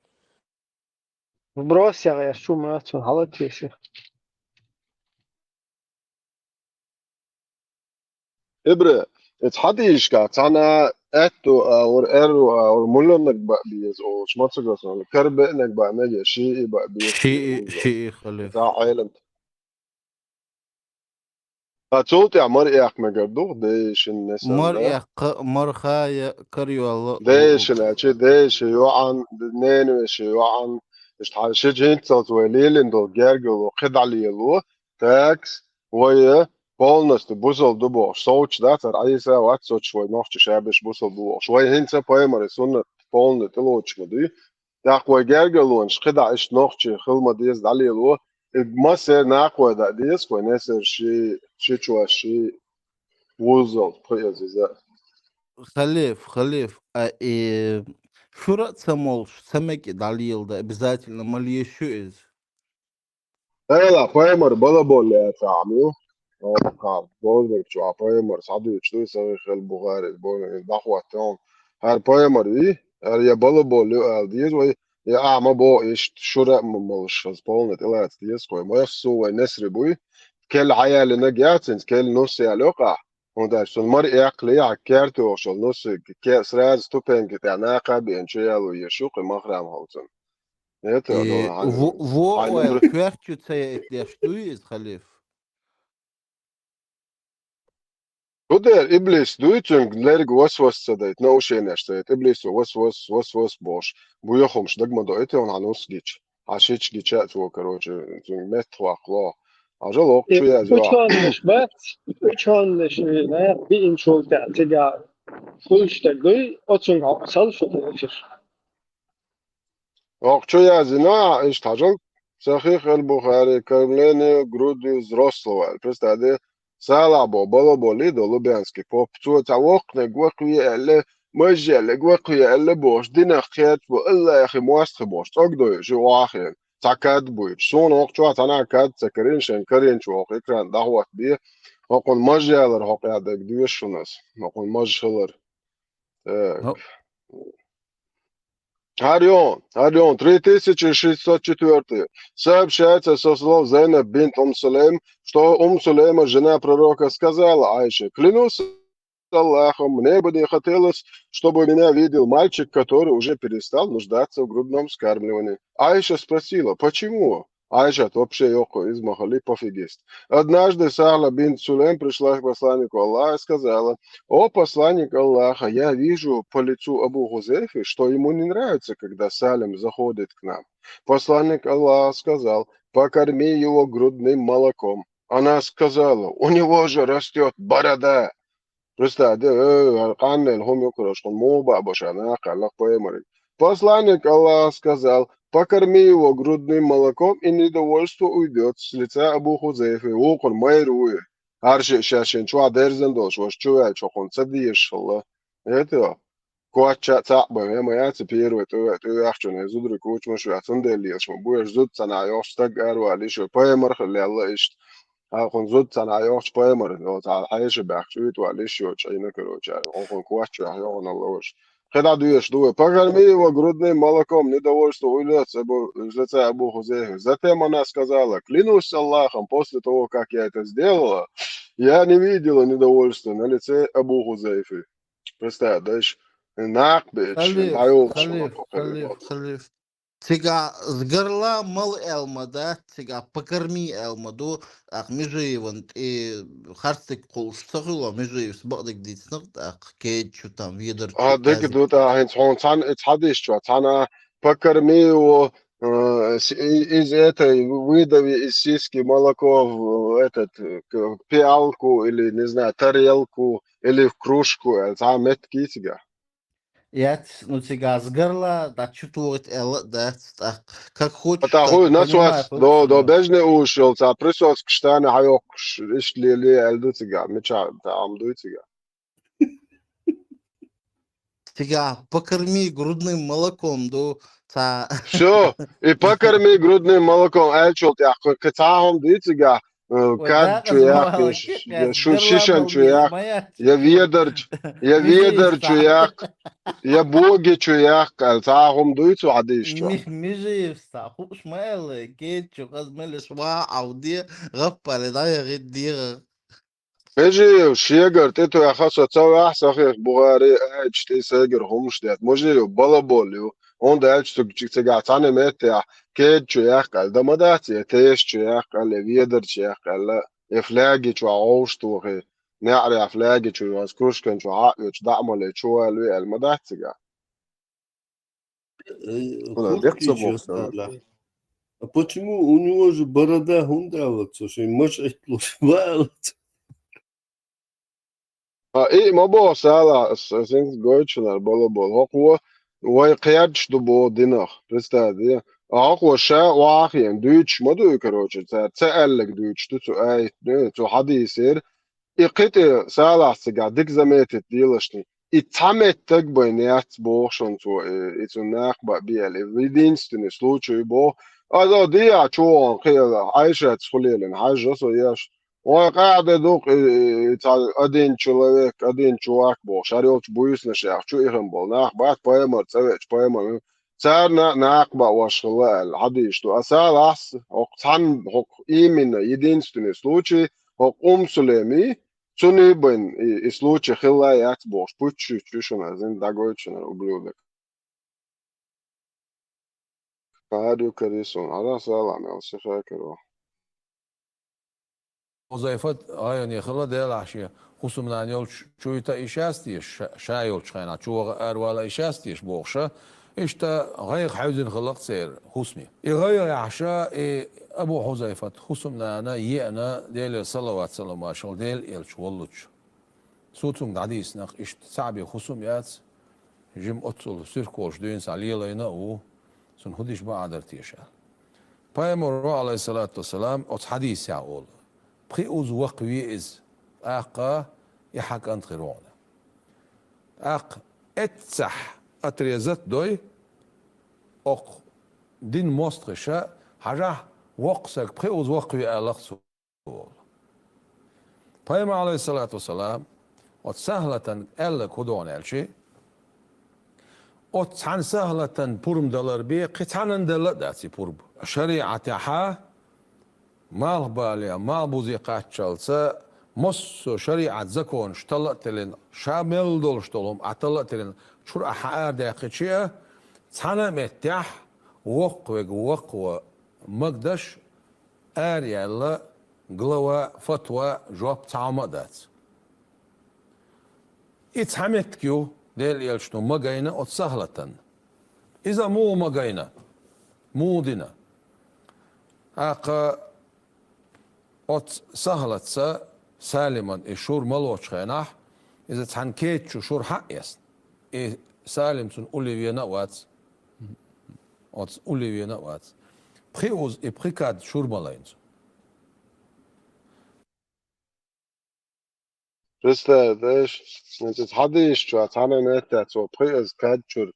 Бросил я шум, халатиши. إبرة اتحديش كات أنا أتو أو إرو أو ملون نكبأ بيز أو شماتو قصنا كرب نكبأ نجى شيء بقى بيز شيء خليف بتاع عالم أتولت عمر إياك مجردو ديش النسان ده مر خايا كريو الله ديش الأشي ديش يوعن دنين وش يوعن اشتحال شي جنت توليل إندو جرجل وخدع ليلو تاكس ويا полностью бусал дубо соуч да цар айса ват соч свой нохче шабеш бусал дубо швой хинца поэмари сунна полный тылочку ды такой гергалон шхида иш нохче хилма дез далило масер нахуй да дез кой несер ши чуа ши вузал поязиза خليف شو رأت سمول سمك دليل ده обязательно ماليه شو إز لا поэмар бала боле تعميو أو قاعد بقول شو عبايمر صعدوا يشتري سوي خل بغاري بقول دخوة تون هر بايمر دي هر يبلو بولو ديز وي يا أعمى بو إيش شو رأ مش هسبولنا تلات ديز كوي ما يفسو نسر بوي كل عيال نجاتن كل نص يلقى وده شو المرء يعقلي عكرته وشو نص كسراز توبين كتعناقة بينشيالو يشوق مخرم هوتن نيتو دو во кверчуца это что из خليف Gudēr iblis duicung lergu waswas sadait na ušēnēš tēt iblis waswas boš bujohumš dagmado ete un hanus gič عشيش gičēt to karoči metwa klo aja lok čujā Üç anmış bak. 3 anmış ne bir inç oldu tega. Kuşta gül oçun çalışıyor. lok čujā zina iš tajal Sahih al-Bukhari кормление грудью взрослого представьте Салабо, балабо, лидо, лубянский, по пцуца вокна, гвакуя, эле, мажеле, гвакуя, эле, бош, дина хет, эле, ахи, муастхи, бош, тогдой, жуахи, такад будет, сон, окчуа, тана, кад, цакарин, шен, карин, чуах, экран, дахват, би, окон мажелер, хокядек, двешунас, окон мажхелер, так. Орион, 3604. Сообщается со слов Зейнаб бинт Сулейм, что Сулейма, жена пророка, сказала Айше: клянусь Аллахом, мне бы не хотелось, чтобы меня видел мальчик, который уже перестал нуждаться в грудном вскармливании. Айша спросила, почему? Айша, вообще йоко из Махали пофигист. Однажды Сахла бинт Сулейм пришла к посланнику Аллаха и сказала: о посланник Аллаха, я вижу по лицу Абу Хузейфи, что ему не нравится, когда Салим заходит к нам. Посланник Аллаха сказал: покорми его грудным молоком. Она сказала: у него же растет борода. Посланник Аллаха сказал: покорми его грудным молоком, и недовольство уйдет с лица Абу Хузейфи. Укон майруи. Арши шашин чуа дерзендош, ваш чуя чохон цадиеш Аллах. Это куача цакба, я цепирую, то яхчун, я зудры кучмашу, я цандельеш, будешь зуд цанайош, так гару, алишу, поэмар хали Аллах ишт. Akon zut цанайош поэмар, но та хайше бахчуит, алишу, чайна короче, окон куачу, я он Аллах. Когда дуешь, покорми его грудным молоком, недовольство уйдет с лица Абу Хузейфи. Затем она сказала: клянусь Аллахом, после того, как я это сделала, я не видела недовольства на лице Абу Хузейфи. Представь, дальше. ناق بيتش هايوق شو خليف تيجا زغرلا مال элмада تيجا покорми элмаду ах межевант харстик қолштағыла межев бақдық дейсің ах кейчу там ведерчу هذيك دوتا هين هون تان اتحدش شو تانا فكر مي و из этой выдави из сиськи молоко этот пиалку или не знаю тарелку или в кружку это метки тебя. Яц, ну тига згорла, да чувствует элла, да, как хочешь, Это так хуй нас понимаю, вас до бежне ушел та присос кштана хайок ишли ли элду тебя меча там ду тебя. Тига покорми грудным молоком, ду, та... Все, и покорми грудным молоком элчол я катахом ду тебя. Kad čujak, šišan čujak, ja vjeder čujak, ja bogi čujak, ali tahom dujcu adiš čujak. ميجي يفسح خوش ماله كيتشو غزمل شوا عودي غفل دا يغيد ديغ Među šegar, teto ja haso cao sahih Buhari, ti segar homštet, može ju balabolju, onda elčtu se ga tane mete, ked čujak, ali da madaci, teš čujak, ali vjeder čujak, ali iflagi ču auštu, نعرف أفلاقي شو يذكرش كان شو عقل شو دعمل شو قالوا المداتسجا Хуркич, а почему у него же борода хундравится, что может отплывать? إيه ما بو سالا سينس جوتشنر بولا بول هو قيادش دو بو دينخ رستادي هو شا واخين دوتش ما دو كروتش تسألك دوتش تو أي تو حديث إقيت سالا سجا ديك زميت ديلشني اتعمت تقبينيات بو شنتو إتو ناقبا بيالي ويدينستني سلوچو بو هذا ديا شو قيادة عايشة تخليلن حاجة صياش وقاعد دوق أدين человек أدين чувак بو شاريوش بويس نشاخ شو إخن بول ناقبا بايمر تسويش بايمر سار ناقبا واشغلال حديش تو أسالاس وقتان حق إيمنا يدينستني سلوچي حق سليمي Цуни бен и случай хилаят бош пучу чушена зин дагойчена ублюдок. Кадю карисон, ада салам ел сифакеро. وظيفة يعني خلا ديال عشية خصوصا من أن يول شويتا إيشاستيش شايول شخينا شو أرولا إيشاستيش بوخشة إشتا غير حوزن خلق سير خصمي يغير عشاء أبو حذيفة خصوصا من أنا يأنا ديال صلوات سلام عشان ديال إلش واللوش صوتهم عديس نق إشت صعب خصوم يات جم أتصل سيركوش دين سالي لينا و سن هديش ما عدرتيشال بايمر عليه الصلاة والسلام أت حديث يقول بخيوز وقوي إز أقا يحك أنت غيرونا أق اتسح أتريزت دوي أق دين مستغشة حاجة وقسك بخيوز وقوي ألق سول بايمر عليه الصلاة والسلام أت سهلة ألق هدون ألشي أت عن سهلة بورم دلار بي قطعنا دلار داتي بورب شريعة حا مال باليا مال بوزيقات شالسا مص شريعة زكون شطلت لين شامل دول شطلهم اعتلت لين شور احقار داقيتشيا تانا متاح وقوة مقدش آريا الله قلوة فتوى جواب تعمدات اتحمت كيو ديل يلشنو مقاينة اتسهلة إذا مو مقاينة مو دينا أقا أت سهلة سالما الشور ملوش خيناح إذا تحنكيت شور حق يسن سالم سن أولي نوات أت أولي نوات بخيوز إبخيكاد شور ملاينز Rista dash تتحديش شو تانا متى تو بخيز كادشور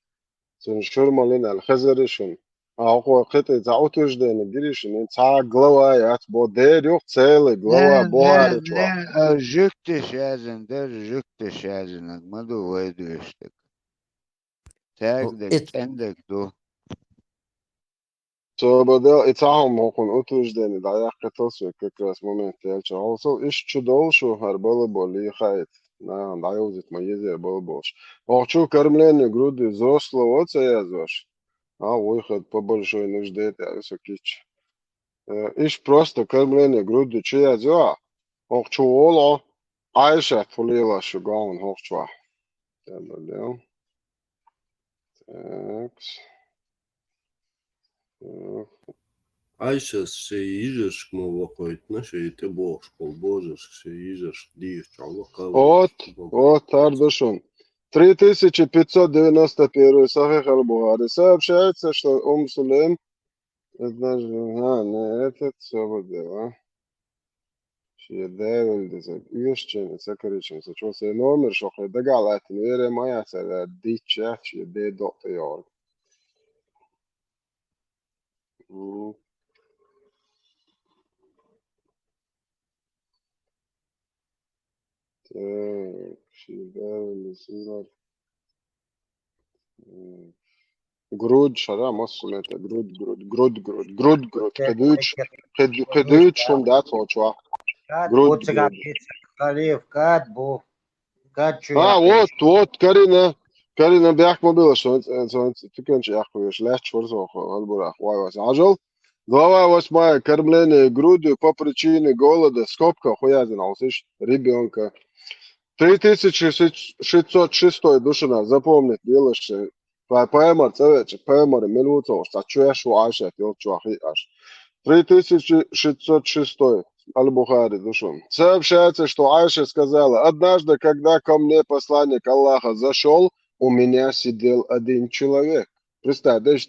سن شورمالين الخزرشون أقوى قطع تعوتوش دين جريشن تاع غلوا يات بودير يوك تسيل غلوا بوهاري شوا جكتش ازن در جكتش ازن مدو ويدو يشتك تاقدك عندك دو So بدأ إتاهم هكون أوتوش دين دا يحكي تصوي كراس مومنت يالشا also إيش تشدول شو هربلا بولي خايت Да, дают мои был больше. Хочу кормление груди взрослого отца я зваш. А выход по большой нужде это высокич. Иш просто кормление груди чья дела. Хочу оло. Айша тулила шугаун хочу. Так. Айшас шеижеш мовакойт, наши ты бог школ божеш шеижеш диш чалвакавы. Вот, Ардушун. 3591 Сахих аль-Бухари сообщается, что Сулейм, этот все вот дело. Шедевр, дезакричен, закричен, сочел себе номер, что хоть галат, не моя целая дича, шеде доктор Йорк. Так, шедевр, грудь, шара, мосул это, грудь, кедуч, шендат, хочва. Грудь. Кат бо. Кат чуя. Вот, Карина бяхма было, что ты кончи ахуешь, легче форзох, албурах, вайвас, ажал. Глава 8. Кормление грудью по причине голода, скобка, хуязин, алсыш, ребенка. 3606 душина, запомнить, делаешь, поэмор, цевече, поэмор, минуту, стачуешь, уашет, елчуахи аш. 3606 Аль-Бухари, душу. Сообщается, что Айша сказала, однажды, когда ко мне посланник Аллаха зашел, у меня сидел один человек. Представь, даже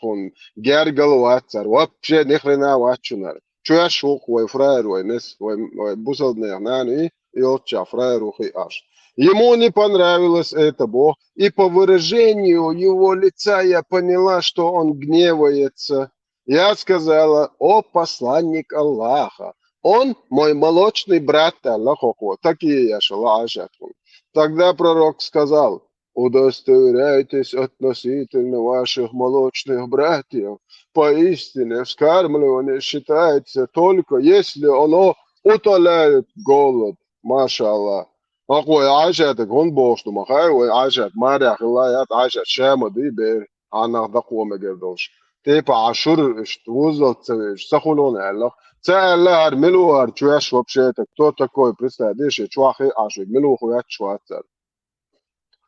он гергал ватцар, вообще ни хрена ватчунар. Чуя шук, ой фраер, ой нес, ой бусалднер, нани, и отча фраер ухи аш. Ему не понравилось это, Бог, и по выражению его лица я поняла, что он гневается. Я сказала, о посланник Аллаха, он мой молочный брат Аллаху, такие я шла ажатку. Тогда пророк сказал, удостоверяйтесь относительно ваших молочных братьев. Поистине вскармливание считается только если оно утоляет голод. Маша Аллах. Акой ажаток, он бошну махай, ой ажат, марях, илаят, ажат, шема, дибер, анах дакума гердош. Типа عشر вузов сахулон эллах. Целлар милуар чуяш вообще это кто такой представляешь чуахи ашик милу хуят чуатер.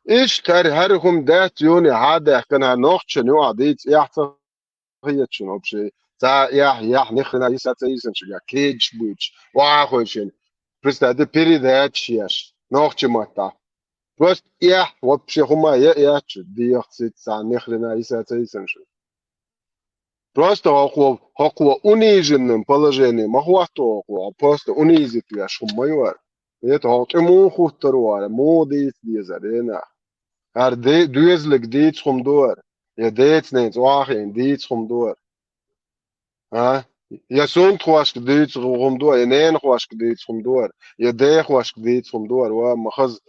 Иш тар хархум дат юни хада кана нохч ню адит яхта хиятшин вообще. За я нихрена исаца исенчга кейдж буч. Вахойшин. Представляешь передачяш. Нохч мата. Просто я вообще хума я диахцит за нихрена исаца исенчга. Просто около униженным положением, просто унизит я шумайвар. Это вот ему хуторуар, моди дизарена. Ар дуезлик дит шумдуар. Я дит нейт вахин дит шумдуар. А? Я сон хвашк дит шумдуар, я нейн хвашк дит шумдуар. Я дей хвашк дит шумдуар. Ва махаз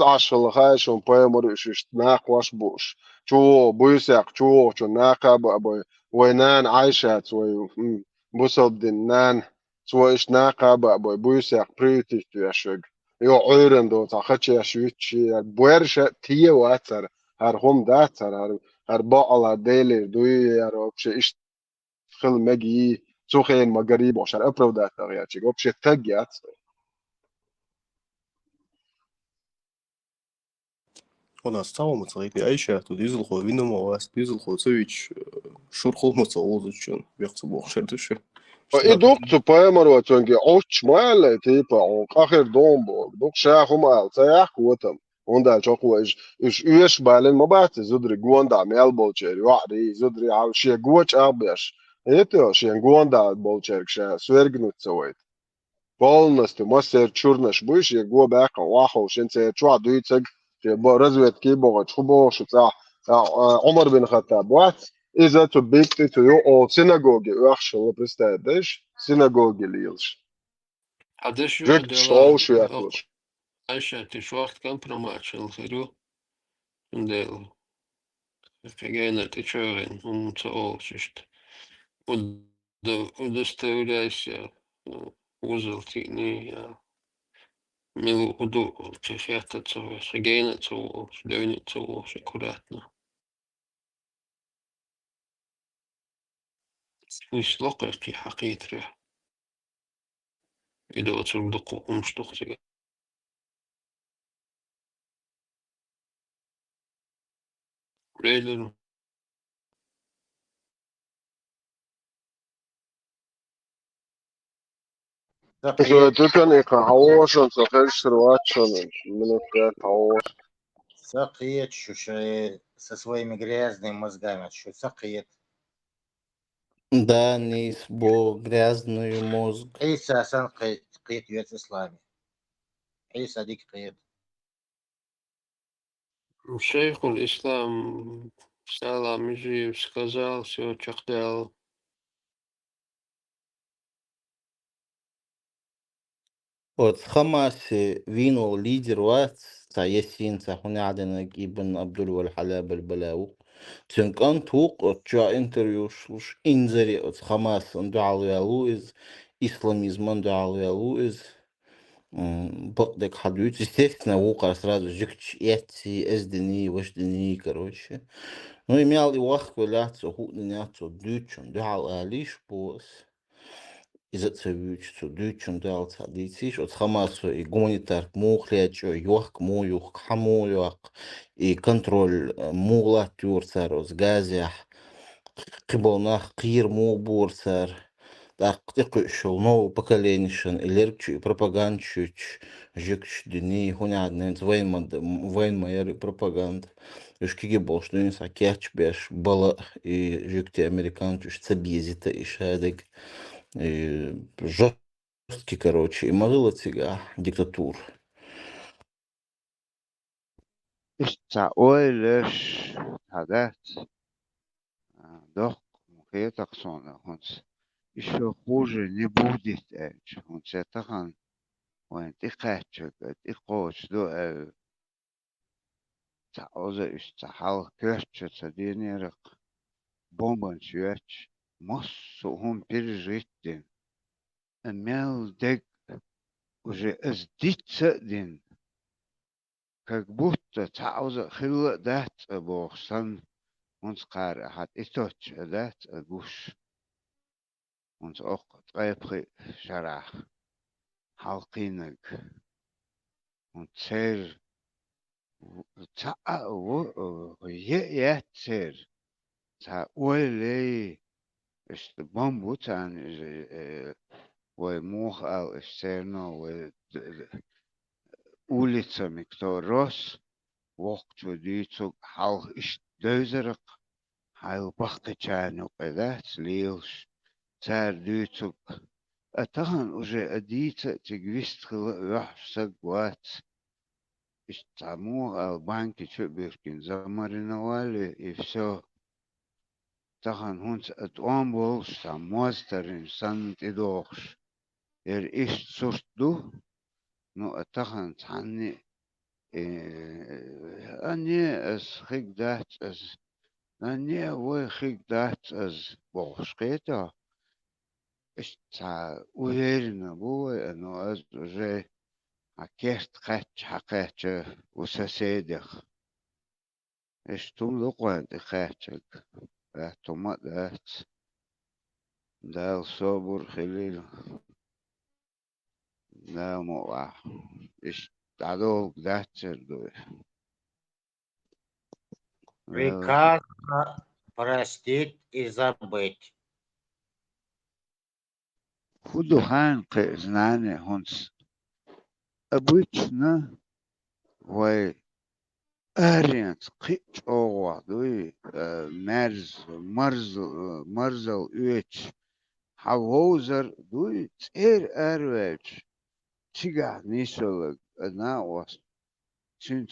ашал хайшон поэмор ишт на хваш буш. Чо буйсак чо накаба абой. وينان عايشة سوي بوصل دنان سوي إيش ناقة بوي بويسك بريتش تيشج يو عيرن دو تاخدش يشويتشي بويرشة تيه واتر هرهم داتر هر باقلا ديلي دوي هر إيش خل مجي سوخين مقريب وشار أبرو داتر ياتشي وبشي تجيات У нас в целом это Айша, тут излхо вином у вас, излхо цевич шурхол мацалозучен, вехцу бог шертыше. إدوك تبايمر وتنجي أوش مال تيبا أو آخر دومبو دوك شاخو مال تياح كوتم وندا شاخو إيش إيش بالين ما بعت زدري جواندا مال بولشير وعدي زدري على شيء جوتش أبيش إيتو شيء جواندا بولشير شيء سويرجنوت سويت полностью мастер чурнаш будешь я го бэкон вахол шинце чуа дуйцэг развед кибо чубо шуца Умар бин Хаттаб вот из эту битты ту о синагоги уахшил представляешь синагоги лилш А деш жик шоушу я тоже Айша, ты шварт компромачил, херу. Дел. Фигайна ты чорен, цоолчишт. Удостоверяйся. Узел тикни. Милу уду чехета цо шагейна цо шлёйни цо шакуратно. Виш лока في حقيقة إذا تصدق أمشتوخ ليلة Så du kan ikke haosen, så helst рвачен, минут 5 хаос. Сaqiyet шушай со своими грязными мозгами, что сaqiyet. Да, Нис, бо грязный мозг. عيسى سن قيت يوت إسلامي عيسى ديك قيت شيخ الإسلام سلام يجي сказал, все чахтел. Вот Хамас вино лидер ват سياسيين هنا عندنا ابن عبد الحلاب البلاو سنكان توق جا انتريوش انزري خماس اندعالو يالوز اسلامизм اندعالو يالوز بقدك حدوث естественно وقع сразу жикч эти эсдени вождени короче ну имел и вах валяться худняцо дючон дал алиш бос إذا تسويش تدوشن دال تعديتيش وتخماس гуманитар مخليج يوخك مو يوخك حمو يوخ كنترول مغلا تورسر وزغازيح قبلناخ قير مو بورسر تقطيق شو نو بكالينشن إليركش بروباغانشوش جيكش دني هنا عدنا وين ما يري بروباغاند يش كيجي بوش دني ساكياتش بيش بلا جيكتي أمريكانتوش تبيزيتا إيش هادك жесткий, короче, и могила тига диктатур. استعوالش هدات دق مخيطك صنع هنس еще хуже не будет он сетахан он тихачек тихоч до таоза истахал кёрчется денерок бомбан чуяч массу он пережить имел дег уже сдиться день как будто таоза хилла дат бохсан uns قارئ hat itoch dat gush uns auch drei شرح حلقينك ونصير تا ياتر تا ولي استبامبو تان وموخ او استرنو улицами кто рос وقت وديتو حلق إش دوزرق حيو بخقشانو قذات ليلش تار ديتو أتهن уже أديتا تجويست خلق سقوات استعمو البانكي شو بيركين زمرينوالي إفسو تهن هونس أتوان بولش ساموسترين سنت إدوخش إيش صورت دو نو أتهن تعني أني أز خيك دات أز أني وي خيك دات أز بوشقيتا إشتا ويرنا بوي أنو أز جي أكيست خاتش حقاتش وساسيدخ إشتم لقوان دي خاتشك أتوما دات دال صبر خليل دال موع إش تعدوك داتشر دوي прекрасно простить и забыть худухан знание хунс обычно вой арианс қич оғуа дуй марзал үеч хавозер дуй цер әрвеч чига нишолог на вас سنت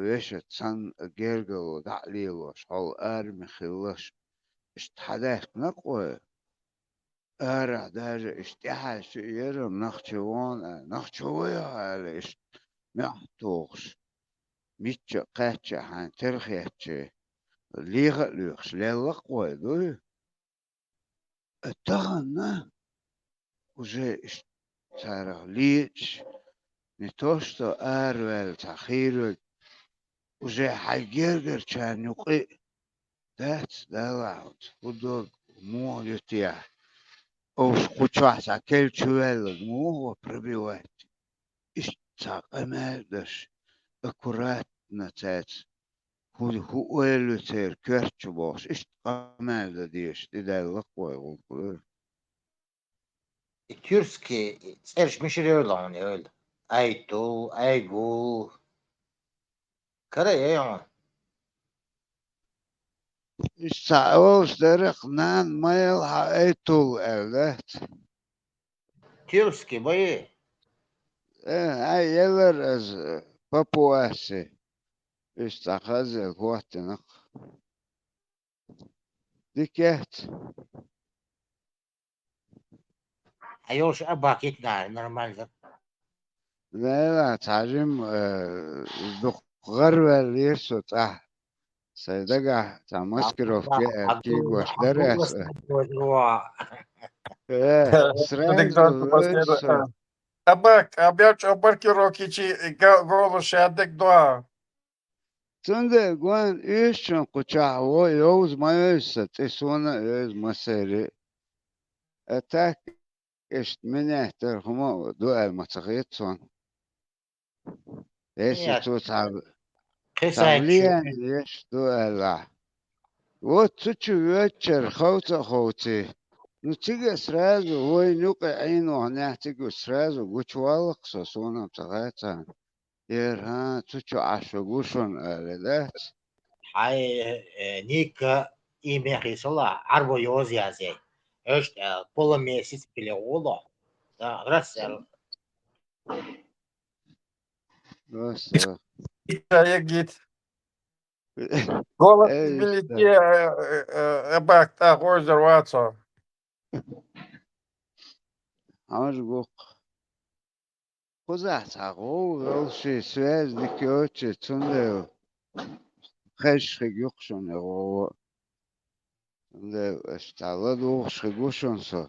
ويش تسان جيرجل دعليلوش هل مخلوش اشتحداك نقوى دار اشتحاش يرم نخشوان على محتوغش ميتش قاتش حان ترخيتش ليغ لوخش للقوى دوي اتغنى وجي اشتارا ليش Не то, что Арвел, Тахиру, уже Хайгергер, Чарнюки, that's the loud. Худо, молютия. Уж кучас, а кельчуэл, муо пробивать. Ишцак, амельдаш, аккуратно цец. Ху элютер, кверчубос, ишцак, диш, иделла кой, Türkiye erişmiş öyle onu öyle. Aytu, Aygul. Karaya yaman. Ишцаос, дерек, нан, майл, хаэтул, элдет. Türkiye bayı. Ay, yeller az papuasi. Ишцахазе, гуатинак. Дикет. Ayol abak itnar normalde. لا تعلم غربة ليرسو تاع سيدقع تاع مسكرو كي قوش درس Anekdot سرازو последний. ليرسو Абак, обяч обарки рокичи голос адек два. تنده قوان إيشون قچع هو يوز ما يوسط إسونا يوز مسيري أتاك إشت من يحتر هما دو المتغيطون ليس Ya تو kısa تعبليا ليش دو ألا وتشو يوتشر خوته خوتي نتيجة سرازو هو ينوقع عينه هنا تيجي سرازو قوش والق سوسونا بتغيطان ير ها تشو عشو قوشون لذات hay nika ime hisala arbo yoz yazı. İşte pola mesis bile oldu. Da rasel. بس Я гид. Голос ايه билете абак та резервация. عمر بوق خزعت عقو غلشي سواز ديكيوتشي تندو خش خيقشون يغو تندو اشتعلا دوغش خيقوشون سو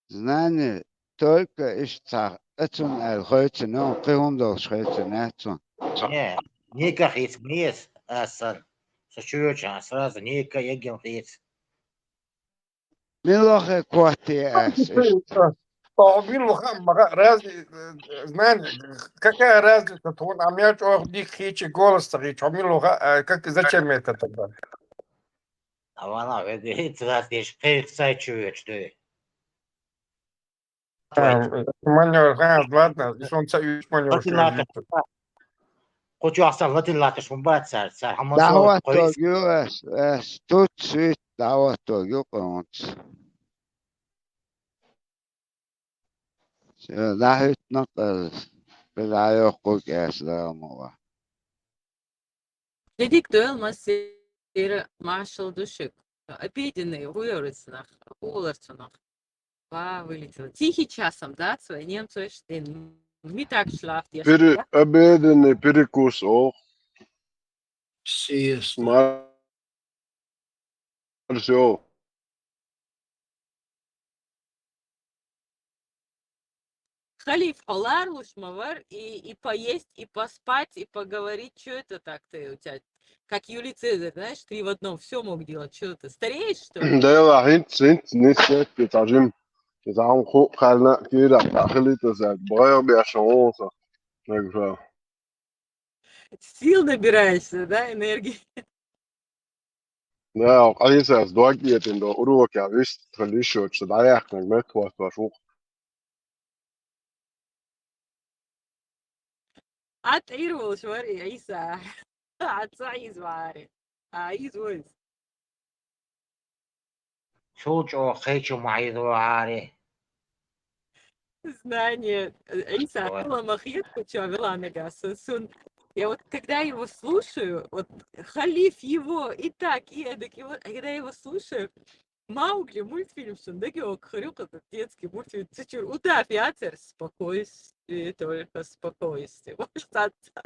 знание только اشتع اتون الخيط نو قيهم دوش خيط ناتون Ne? Nika his mes asan. Сочуюча сразу nika егем хис. من лохе كواتي اس Знаете, какая разница, он амяч дик хичи голос речь, как зачем это тогда? Авана ve hit zaten kıyık sayçuюч diyor. Манер, ладно, если он союз манер, Latin lakış. Koçu aslan Latin lakış mı bat ser. Haması دعوة koyus. توجيو اس توت سويت دعوة توجيو قونت لا يتنقل بالعيو قوك اس لا موا Dedik masiri marshal düşük. Обеденные вырос нах, уларцу нах. Вылетело. Тихий часом, да, свои немцы, den Mittag schlaft ihr schon, Piri, ja? abedene pirikus o. Siesta. Marcio. Халиф Олар Лушмавар и поесть, и поспать, и поговорить. Что это так ты у тебя? Как Юлий Цезарь, знаешь, 3 в одном, все мог делать. Что ты, стареешь, что ли? ده رايحين سنت نسيت بتعجم بتاعهم خوب خلنا كده داخلي تزاد بغير بيعشرون نقفل Сил набираешься, да, энергии. لا قيسة دواجية إنه أروك يا بيست خليشوا تدعيك نجمت واشوق Отъировал, смотри, Иса. Отца извари. Изволь. Çocuğu kıyıcı maydı var. Знание. Иса, махетку, что вела нога, Сун. Я вот когда его слушаю, вот халиф его и так, и эдак, и вот, а когда я его слушаю, Маугли, мультфильм, Шундагио, Хрюк, этот детский мультфильм, Цичур, удав, яцер, спокойствие, только спокойствие. Вот отца.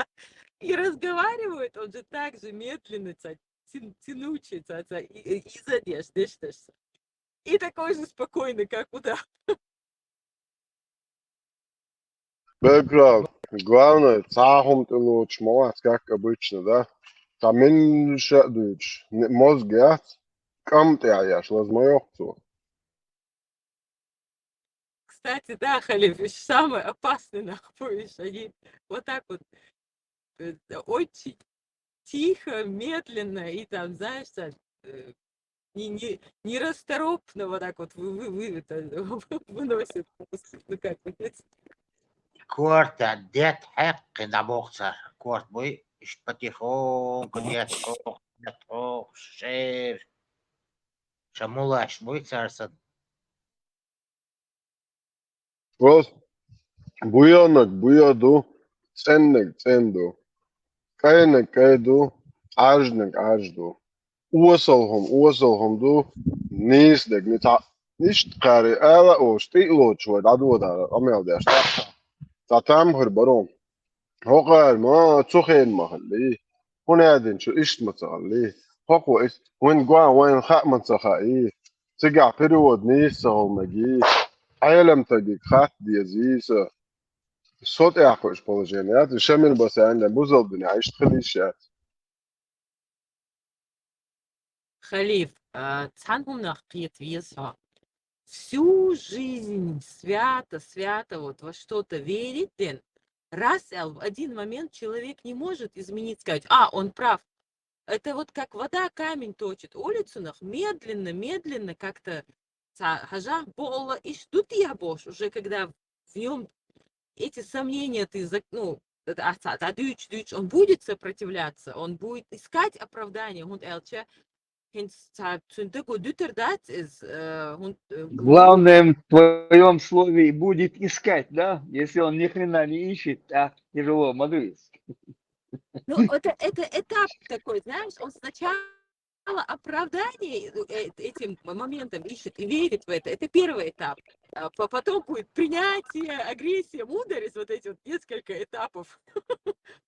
И разговаривает, он же так же медленно, тянучий, из одежды, что. И такой же спокойный, как удав. Белград. Главное, цахом ты лучше, молодец, как обычно, да? Там меньше дучь. Мозг, я, кам ты, а я, шло с моих цу. Кстати, да, Халиф, самое опасное, нахуй, они вот так вот очень тихо, медленно и там, знаешь, так, нерасторопно вот так вот выносит. Ну как, كورت ديت حق نبوخسر كورت بوي إيش بتيخون كديت خوخ شير شمولاش بوي سارسن Просто буяду, ценду. Кайду, ажду. Uosalhom du, niisdeg, nicht kari ela o stilot šod atdodā amjaldēs. Tā tamhur barom. Hoqar ma tsukheen mahalli. Hunēdin šo ishtmatalli. Hoqo is, hun guan wain khaqmatsakha'i. Tsiga period niisahomagi. Aylam tagi khat diazisa. الصوت يعقوش بولجينيات الشمل بس عندنا بوزل بني عيشت خليشات Халиф, цангумнах приятвеса. Всю жизнь свято вот во что-то верить, denn раз в один момент человек не может изменить, сказать, он прав. Это вот как вода камень точит. Улицунах медленно как-то хажах бола и ждут я бош, уже когда в нем эти сомнения ты, он будет сопротивляться, он будет искать оправдание. Главное в твоем слове будет искать, да? Если он ни хрена не ищет, тяжело мудрить. Ну, это этап такой, знаешь, он сначала оправдание этим моментом ищет и верит в это. Это первый этап. Потом будет принятие, агрессия, мудрость, вот эти вот несколько этапов.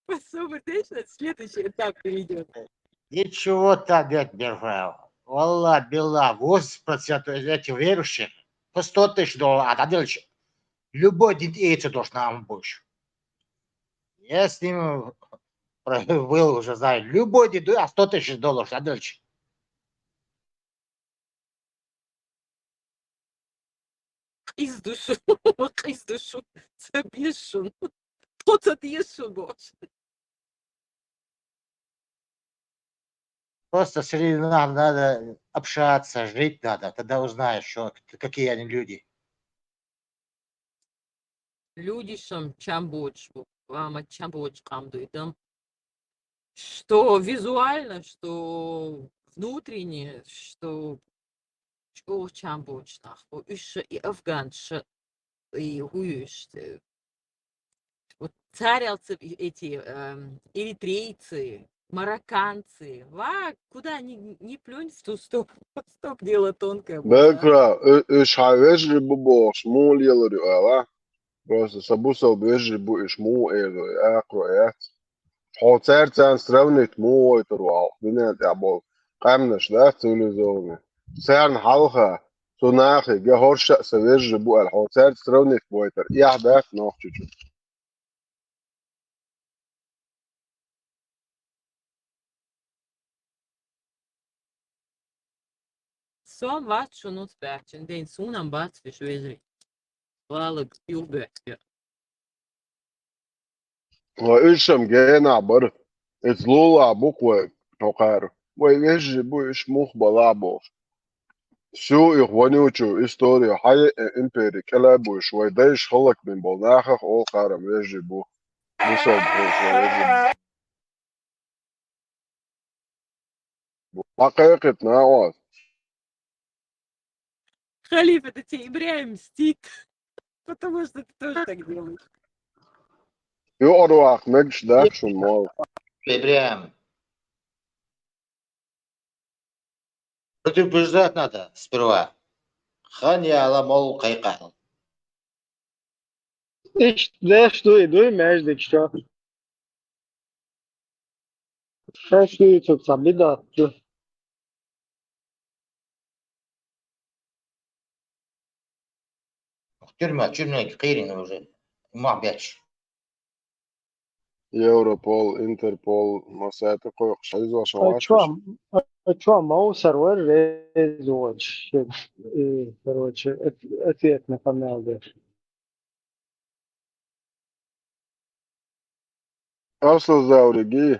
Следующий этап перейдет. Ничего-то опять бежал. Валла, бела, 80% этих верующих по 100 тысяч долларов, а дальше любой день яйца должен нам больше. Я с ним был уже, знаю, любой день, 100 тысяч долларов, а дальше. Из душу, забешен. Тот отъешен, боже. Просто среди нас надо общаться, жить надо, тогда узнаешь, какие они люди. Люди чамбоч, камдуидам. Что визуально, что внутренне, что чамбоч, и афганша, и уюш. Вот царялцы эти эритрейцы, марокканцы, куда ни плюнь, стоп, дело тонкое будет, Belgra, шайвежри бубош, мул елори ала. Просто сабусал бежри бу ишму элори, акроят. Хоцерцан стравнит му ойторвал. Динет ябол. Камнаш, да, цивилизованный. Церн халха, сунахи, гехорша савежри бу ал. Хоцерц стравнит бойтер. Яхдат нох чуть-чуть. Som wat schon uns bärchen, den Sunam bat für Schwesri. Wala Gilbert. وإيشم جينا عبر اتلولا بوكو توقار ويجي بو إشموخ بلعبو شو إخوانيوچو إستوريا حي إمبيري كلابو شوي دايش خلق من بولناخخ أو قارم يجي بو بوصل بوش ويجي بو حقيقة ناوات Халиф, это тебе Ибрahim мстит, потому что ты тоже так делаешь. يقعدوا أخنقش داكشون مال Прям. Предупреждать надо сперва. Ханя аламол кайкал. İşte duymuyor işte. Her şeyi tutsa bir de attı. Тюрьма, тюрьма, Каирина уже. Ему опять. Europol, Interpol, مسائل قوي شايز وشواش أشوى ما هو سرور ريزوج سرور أثيت نقمنا ده أصل زاورجي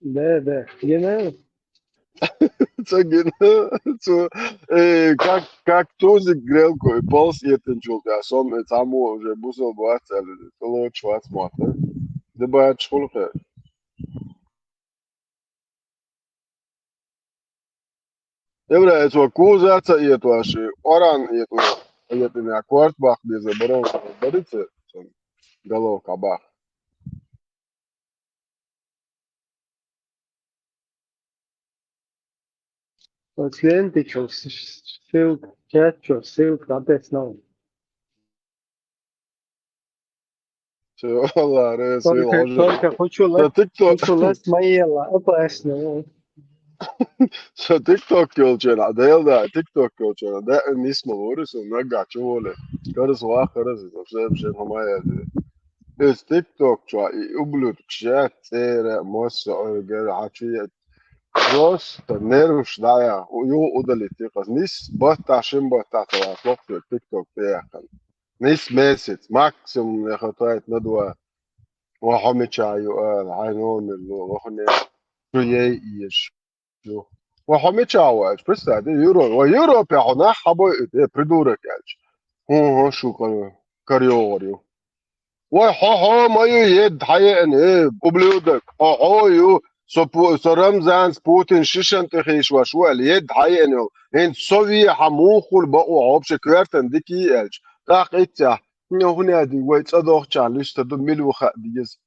ده جنا Цагин, как тузи грелко и полс етенчул, а сом само уже бусол бац, але толо чвац мата. Да бац шулка. Евре, это кузаца и это аши, оран и это на кварт бах без оборон, борится, головка бах. клиенты что ссылка чат что ссылка опять снова والله رسول только хочу лast маела опасно So TikTok culture, adel da TikTok culture, da nismo vorus un nagaču vole. Karas vakaras, apsēpšiem hamājā. Es TikTok čā, ublut kšēt, cēre, mosa, orgēra, āčījāt. Ros, tad nervuš dājā, jū udalīt tikas. Nis batā šim batā tavā sloptu TikTok piekan. Nis mēsits, maksimum nehatājat nadua. Vahamečāju, ainomir, vahane, tujei ieš. وحميتشاوش بس هذا يورو ويورو بيعنا حبوا بريدورك هو شو كاريوريو وحا ما يد حيان قبلودك يو رمزان سبوتين شيشن تخيش وشو اليد حيان ان سوي حموخل بقوا عبش كوارتن ديكي الج راق اتيا هنا دي ويتصدوخ تشالش تدو ملو خديز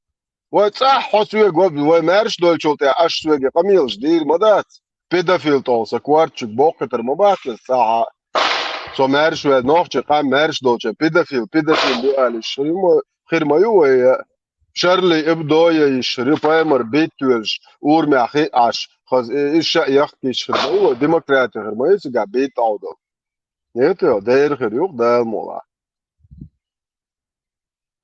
وصح حسوي قبل ومارش دول شولتي اشوي قميلش دير مدات بيدافيل توسا كوارتشك بوقتر مبات الساعة سو مارش ونوخش قام مارش دولش بيدافيل بيقالش خير ما يوه شارلي ابدويا يشري بايمر بيتولش ورمي اخي اش خاز ايش يحكي شربو ديمقراطي غير ما يسقى بيت عودو يتو داير خير يوق داير مولا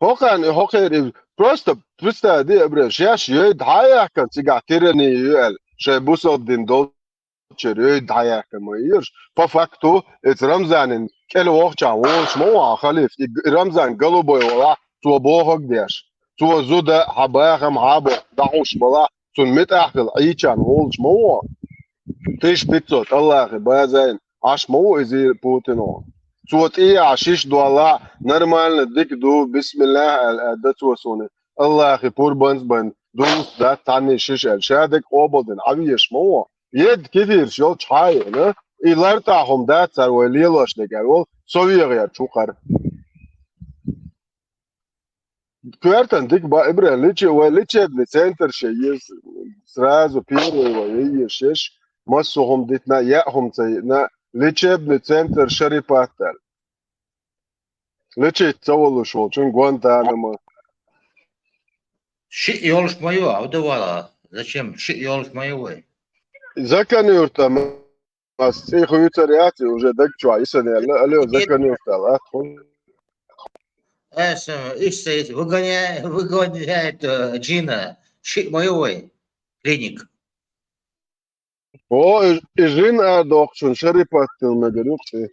هوكان просто دي ابرشاش يد حياة كان سيقع تيراني يقال شاي بوصل دين دولتشر يد حياة كان ما يرش ففاكتو ات رمزان كل وقت عوش مو خليف رمزان قلبوي ولا تو بوهك ديش تو زودا حباهم عابو دعوش بلا تون متأخل عيشان وولش مو تيش بيتوت الله بازين عش مو ازي بوتينو صوت ايه عشيش دوالا نرمال نديك دو بسم الله الادات وسوني الله اخي بور بنز بن دوس دات تاني شيش الشادك اوبودن عبيش مو يد كثير شو تشاي نه إلارتاهم دات سر وليلوش نگرول سويغير چوقر كوارتن ديك با ابره ليچه وليچه لسنتر شيز سرازو بيرو ويشش مسوهم ديتنا ياهم زينا ليچه لسنتر شريباتر ليچه تسولو شو چون Гуантанамо Ши ёлш мою, а удавала. Зачем? Ши ёлш мою. Заканюрта mas хуюца реати уже дак чуа исане алло заканюрта ла Ишь, выгоняет Джина. Ши мою. Клиник. О жин адохшун шарипаттыл мегарюкси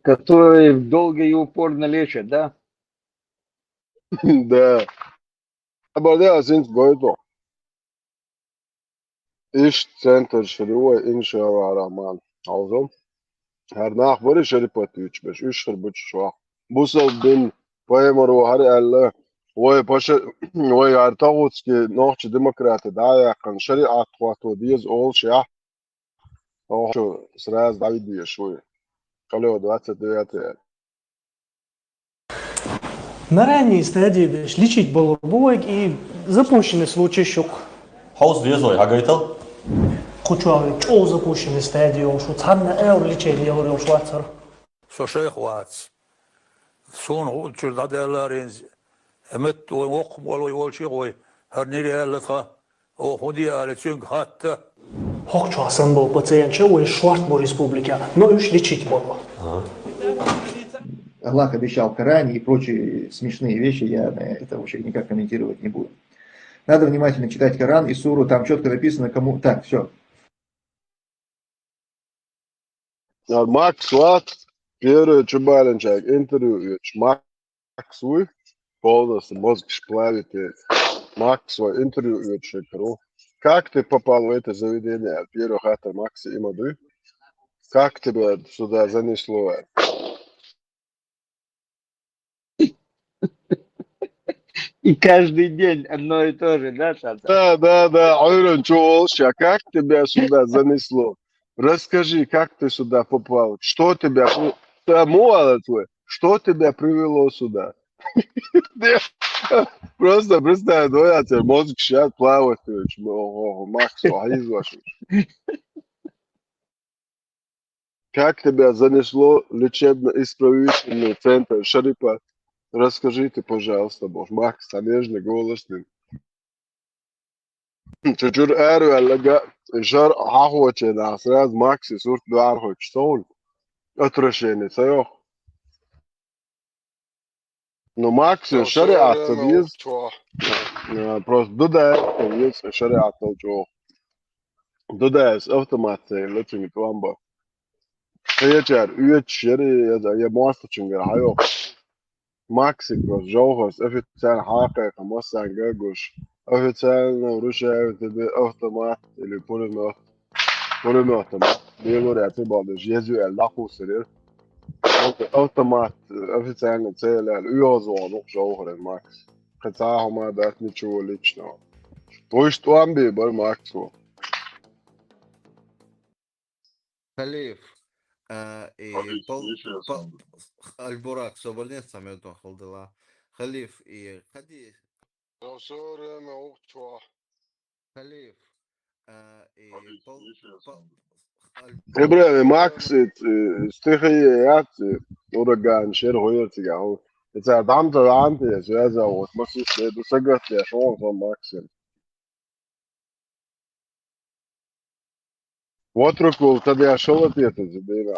Который долго и упорно лечат, да? Да. Абарда азинс гойдо. Иш центр шриуа иншалла рахман. Алзом. Her nachbari şeripatı üçbeş. Üç hırbuç şua. Busal bin poemaru har elle. Oy paşa oy artağutski nohçı demokratı daha yakın. Şeriat kuatı diyiz ol şia. O şu sraz David diye şuy. Kalıyor 29. На ранній стадії десь лічить балобовик і запущений случай щук. Хаус везой, агайтал? Хочу чого запущений стадії, що царна eur лічить євро швацар. Шошех вац. Сон улчур даделаринз. Эмет ок болой волчи гой. Харнири аллаха. О ходи алчунг хатта. Хокчу асан бол пациентче ой Шварцбург республика, но үш лічить боло. Аллах обещал в Коране и прочие смешные вещи, я на это вообще никак комментировать не буду. Надо внимательно читать Коран и суру, там четко написано, кому... Так, все. Max Watt, vjerujući Čubarenčak, intervjujući Maxu, polno se mozg šplaviti, Maxu intervjujući kru. Как ты попал в это заведение? Первый хата Макси и Мады. Как тебя сюда занесло? И каждый день одно и то же, да, Тата? Да, Айрон Чоулша, как тебя сюда занесло? Расскажи, как ты сюда попал? Что тебя... Муала твой, что тебя привело сюда? Просто представь, я тебе мозг сейчас плавает. Макс, как тебя занесло в лечебно-исправительный центр Шарипа? Расскажите, пожалуйста, бог. Макс, нежный, голосный. Чуть-чуть эру, аллага, жар хахоче, да, сразу Макси, сурт дуархоч, стол. Отрешение, сайох. Но Макси, шариат, садиз. Просто дуда, есть шариат, толчок. Дуда, автоматия, летим кламба. Ечер, шари, я мастер чингер, хайох. Макси, просто жохос, официально хакайка, массан гагуш. Официально вручают тебе автомат или пулемет. Пулемет, не говорят, ты балдешь, езжу, я лаху сырир. Автомат, официально цель, уёзвон, жохорен, Макс. Хотя, у меня дать ничего личного. Твой что амбибер, Максу? Халиф, Альбурак, соборнец сам я дохал дела. Халиф, и ходи. Халиф, Ibrahim Max, stichiyat, uragán, sér, hoyat, ja. Het is damte ante, ja, zo ja, wat mas is, du sagat, ja, schon van Max. Watrukul, tad ja, šolat iet, zidīnā.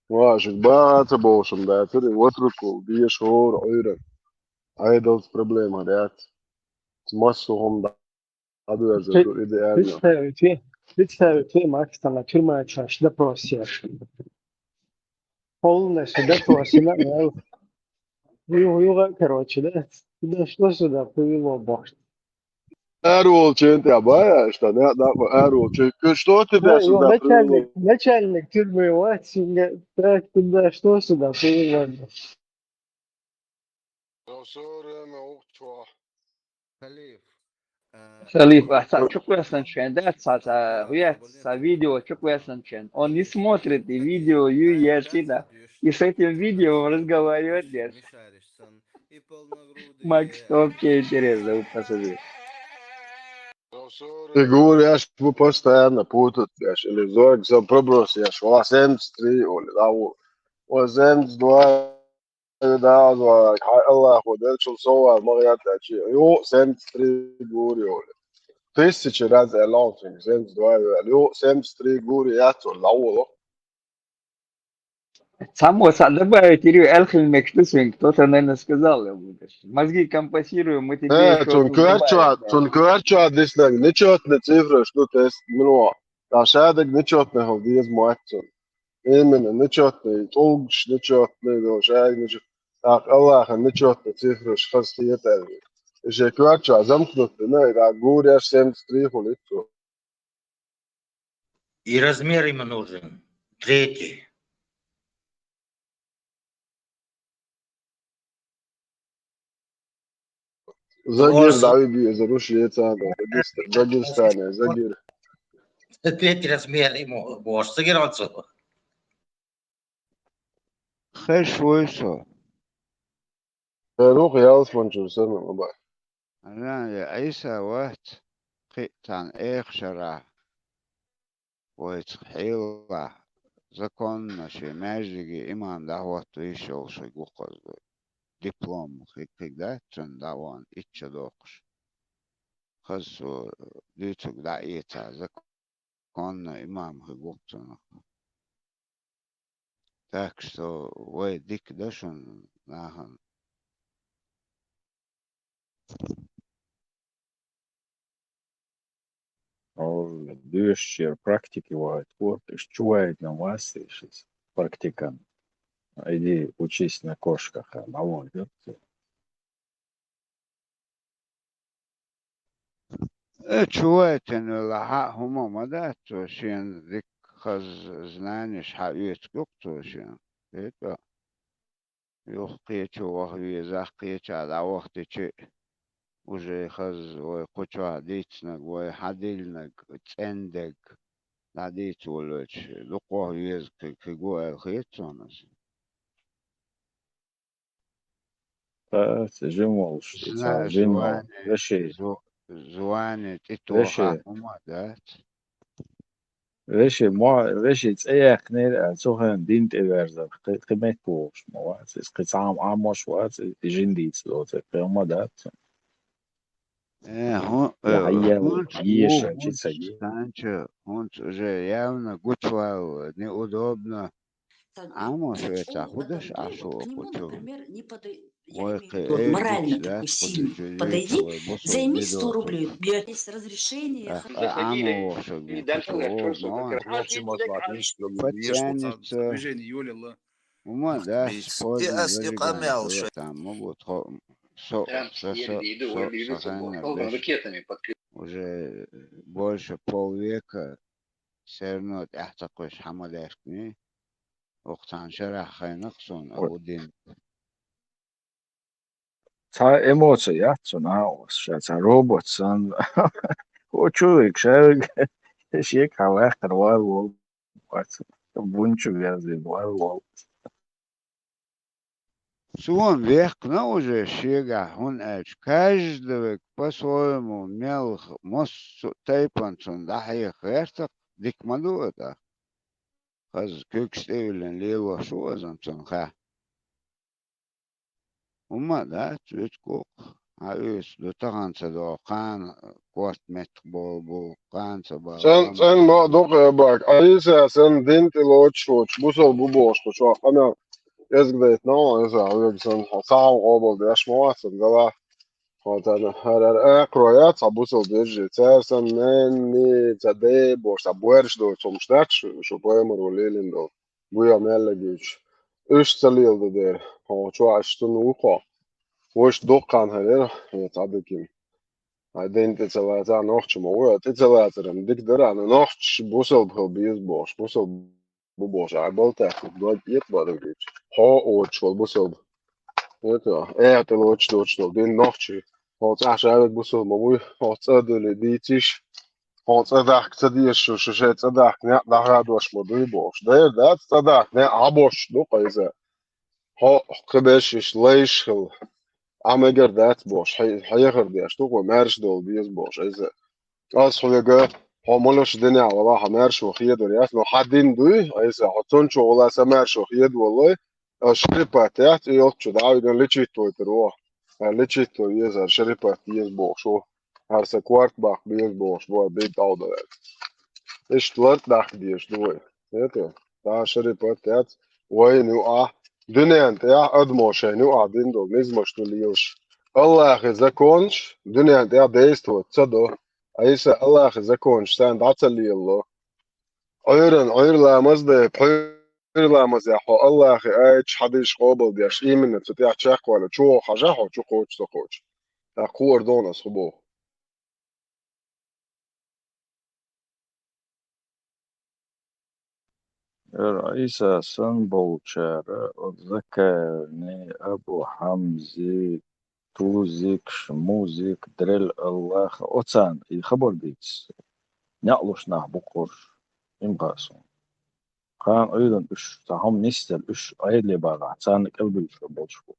Vāžik, bāca būšam, da, tur ir watrukul, diešu ora, oira. Aidals problēma, ja. Masu hom da, adu, ja, tur ideāli. Представить, Макс, там на тюрьма чаш, да просишь. Полностью, да просина, юга, короче, да что сюда привело, бог. Erol Çent ya bayağı işte ne yapma Erol Çent. Что тебя сюда привело? Начальник тюрьмы, вот, так туда, что сюда привело. Салиф, çok yasan да, видео, çok yasan. Он не смотрит и видео, да, и с этим видео разговаривает нет. Макс, вообще интересно, вы посмотрите. Ты говоришь, вы постоянно путают, или зорг за проброс, я шла 73, или да, вот 72, да, Allah ходил, что сова, моя тачи, ё 73 говорю, тысячи раз я лаунчинг, 72, ё 73 говорю, я то лауло. Само добавить элхим что кто-то, наверное, сказал ему. Мозги компасируем, мы тебе еще Tunkarčā disnāk nečotne cifra, что то есть, ну, tā šādak nečotne hov diez moatsun. Именно nečotne, tulgš nečotne, do šādak nečotne. Так, Аллаха nečotne cifra, škas tietēļ. Še kvarčā zamknutne, ne, tā gūri aš 73 лицо. И размер ему нужен. Третий. Загир, Давиди, заруши Ецана, Дагестане, Загир. Третий размер ему. Можешь сыграться. خش ويسو روح يا أصلا شو سنة ما أنا يا عيسى وقت قيتان إيخ شرع ويتخيلا زكون شي ماجيكي إمام دعوة يشول شي قوقز دبلوم خيك دا تن دعوان إتشا دوقش خسو ديتوك دعيتا زكون إمام خي قوقتنا Так что, ой, дик дашун, нахан. Дőssér практики вот, чувает на вас сейчас практикант. Иди учись на кошках, а молодец. شوية إنه لحقهم ما داتو شين ذيك خز زنانش حقيت قطو شين إيتا يوخيتو وهي زاقيتو على وقت شيء وجي خز ويقوتو عديتنك ويحديلنك تندك عديت ولوش لقوه يزك كيقوه الخيتو نسي Тажимолш, زنا Вино, زواني تيتو Веши, حقهم دات Веши, цеях нер, цохен динт эверза, кемет пош, мовац, скицам амош вац, жиндиц, лоце, кемадат, هون яхаял, هونش ешен, هونش чицаги. станчо هونش уже явно гучвал неудобно амо что это худаш ашо кучу ой эрдикс да кучу чуечу босо видос амо что мне кучу о мама потянется ума да спорно зажигание да там могут уже больше полвека все равно такой хамадешкни وقتان شرح خينقصون أو دين Та эмоция, цуна, та робот, сан, человек, шек, халах, карвар, вол, вац, бунчу, вязы, вол. Суон векна уже шега, он эч каждый по-своему мел мос тайпанцун дахи хертак дикмаду это. Хаз kökstevlen leva suozanцун ха. Ума да, цветкок. А өс дотаганца до кан кост метбол канца ба. Sen ma doqya bak. Aysa sen dinti loçoç. Busol bu boş şu ana ezgdeyt no esa sen sağ obol deş moatsen gala. Hotan her ekroyat busol derje. Sen ni zade boş buerş do somstat şu poemer olelin do. Bu ya mellegiç. Üç salildi der. Ha şu açtın uqa. Hoş dokan her tabekin. Identity cilvēks nošķi mūžā, te cilvēkiem dik darā, no nošķi busel bijis boš, busel buboš, baltē, dod ietvaru grīč. Ho očol busel, te loč, din nošķi. Ho cāšā busel mūj, ho cāduli dīciš, ho cādāk cadies šo šeit cādāk, ne dārādoš mūdu boš. Dēr, cādāk, ne aboš, kaizē. Ho kabešiš leišhil. Amegar dat boş, hayır diye işte o merş dol biz boş. İşte az sonra hamaloş dünya valla hamerş vahiyet oraya. No haddin duy, işte hatun çoğula semerş vahiyet vallahi. Şeripat ya, yok şu daha bir liçit toytur o. Liçit toy yazar şeripat biz boş o. Her sekvart bak biz boş bu bir dalda. İşte dört dak diye işte bu. Evet. Daha şeripat ya. Vay nu ah. Dünya ya admoşe nu adin do nizmoştu liyoş. Allah zakonç dünya ya değisto çado. Aysa Allah zakonç sen dataliyallo. Ayırlamaz da ayırlamaz ya Allah ayç hadiş qabıl diye imin tütya çak wala ço haja ho ço koç to koç. Ya kordona subo. رئيس سنبوتشر ذكرني أبو حمزة توزيك شموزيك درل الله أوتان خبر بيتس نقلوش نح بقر إمقاسون كان أيضا إش تهم نستل إش أيد لي بقى تانك قلبي شو بوشفو